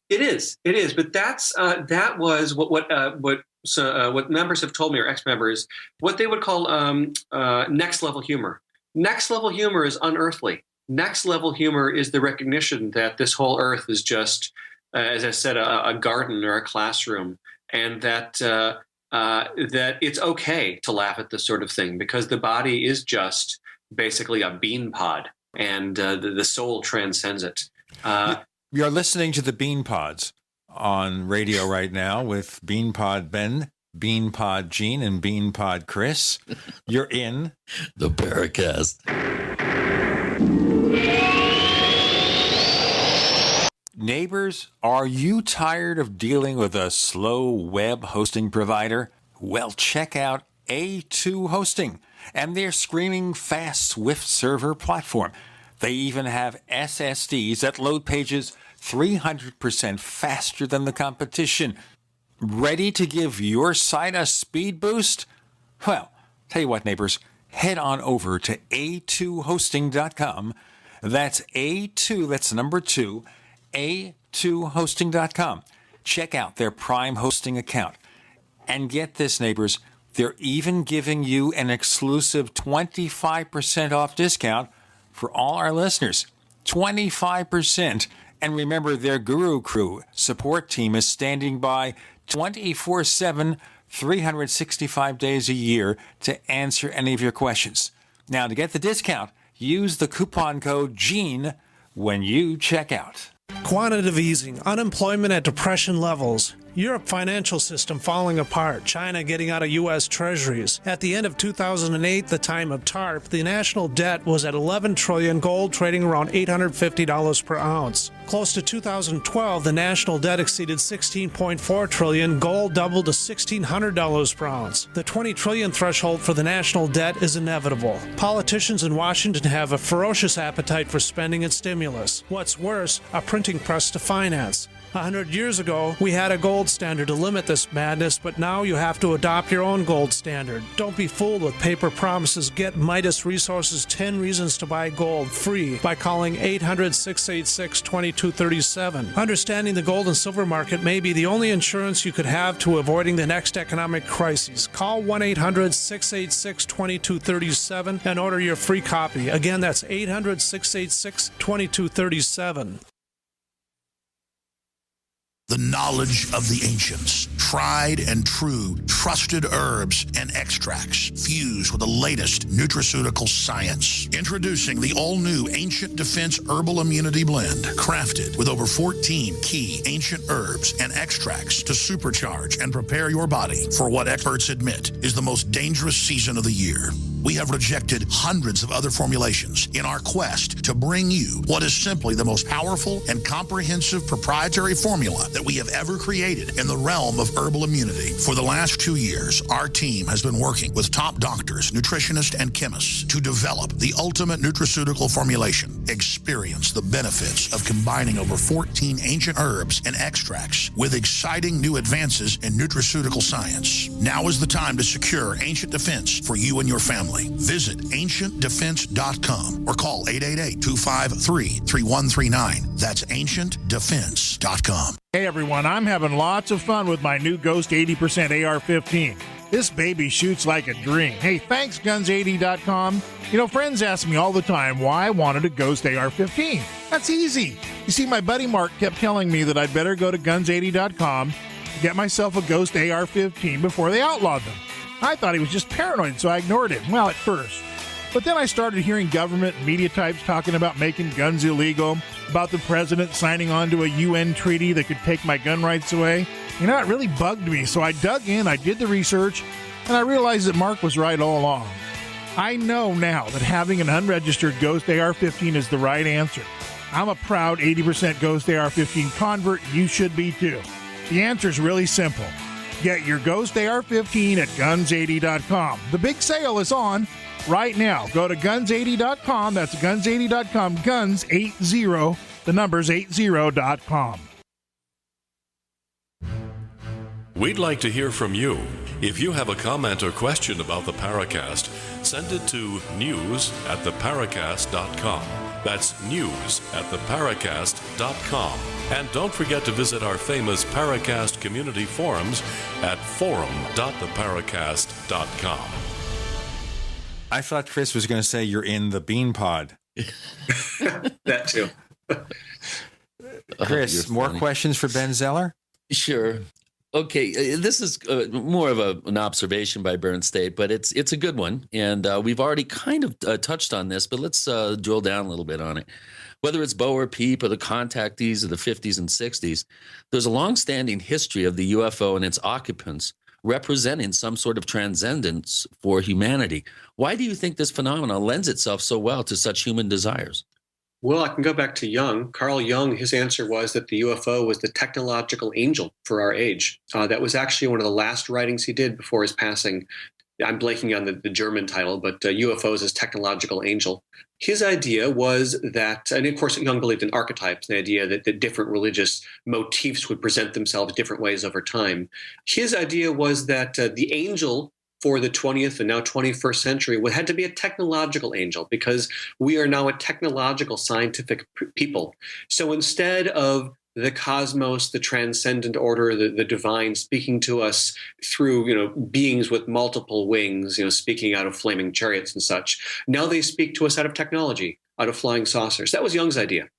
It is, but that was what members have told me, or ex-members, what they would call next level humor. Next level humor is unearthly. Next level humor is the recognition that this whole earth is just, as I said, a garden or a classroom, and that it's okay to laugh at this sort of thing because the body is just basically a bean pod, and the soul transcends it. You're listening to the Bean Pods on radio right now with Bean Pod Ben, Bean Pod Gene, and Bean Pod Chris. You're in the Paracast. Neighbors, are you tired of dealing with a slow web hosting provider? Well, check out A2 Hosting and their screaming fast Swift server platform. They even have SSDs that load pages 300% faster than the competition. Ready to give your site a speed boost? Well, tell you what, neighbors, head on over to a2hosting.com. That's A2, that's number 2, a2hosting.com. Check out their Prime hosting account. And get this, neighbors, they're even giving you an exclusive 25% off discount for all our listeners. 25%. And remember, their Guru Crew support team is standing by 24/7, 365 days a year to answer any of your questions. Now, to get the discount, use the coupon code GENE when you check out. Quantitative easing, unemployment at depression levels, Europe financial system falling apart, China getting out of U.S. treasuries. At the end of 2008, the time of TARP, the national debt was at $11 trillion, gold trading around $850 per ounce. Close to 2012, the national debt exceeded $16.4 trillion, gold doubled to $1,600 per ounce. The $20 trillion threshold for the national debt is inevitable. Politicians in Washington have a ferocious appetite for spending and stimulus. What's worse, a printing press to finance. 100 years ago, we had a gold standard to limit this madness, but now you have to adopt your own gold standard. Don't be fooled with paper promises. Get Midas Resources 10 Reasons to Buy Gold free by calling 800-686-2237. Understanding the gold and silver market may be the only insurance you could have to avoiding the next economic crisis. Call 1-800-686-2237 and order your free copy. Again, that's 800-686-2237. The knowledge of the ancients, tried and true, trusted herbs and extracts fused with the latest nutraceutical science. Introducing the all-new Ancient Defense Herbal Immunity Blend, crafted with over 14 key ancient herbs and extracts to supercharge and prepare your body for what experts admit is the most dangerous season of the year. We have rejected hundreds of other formulations in our quest to bring you what is simply the most powerful and comprehensive proprietary formula that we have ever created in the realm of herbal immunity. For the last 2 years, our team has been working with top doctors, nutritionists, and chemists to develop the ultimate nutraceutical formulation. Experience the benefits of combining over 14 ancient herbs and extracts with exciting new advances in nutraceutical science. Now is the time to secure Ancient Defense for you and your family. Visit ancientdefense.com or call 888-253-3139. That's ancientdefense.com. Hey everyone, I'm having lots of fun with my new Ghost 80% AR-15. This baby shoots like a dream. Hey, thanks Guns80.com. You know, friends ask me all the time why I wanted a Ghost AR-15. That's easy. You see, my buddy Mark kept telling me that I'd better go to Guns80.com to get myself a Ghost AR-15 before they outlawed them. I thought he was just paranoid, so I ignored him. Well, at first. But then I started hearing government and media types talking about making guns illegal, about the president signing on to a UN treaty that could take my gun rights away. You know, it really bugged me, so I dug in, I did the research, and I realized that Mark was right all along. I know now that having an unregistered Ghost AR-15 is the right answer. I'm a proud 80% Ghost AR-15 convert, you should be too. The answer is really simple. Get your Ghost AR-15 at Guns80.com. The big sale is on right now. Go to Guns80.com. That's Guns80.com. Guns80, the number's 80.com. We'd like to hear from you. If you have a comment or question about the Paracast, send it to news@theparacast.com. That's news@theparacast.com. And don't forget to visit our famous Paracast community forums at forum.theparacast.com. I thought Chris was going to say you're in the bean pod. That too. Chris, more questions for Ben Zeller? Sure. Okay, this is more of an observation by Burn State, but it's a good one. And we've already kind of touched on this, but let's drill down a little bit on it. Whether it's Bo or Peep or the contactees of the 50s and 60s, there's a long-standing history of the UFO and its occupants representing some sort of transcendence for humanity. Why do you think this phenomenon lends itself so well to such human desires? Well, I can go back to Jung. Carl Jung, his answer was that the UFO was the technological angel for our age. That was actually one of the last writings he did before his passing. I'm blanking on the German title, but UFOs as technological angel. His idea was that, and of course Jung believed in archetypes, the idea that different religious motifs would present themselves different ways over time. His idea was that the angel for the 20th and now 21st century had to be a technological angel, because we are now a technological scientific people. So instead of the cosmos, the transcendent order, the divine speaking to us through, beings with multiple wings, speaking out of flaming chariots and such, now they speak to us out of technology, out of flying saucers. That was Jung's idea.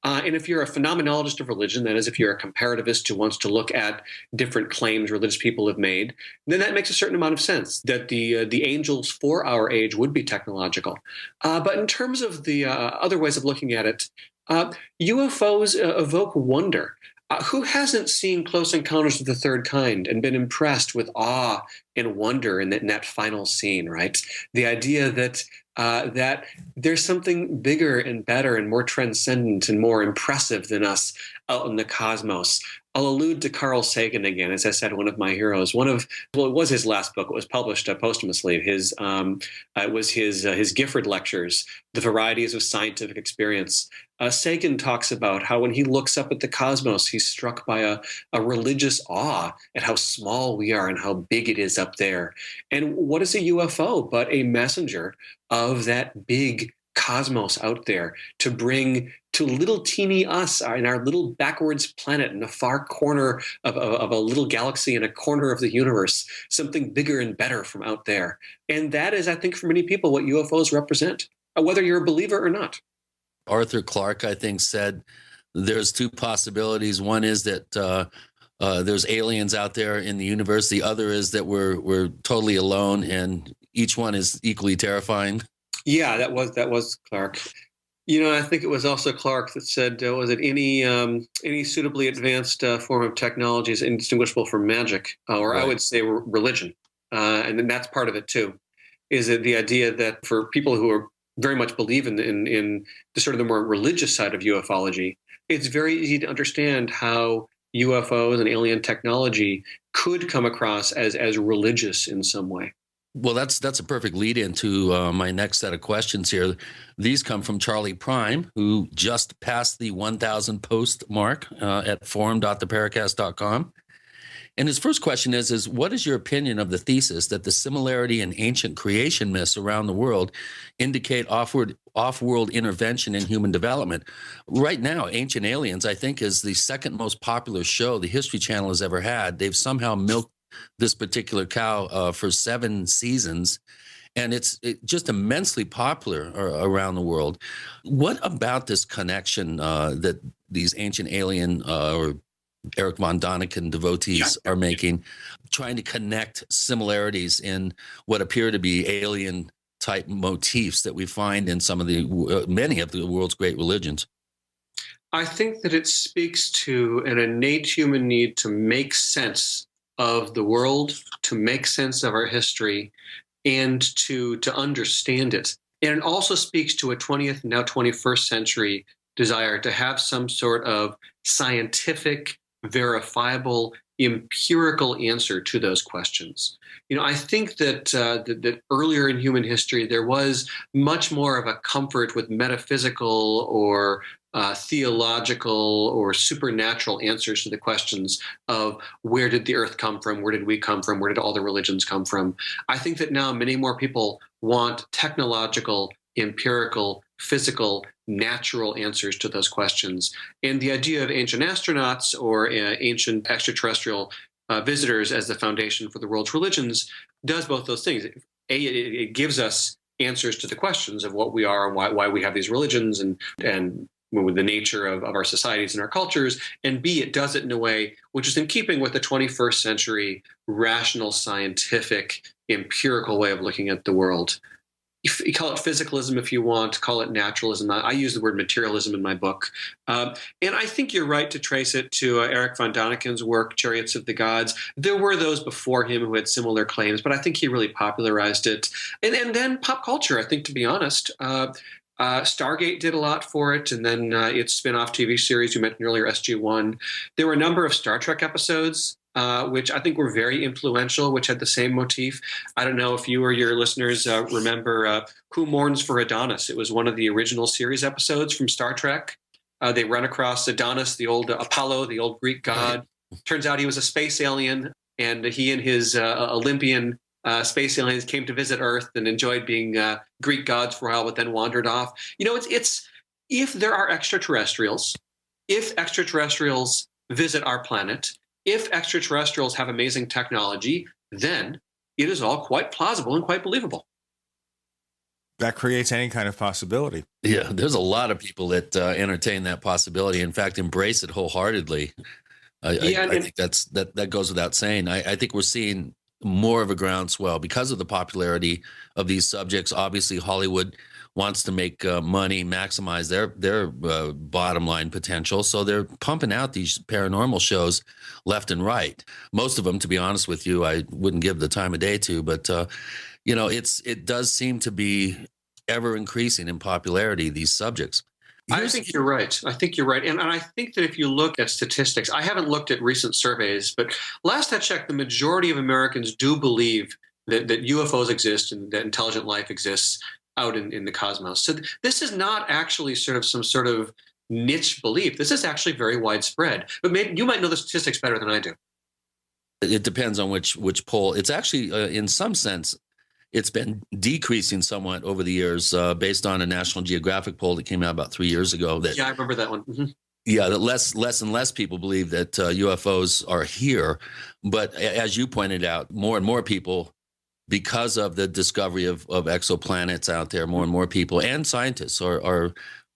And if you're a phenomenologist of religion, that is, if you're a comparativist who wants to look at different claims religious people have made, then that makes a certain amount of sense, that the angels for our age would be technological. But in terms of the other ways of looking at it, UFOs evoke wonder. Who hasn't seen Close Encounters of the Third Kind and been impressed with awe and wonder in that final scene, right? The idea that that there's something bigger and better and more transcendent and more impressive than us out in the cosmos. I'll allude to Carl Sagan again, as I said, one of my heroes. It was his last book. It was published posthumously. It was his Gifford Lectures, The Varieties of Scientific Experience. Sagan talks about how when he looks up at the cosmos, he's struck by a religious awe at how small we are and how big it is up there. And what is a UFO but a messenger of that big cosmos out there to bring to little teeny us in our little backwards planet in a far corner of a little galaxy in a corner of the universe, something bigger and better from out there. And that is, I think, for many people, what UFOs represent, whether you're a believer or not. Arthur Clarke, I think, said there's two possibilities. One is that there's aliens out there in the universe. The other is that we're totally alone, and each one is equally terrifying. Yeah, that was Clarke. I think it was also Clarke that said, was it any suitably advanced form of technology is indistinguishable from magic, or right. I would say religion. And then that's part of it too, is it the idea that for people who are very much believe in the sort of the more religious side of ufology, it's very easy to understand how UFOs and alien technology could come across as religious in some way. Well, that's a perfect lead into my next set of questions here. These come from Charlie Prime, who just passed the 1,000 post mark at forum.theparacast.com. And his first question is what is your opinion of the thesis that the similarity in ancient creation myths around the world indicate off-world intervention in human development? Right now, Ancient Aliens, I think, is the second most popular show the History Channel has ever had. They've somehow milked this particular cow for 7 seasons, and it's just immensely popular around the world. What about this connection that these Ancient Alien or Eric von Däniken devotees are making, trying to connect similarities in what appear to be alien type motifs that we find in many of the world's great religions? I think that it speaks to an innate human need to make sense of the world, to make sense of our history, and to understand it. And it also speaks to a 20th, now 21st century desire to have some sort of scientific, verifiable, empirical answer to those questions. I think that earlier in human history, there was much more of a comfort with metaphysical or theological or supernatural answers to the questions of where did the earth come from, where did we come from, where did all the religions come from. I think that now many more people want technological, empirical, physical, natural answers to those questions. And the idea of ancient astronauts or ancient extraterrestrial visitors as the foundation for the world's religions does both those things. It gives us answers to the questions of what we are and why we have these religions and with the nature of our societies and our cultures, and B, it does it in a way which is in keeping with the 21st century rational, scientific, empirical way of looking at the world. You call it physicalism if you want, call it naturalism. I use the word materialism in my book. And I think you're right to trace it to Eric von Däniken's work, Chariots of the Gods. There were those before him who had similar claims, but I think he really popularized it. And then pop culture, I think, to be honest. Stargate did a lot for it, and then its spin-off TV series you mentioned earlier, SG-1. There were a number of Star Trek episodes which I think were very influential, which had the same motif. I don't know if you or your listeners remember Who Mourns for Adonis. It was one of the original series episodes from Star Trek. They run across Adonis, the old Apollo, the old Greek god. Turns out he was a space alien, and he and his Olympian space aliens came to visit Earth and enjoyed being Greek gods for a while, but then wandered off. It's if there are extraterrestrials, if extraterrestrials visit our planet, if extraterrestrials have amazing technology, then it is all quite plausible and quite believable. That creates any kind of possibility. Yeah, there's a lot of people that entertain that possibility. In fact, embrace it wholeheartedly. I think that goes without saying. I think we're seeing more of a groundswell because of the popularity of these subjects. Obviously, Hollywood wants to make money, maximize their bottom line potential. So they're pumping out these paranormal shows left and right. Most of them, to be honest with you, I wouldn't give the time of day to, but it does seem to be ever increasing in popularity, these subjects. I think you're right. And I think that if you look at statistics, I haven't looked at recent surveys, but last I checked, the majority of Americans do believe that UFOs exist and that intelligent life exists out in the cosmos. So this is not actually some sort of niche belief. This is actually very widespread. But maybe you might know the statistics better than I do. It depends on which poll. It's actually, in some sense, it's been decreasing somewhat over the years based on a National Geographic poll that came out about 3 years ago. Yeah, I remember that one. Mm-hmm. Yeah, that less and less people believe that UFOs are here. But as you pointed out, more and more people, because of the discovery of exoplanets out there, more and more people and scientists are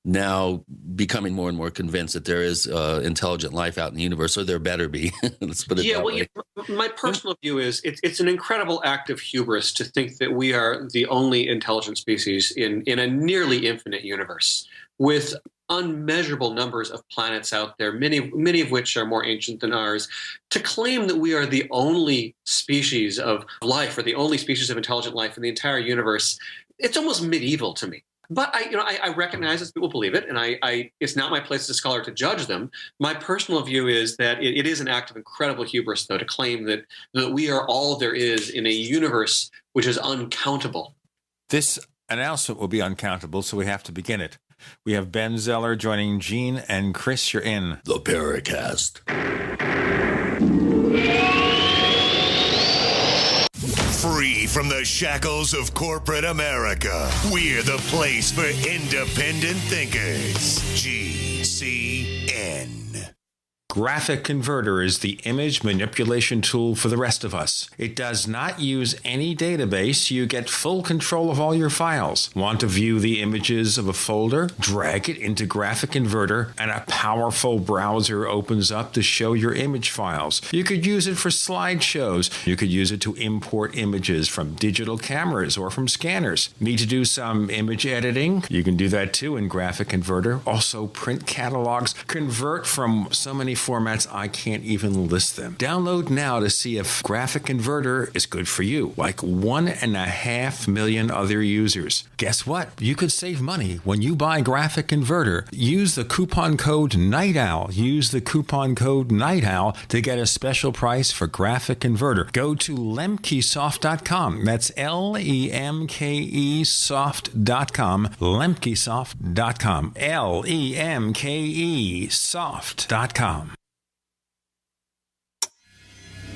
now becoming more and more convinced that there is intelligent life out in the universe, or there better be. Let's put it that way. My personal view is it's an incredible act of hubris to think that we are the only intelligent species in a nearly infinite universe with unmeasurable numbers of planets out there, many of which are more ancient than ours. To claim that we are the only species of life or the only species of intelligent life in the entire universe, it's almost medieval to me. But I recognize that people believe it, and it's not my place as a scholar to judge them. My personal view is that it is an act of incredible hubris, though, to claim that we are all there is in a universe which is uncountable. This announcement will be uncountable, so we have to begin it. We have Ben Zeller joining Gene and Chris. You're in the Paracast. Free from the shackles of corporate America, we're the place for independent thinkers. GCN. Graphic Converter is the image manipulation tool for the rest of us. It does not use any database. You get full control of all your files. Want to view the images of a folder? Drag it into Graphic Converter, and a powerful browser opens up to show your image files. You could use it for slideshows. You could use it to import images from digital cameras or from scanners. Need to do some image editing? You can do that too in Graphic Converter. Also print catalogs. Convert from so many formats I can't even list them. Download now to see if Graphic Converter is good for you, like 1.5 million other users. Guess what? You could save money when you buy Graphic Converter. Use the coupon code Night Owl. Use the coupon code Night Owl to get a special price for Graphic Converter. Go to lemkesoft.com. That's LEMKE soft.com. lemkesoft.com. LEMKE soft.com.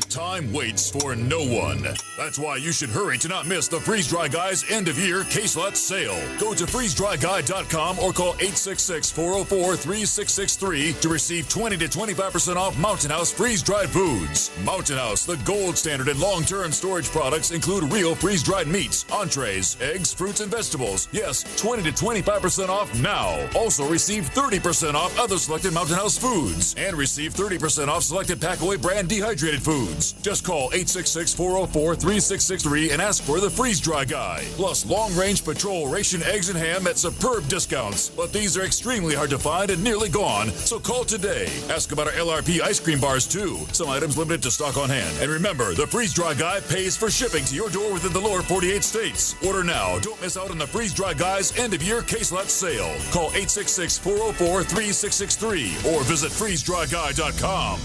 Time waits for no one. That's why you should hurry to not miss the Freeze Dry Guy's end-of-year case lot sale. Go to freezedryguy.com or call 866-404-3663 to receive 20 to 25% off Mountain House freeze-dried foods. Mountain House, the gold standard in long-term storage products, include real freeze-dried meats, entrees, eggs, fruits, and vegetables. Yes, 20 to 25% off now. Also receive 30% off other selected Mountain House foods and receive 30% off selected Packaway brand dehydrated foods. Just call 866-404-3663 and ask for the Freeze Dry Guy. Plus long-range patrol ration eggs and ham at superb discounts. But these are extremely hard to find and nearly gone, so call today. Ask about our LRP ice cream bars too. Some items limited to stock on hand. And remember, the Freeze Dry Guy pays for shipping to your door within the lower 48 states. Order now. Don't miss out on the Freeze Dry Guy's end-of-year case lot sale. Call 866-404-3663 or visit freezedryguy.com.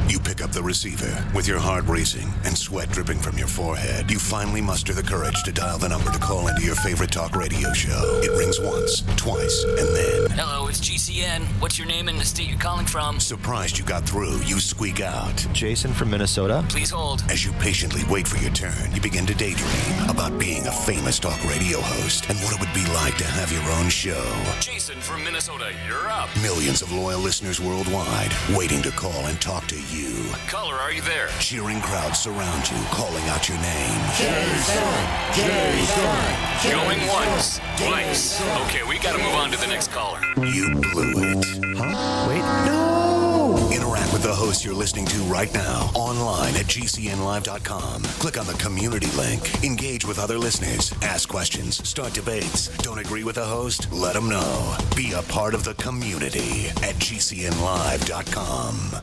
You pick up the receiver. With your heart racing and sweat dripping from your forehead, you finally muster the courage to dial the number to call into your favorite talk radio show. It rings once, twice, and then... Hello, it's GCN. What's your name and the state you're calling from? Surprised you got through, you squeak out. Jason from Minnesota. Please hold. As you patiently wait for your turn, you begin to daydream about being a famous talk radio host and what it would be like to have your own show. Jason from Minnesota, you're up. Millions of loyal listeners worldwide waiting to call and talk to you. Caller, are you there? Cheering crowds surround you, calling out your name. Jason! Jason! Going once, twice. Okay, we gotta move on to the next caller. You blew it. Huh? Wait, no! Interact with the host you're listening to right now, online at GCNlive.com. Click on the community link. Engage with other listeners. Ask questions. Start debates. Don't agree with the host? Let them know. Be a part of the community at GCNlive.com.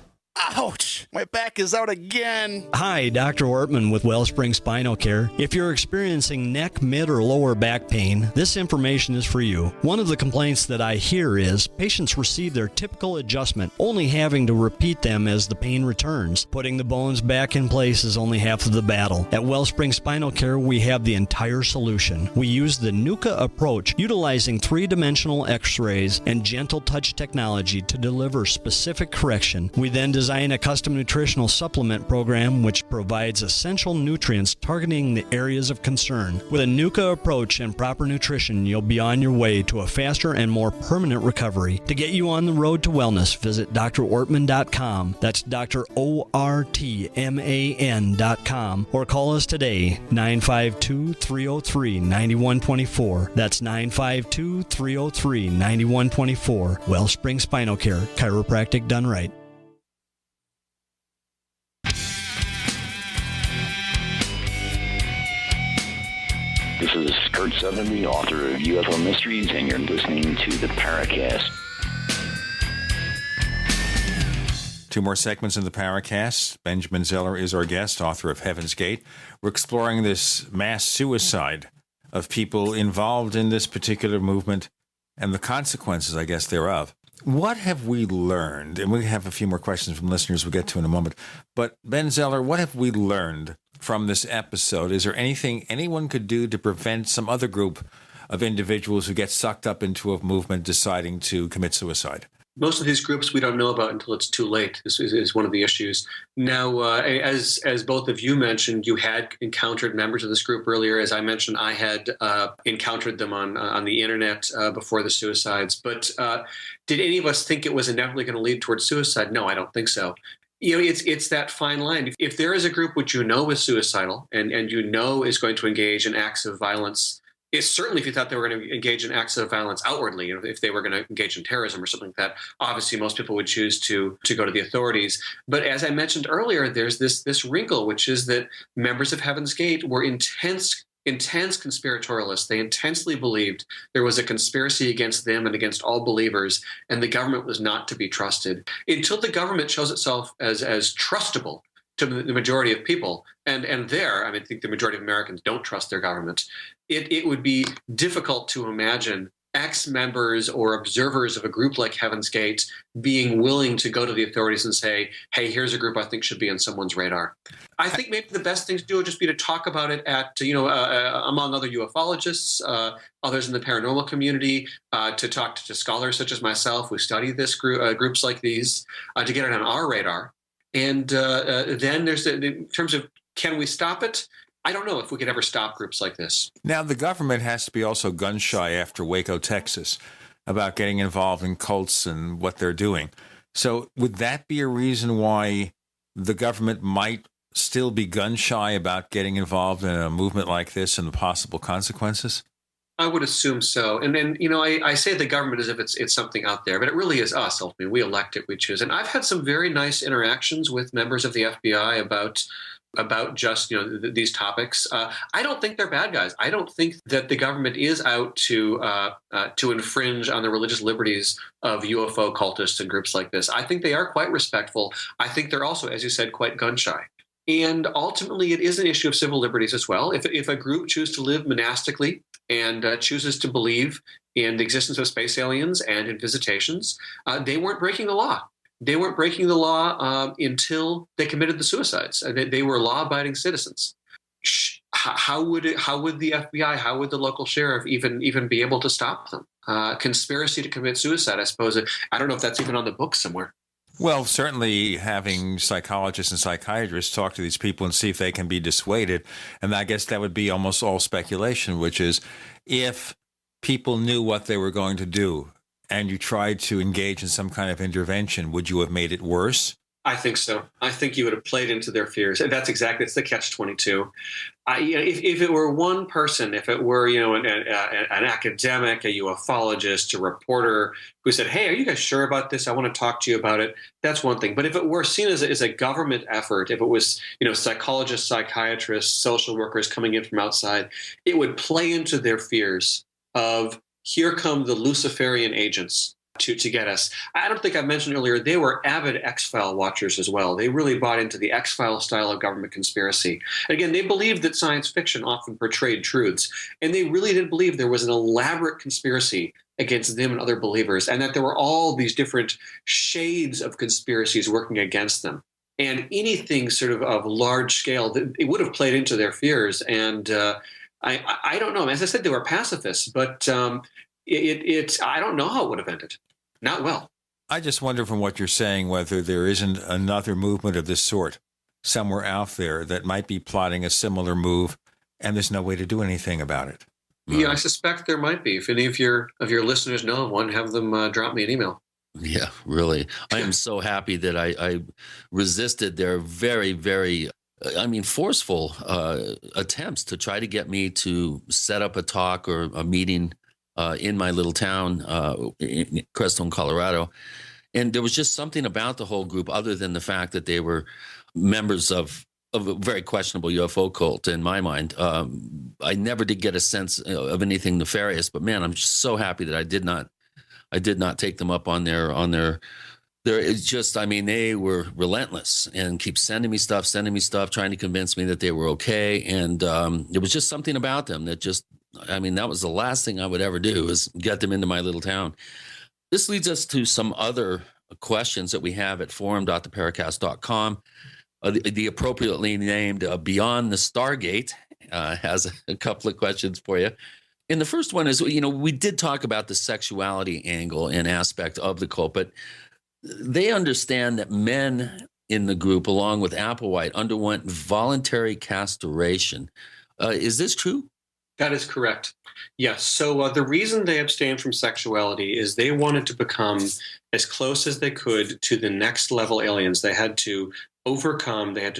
Ouch! My back is out again. Hi, Dr. Ortman with Wellspring Spinal Care. If you're experiencing neck, mid, or lower back pain, this information is for you. One of the complaints that I hear is patients receive their typical adjustment, only having to repeat them as the pain returns. Putting the bones back in place is only half of the battle. At Wellspring Spinal Care, we have the entire solution. We use the NUCA approach, utilizing three-dimensional x-rays and gentle touch technology to deliver specific correction. We then design a custom nutritional supplement program which provides essential nutrients targeting the areas of concern. With a NUCA approach and proper nutrition, you'll be on your way to a faster and more permanent recovery. To get you on the road to wellness, visit drortman.com. That's drortman.com, or call us today, 952-303-9124. That's 952-303-9124. Wellspring Spinal Care, chiropractic done right. This is Kurt Sotheby, author of UFO Mysteries, and you're listening to the Paracast. Two more segments in the Paracast. Benjamin Zeller is our guest, author of Heaven's Gate. We're exploring this mass suicide of people involved in this particular movement and the consequences, I guess, thereof. What have we learned? And we have a few more questions from listeners we'll get to in a moment. But Ben Zeller, what have we learned from this episode? Is there anything anyone could do to prevent some other group of individuals who get sucked up into a movement deciding to commit suicide? Most of these groups we don't know about until it's too late. This is one of the issues. Now, as both of you mentioned, you had encountered members of this group earlier. As I mentioned, I had encountered them on the internet before the suicides. But did any of us think it was inevitably going to lead towards suicide? No, I don't think so. You know, it's that fine line. If there is a group which you know is suicidal and you know is going to engage in acts of violence, it's certainly if you thought they were going to engage in acts of violence outwardly, you know, if they were going to engage in terrorism or something like that, obviously most people would choose to go to the authorities. But as I mentioned earlier, there's this wrinkle, which is that members of Heaven's Gate were intense conspiratorialists. They intensely believed there was a conspiracy against them and against all believers, and the government was not to be trusted. Until the government shows itself as trustable to the majority of people, and there, I think the majority of Americans don't trust their government, it would be difficult to imagine ex-members or observers of a group like Heaven's Gate being willing to go to the authorities and say, hey, here's a group I think should be on someone's radar. I think maybe the best thing to do would just be to talk about it at, among other ufologists, others in the paranormal community, to talk to scholars such as myself who study this groups like these, to get it on our radar. And then there's, in terms of can we stop it? I don't know if we could ever stop groups like this. Now, the government has to be also gun-shy after Waco, Texas, about getting involved in cults and what they're doing. So would that be a reason why the government might still be gun-shy about getting involved in a movement like this and the possible consequences? I would assume so. And then, I say the government as if it's something out there, but it really is us, ultimately. We elect it, we choose. And I've had some very nice interactions with members of the FBI about just these topics. I don't think they're bad guys. I don't think that the government is out to infringe on the religious liberties of UFO cultists and groups like this. I think they are quite respectful. I think they're also, as you said, quite gun shy. And ultimately, it is an issue of civil liberties as well. If a group chooses to live monastically and chooses to believe in the existence of space aliens and in visitations, they weren't breaking the law. they weren't breaking the law until they committed the suicides. They were law-abiding citizens. How would the FBI, how would the local sheriff even be able to stop them? Conspiracy to commit suicide, I suppose. I don't know if that's even on the book somewhere. Well, certainly having psychologists and psychiatrists talk to these people and see if they can be dissuaded. And I guess that would be almost all speculation, which is if people knew what they were going to do and you tried to engage in some kind of intervention, would you have made it worse? I think so. I think you would have played into their fears. And it's the catch-22. If it were one person, if it were, an academic, a ufologist, a reporter who said, hey, are you guys sure about this? I want to talk to you about it. That's one thing. But if it were seen as a government effort, if it was, psychologists, psychiatrists, social workers coming in from outside, it would play into their fears of here come the Luciferian agents to get us. I don't think I mentioned earlier, they were avid X-File watchers as well. They really bought into the X-File style of government conspiracy. Again, they believed that science fiction often portrayed truths, and they really did believe there was an elaborate conspiracy against them and other believers, and that there were all these different shades of conspiracies working against them. And anything sort of large scale, it would have played into their fears. And I don't know. As I said, they were pacifists, but I don't know how it would have ended. Not well. I just wonder from what you're saying whether there isn't another movement of this sort somewhere out there that might be plotting a similar move, and there's no way to do anything about it. Yeah, I suspect there might be. If any of your listeners know of one, have them drop me an email. Yeah, really. I am so happy that I resisted their very, very forceful attempts to try to get me to set up a talk or a meeting in my little town, in Crestone, Colorado. And there was just something about the whole group other than the fact that they were members of a very questionable UFO cult in my mind. I never did get a sense of anything nefarious, but man, I'm just so happy that I did not take them up on their it's just, they were relentless and keep sending me stuff, trying to convince me that they were okay. And there was just something about them that just, that was the last thing I would ever do is get them into my little town. This leads us to some other questions that we have at forum.theparacast.com. The appropriately named Beyond the Stargate has a couple of questions for you. And the first one is, we did talk about the sexuality angle and aspect of the cult, but they understand that men in the group, along with Applewhite, underwent voluntary castration. Is this true? That is correct. Yes. So the reason they abstained from sexuality is they wanted to become as close as they could to the next level aliens. They had to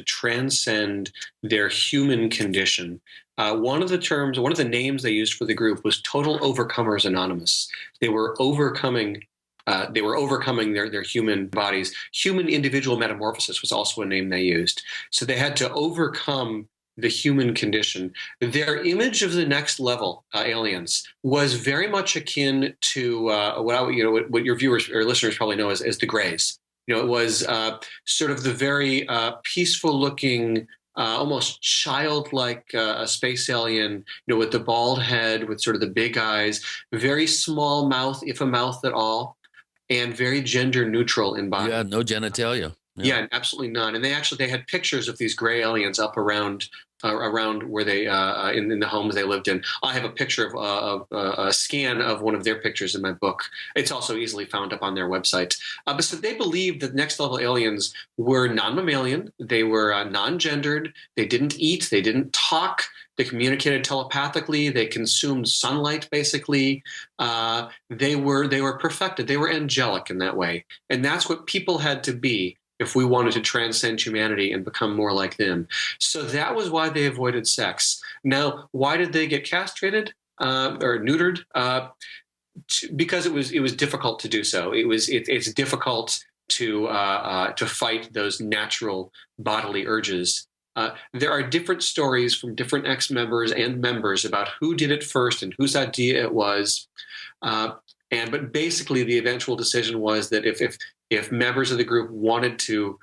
transcend their human condition. One of the names they used for the group was Total Overcomers Anonymous. They were overcoming their human bodies. Human individual metamorphosis was also a name they used. So they had to overcome the human condition. Their image of the next level aliens was very much akin to what your viewers or listeners probably know as the Greys. It was sort of the very peaceful-looking, almost childlike space alien, with the bald head, with sort of the big eyes, very small mouth, if a mouth at all, and very gender neutral in body. Yeah, no genitalia. Yeah, absolutely none. And they had pictures of these gray aliens up around where they in the homes they lived in. I have a picture of a scan of one of their pictures in my book. It's also easily found up on their website. But so they believed that next level aliens were non-mammalian. They were non-gendered. They didn't eat. They didn't talk. They communicated telepathically. They consumed sunlight, basically. They were perfected. They were angelic in that way. And that's what people had to be if we wanted to transcend humanity and become more like them. So that was why they avoided sex. Now, why did they get castrated or neutered? Because it was difficult to do so. It's difficult to fight those natural bodily urges. There are different stories from different ex-members and members about who did it first and whose idea it was. But basically, the eventual decision was that if members of the group wanted to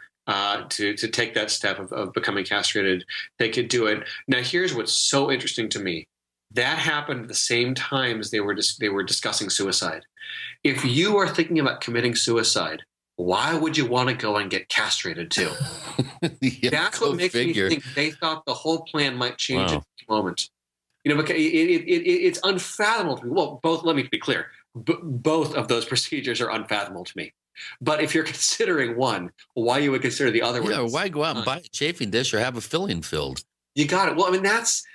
take that step of becoming castrated, they could do it. Now, here's what's so interesting to me. That happened at the same time as they were discussing suicide. If you are thinking about committing suicide, why would you want to go and get castrated too? That's what makes me think they thought the whole plan might change at the moment. Because it's unfathomable to me. Well, let me be clear. Both of those procedures are unfathomable to me. But if you're considering one, why you would consider the other one? Yeah, why go out and buy a chafing dish or have a filling filled? You got it. Well, I mean, that's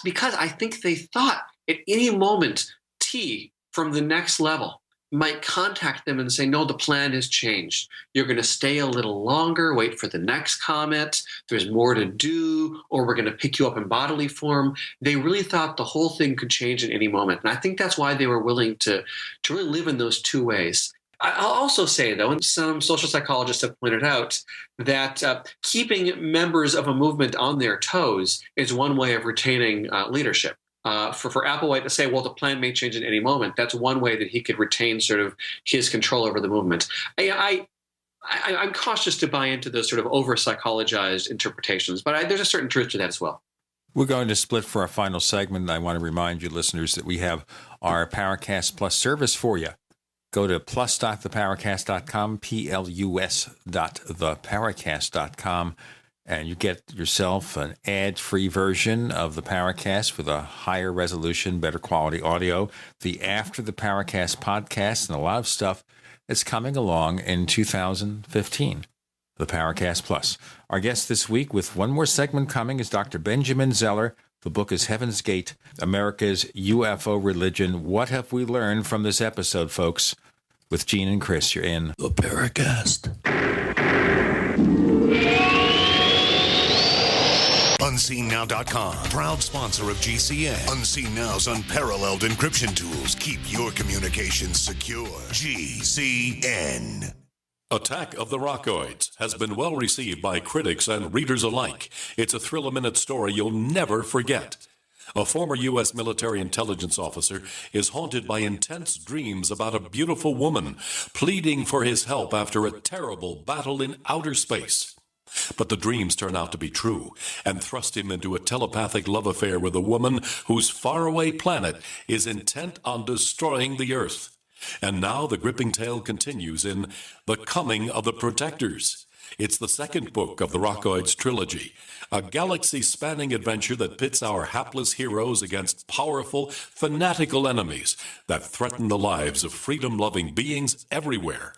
because I think they thought at any moment T from the next level might contact them and say, no, the plan has changed. You're going to stay a little longer, wait for the next comet. There's more to do, or we're going to pick you up in bodily form. They really thought the whole thing could change at any moment. And I think that's why they were willing to really live in those two ways. I'll also say, though, and some social psychologists have pointed out, that keeping members of a movement on their toes is one way of retaining leadership. For Applewhite to say, well, the plan may change at any moment, that's one way that he could retain sort of his control over the movement. I'm cautious to buy into those sort of over-psychologized interpretations, but there's a certain truth to that as well. We're going to split for our final segment. I want to remind you, listeners, that we have our Paracast Plus service for you. Go to plus.theparacast.com, plus.theparacast.com, and you get yourself an ad-free version of the Paracast with a higher resolution, better quality audio, the After the Paracast podcast, and a lot of stuff that's coming along in 2015, the Paracast Plus. Our guest this week with one more segment coming is Dr. Benjamin Zeller. The book is Heaven's Gate, America's UFO Religion. What have we learned from this episode, folks? With Gene and Chris, you're in the Paracast. UnseenNow.com, proud sponsor of GCN. Unseen Now's unparalleled encryption tools keep your communications secure. GCN. Attack of the Rockoids has been well received by critics and readers alike. It's a thrill-a-minute story you'll never forget. A former U.S. military intelligence officer is haunted by intense dreams about a beautiful woman pleading for his help after a terrible battle in outer space. But the dreams turn out to be true and thrust him into a telepathic love affair with a woman whose faraway planet is intent on destroying the Earth. And now the gripping tale continues in The Coming of the Protectors. It's the second book of the Rockoids trilogy, a galaxy-spanning adventure that pits our hapless heroes against powerful, fanatical enemies that threaten the lives of freedom-loving beings everywhere.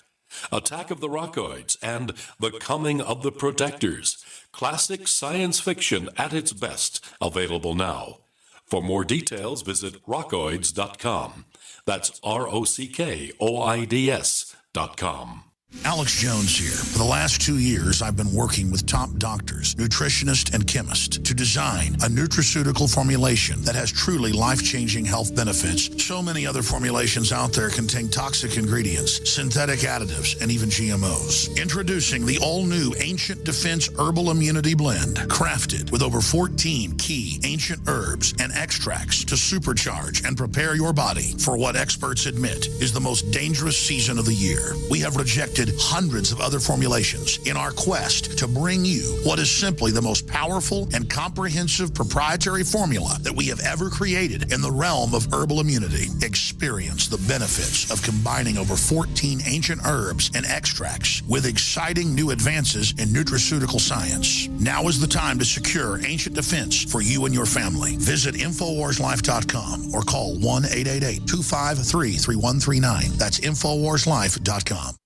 Attack of the Rockoids and The Coming of the Protectors, classic science fiction at its best, available now. For more details, visit rockoids.com. That's ROCKOIDS.com. Alex Jones here. For the last 2 years, I've been working with top doctors, nutritionists, and chemists to design a nutraceutical formulation that has truly life-changing health benefits. So many other formulations out there contain toxic ingredients, synthetic additives, and even GMOs. Introducing the all-new Ancient Defense Herbal Immunity Blend, crafted with over 14 key ancient herbs and extracts to supercharge and prepare your body for what experts admit is the most dangerous season of the year. We have rejected hundreds of other formulations in our quest to bring you what is simply the most powerful and comprehensive proprietary formula that we have ever created in the realm of herbal immunity. Experience the benefits of combining over 14 ancient herbs and extracts with exciting new advances in nutraceutical science. Now is the time to secure Ancient Defense for you and your family. Visit InfoWarsLife.com or call 1-888-253-3139. That's InfoWarsLife.com.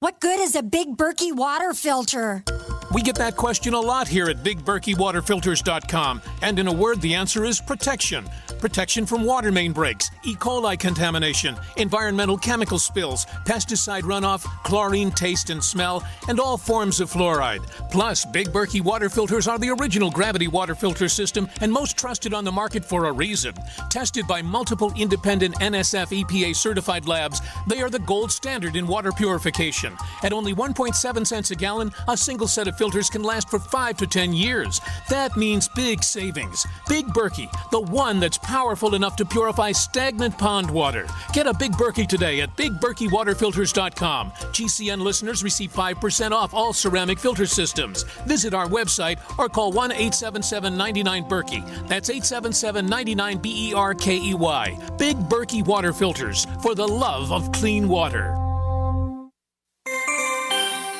What good is a Big Berkey water filter? We get that question a lot here at BigBerkeyWaterFilters.com, and in a word, the answer is protection. Protection from water main breaks, E. coli contamination, environmental chemical spills, pesticide runoff, chlorine taste and smell, and all forms of fluoride. Plus, Big Berkey water filters are the original gravity water filter system and most trusted on the market for a reason. Tested by multiple independent NSF EPA certified labs, they are the gold standard in water purification. At only 1.7 cents a gallon, a single set of filters can last for 5 to 10 years. That means big savings. Big Berkey, the one that's powerful enough to purify stagnant pond water. Get a Big Berkey today at BigBerkeyWaterFilters.com. GCN listeners receive 5% off all ceramic filter systems. Visit our website or call 1-877-99-BERKEY. That's 877-99-BERKEY. Big Berkey Water Filters, for the love of clean water.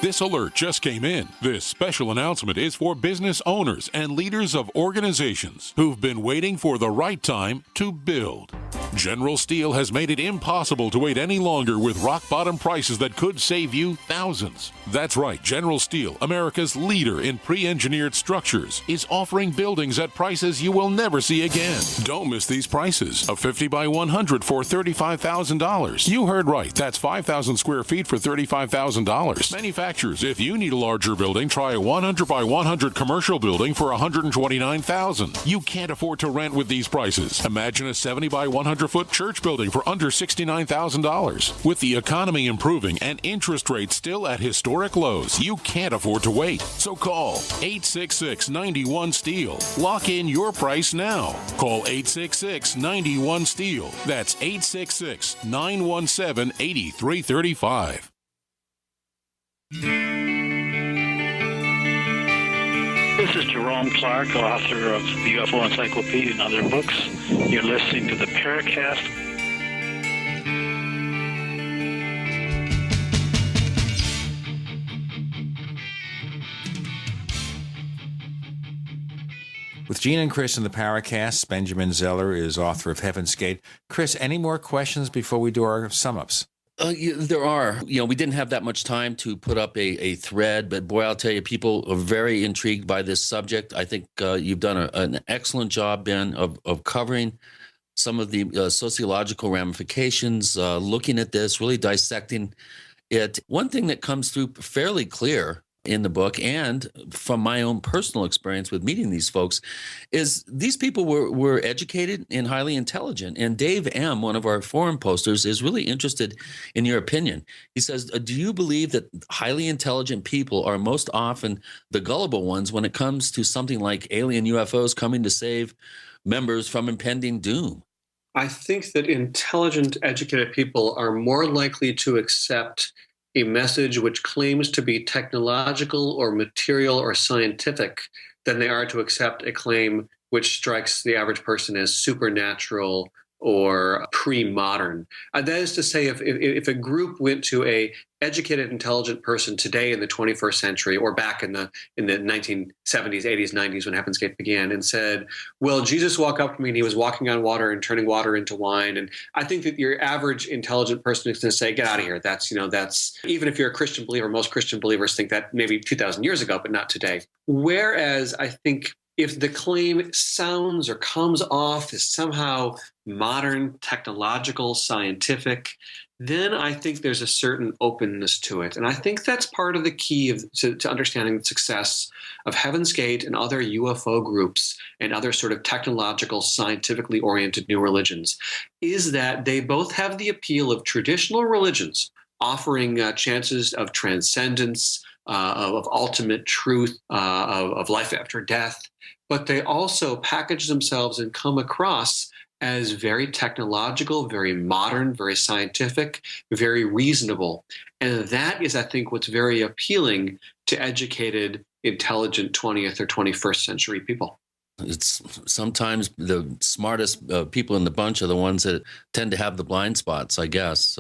This alert just came in. This special announcement is for business owners and leaders of organizations who've been waiting for the right time to build. General Steel has made it impossible to wait any longer with rock-bottom prices that could save you thousands. That's right, General Steel, America's leader in pre-engineered structures, is offering buildings at prices you will never see again. Don't miss these prices. A 50 by 100 for $35,000. You heard right. That's 5,000 square feet for $35,000. Manufacturers, if you need a larger building, try a 100 by 100 commercial building for $129,000. You can't afford to rent with these prices. Imagine a 70 by 100-foot church building for under $69,000. With the economy improving and interest rates still at historic lows, you can't afford to wait. So call 866-91-STEEL. Lock in your price now. Call 866-91-STEEL. That's 866-917-8335. This is Jerome Clark, author of the UFO Encyclopedia and other books. You're listening to the Paracast. With Gene and Chris in the Paracast, Benjamin Zeller is author of Heaven's Gate. Chris, any more questions before we do our sum-ups? There are. We didn't have that much time to put up a thread, but boy, I'll tell you, people are very intrigued by this subject. I think you've done an excellent job, Ben, of covering some of the sociological ramifications, looking at this, really dissecting it. One thing that comes through fairly clear in the book and from my own personal experience with meeting these folks is these people were educated and highly intelligent. And Dave M., one of our forum posters, is really interested in your opinion. He says, do you believe that highly intelligent people are most often the gullible ones when it comes to something like alien UFOs coming to save members from impending doom? I think that intelligent, educated people are more likely to accept a message which claims to be technological or material or scientific than they are to accept a claim which strikes the average person as supernatural or pre-modern. That is to say, if a group went to a educated, intelligent person today in the 21st century or back in the 1970s, 80s, 90s when Heaven's Gate began and said, well, Jesus walked up to me and he was walking on water and turning water into wine. And I think that your average intelligent person is going to say, get out of here. That's even if you're a Christian believer, most Christian believers think that maybe 2,000 years ago, but not today. Whereas I think if the claim sounds or comes off as somehow modern, technological, scientific, then I think there's a certain openness to it. And I think that's part of the key to understanding the success of Heaven's Gate and other UFO groups and other sort of technological, scientifically oriented new religions, is that they both have the appeal of traditional religions, offering chances of transcendence, of ultimate truth, of life after death, but they also package themselves and come across as very technological, very modern, very scientific, very reasonable. And that is, I think, what's very appealing to educated, intelligent 20th or 21st century people. It's sometimes the smartest people in the bunch are the ones that tend to have the blind spots, I guess.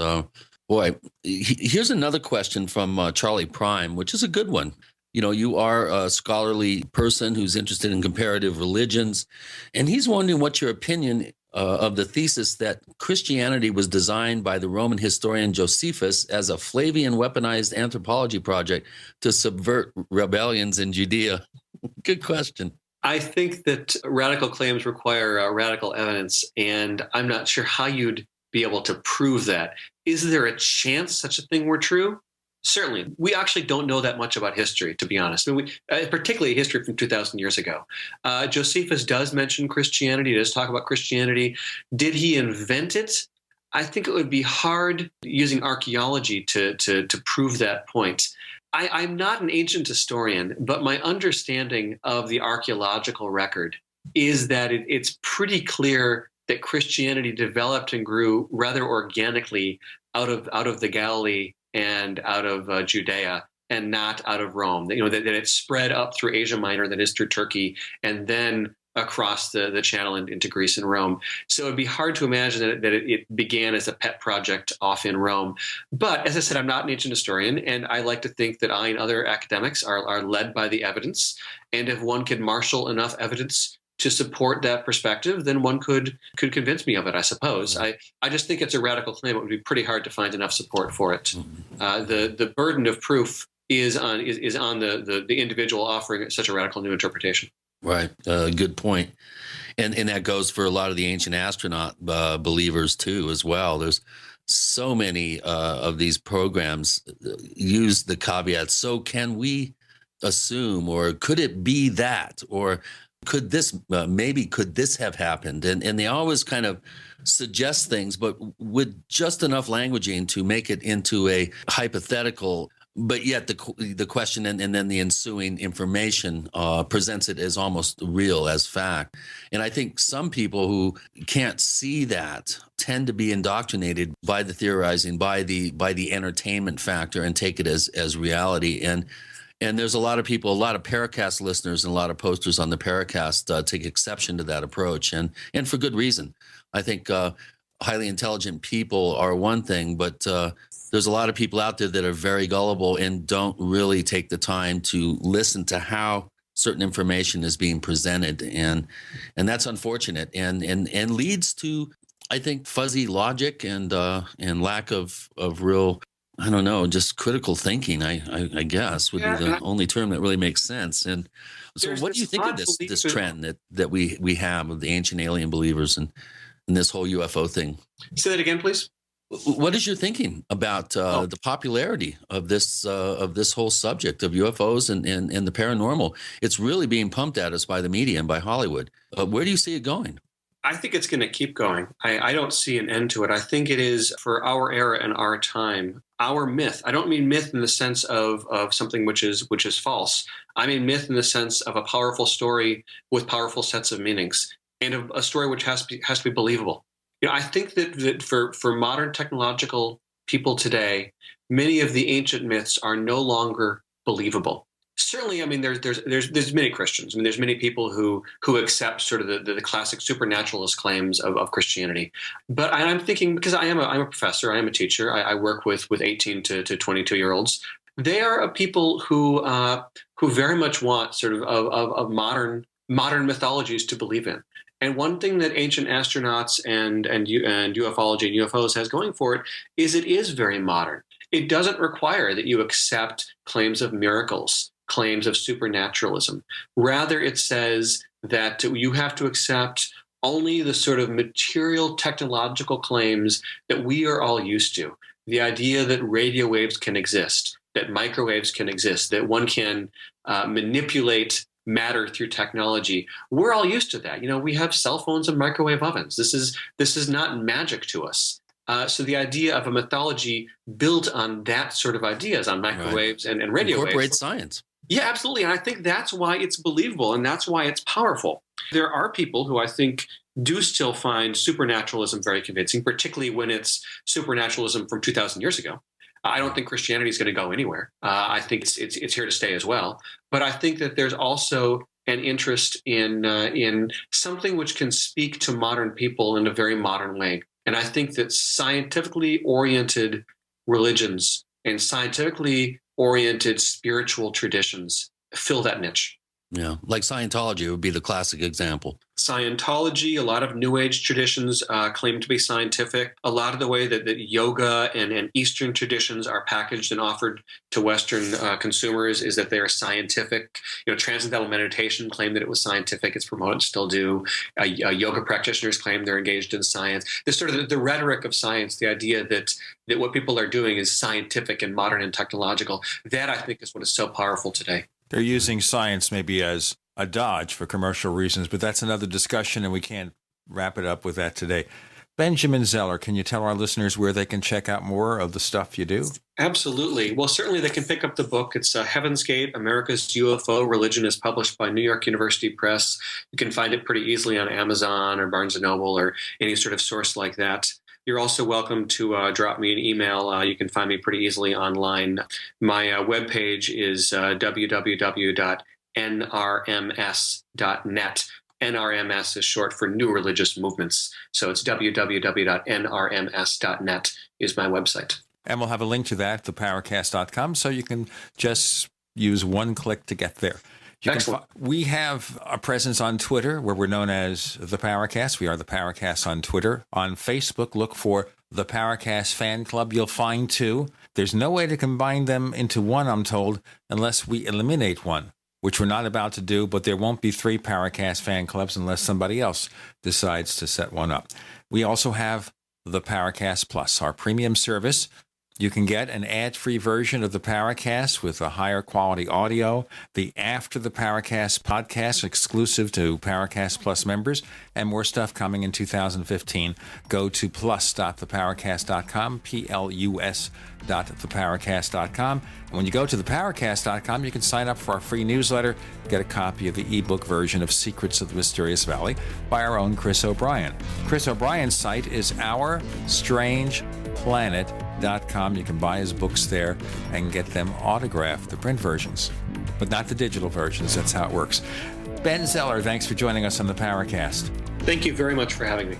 Boy, here's another question from Charlie Prime, which is a good one. You are a scholarly person who's interested in comparative religions, and he's wondering what your opinion of the thesis that Christianity was designed by the Roman historian Josephus as a Flavian weaponized anthropology project to subvert rebellions in Judea. Good question. I think that radical claims require radical evidence, and I'm not sure how you'd be able to prove that. Is there a chance such a thing were true? Certainly. We actually don't know that much about history, to be honest. Particularly history from 2,000 years ago. Josephus does mention Christianity, does talk about Christianity. Did he invent it? I think it would be hard using archaeology to prove that point. I'm not an ancient historian, but my understanding of the archaeological record is that it's pretty clear that Christianity developed and grew rather organically out of the Galilee and out of Judea, and not out of Rome. That it spread up through Asia Minor, that is through Turkey, and then across the channel into Greece and Rome. So it'd be hard to imagine that it began as a pet project off in Rome. But as I said, I'm not an ancient historian, and I like to think that I and other academics are led by the evidence. And if one could marshal enough evidence to support that perspective, then one could convince me of it, I suppose. I just think it's a radical claim. It would be pretty hard to find enough support for it. The burden of proof is on the individual offering such a radical new interpretation. Right. Good point. And that goes for a lot of the ancient astronaut believers too, as well. There's so many of these programs use the caveat. So can we assume, or could it be that, or could this could this have happened? And they always kind of suggest things, but with just enough languaging to make it into a hypothetical. But yet the question and then the ensuing information presents it as almost real, as fact. And I think some people who can't see that tend to be indoctrinated by the theorizing, by the entertainment factor, and take it as reality. And there's a lot of people, a lot of Paracast listeners and a lot of posters on the Paracast take exception to that approach, and for good reason. I think highly intelligent people are one thing, but there's a lot of people out there that are very gullible and don't really take the time to listen to how certain information is being presented, and that's unfortunate, and leads to, I think, fuzzy logic and lack of real, I don't know, just critical thinking, I guess would be the only term that really makes sense. And so what do you think of this trend that we have of the ancient alien believers and this whole UFO thing? Say that again, please. What is your thinking about the popularity of this whole subject of UFOs and the paranormal? It's really being pumped at us by the media and by Hollywood. Where do you see it going? I think it's going to keep going. I don't see an end to it. I think it is, for our era and our time, our myth. I don't mean myth in the sense of something which is false. I mean myth in the sense of a powerful story with powerful sets of meanings, and a story which has to be believable. I think that for modern technological people today, many of the ancient myths are no longer believable. Certainly, I mean, there's many Christians. I mean, there's many people who accept sort of the classic supernaturalist claims of Christianity. But I'm thinking, because I'm a professor, I am a teacher. I work with 18 to 22-year-olds. They are people who very much want sort of modern mythologies to believe in. And one thing that ancient astronauts and ufology and UFOs has going for it is very modern. It doesn't require that you accept claims of miracles, claims of supernaturalism. Rather, it says that you have to accept only the sort of material technological claims that we are all used to. The idea that radio waves can exist, that microwaves can exist, that one can manipulate matter through technology. We're all used to that. We have cell phones and microwave ovens. This is not magic to us. So the idea of a mythology built on that sort of ideas, on microwaves and radio waves. Incorporate science. Yeah, absolutely. And I think that's why it's believable, and that's why it's powerful. There are people who I think do still find supernaturalism very convincing, particularly when it's supernaturalism from 2,000 years ago. I don't think Christianity is going to go anywhere. I think it's here to stay as well. But I think that there's also an interest in something which can speak to modern people in a very modern way. And I think that scientifically oriented religions and scientifically oriented spiritual traditions fill that niche. Yeah, like Scientology would be the classic example. Scientology, a lot of New Age traditions claim to be scientific. A lot of the way that yoga and Eastern traditions are packaged and offered to Western consumers is that they are scientific. Transcendental meditation claimed that it was scientific. It's promoted, still do. Yoga practitioners claim they're engaged in science. There's sort of the rhetoric of science, the idea that what people are doing is scientific and modern and technological. That, I think, is what is so powerful today. They're using science maybe as a dodge for commercial reasons, but that's another discussion, and we can't wrap it up with that today. Benjamin Zeller, can you tell our listeners where they can check out more of the stuff you do? Absolutely. Well, certainly they can pick up the book. It's Heaven's Gate, America's UFO Religion, is published by New York University Press. You can find it pretty easily on Amazon or Barnes & Noble or any sort of source like that. You're also welcome to drop me an email. You can find me pretty easily online. My webpage is www.nrms.net. NRMS is short for New Religious Movements. So it's www.nrms.net is my website. And we'll have a link to that, theparacast.com, so you can just use one click to get there. Excellent. We have a presence on Twitter where we're known as The Paracast. We are The Paracast on Twitter. On Facebook, look for The Paracast Fan Club. You'll find two. There's no way to combine them into one, I'm told, unless we eliminate one, which we're not about to do, but there won't be 3 Paracast fan clubs unless somebody else decides to set one up. We also have the Paracast Plus, our premium service. You can get an ad-free version of the Paracast with a higher quality audio, the After the Paracast podcast exclusive to Paracast Plus members, and more stuff coming in 2015. Go to plus.theparacast.com, plus.theparacast.com. And when you go to theparacast.com, you can sign up for our free newsletter, get a copy of the ebook version of Secrets of the Mysterious Valley by our own Chris O'Brien. Chris O'Brien's site is OurStrangePlanet.com. You can buy his books there and get them autographed, the print versions, but not the digital versions. That's how it works. Ben Zeller, thanks for joining us on the Paracast. Thank you very much for having me.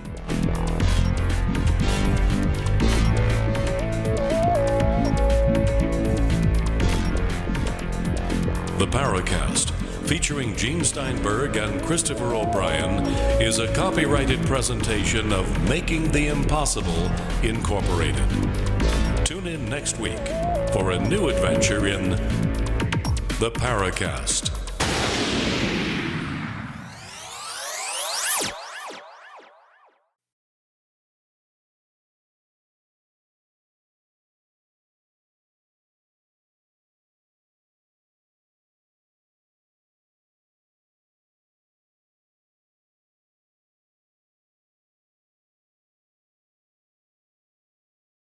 The Paracast, featuring Gene Steinberg and Christopher O'Brien, is a copyrighted presentation of Making the Impossible, Incorporated. Tune in next week for a new adventure in The Paracast.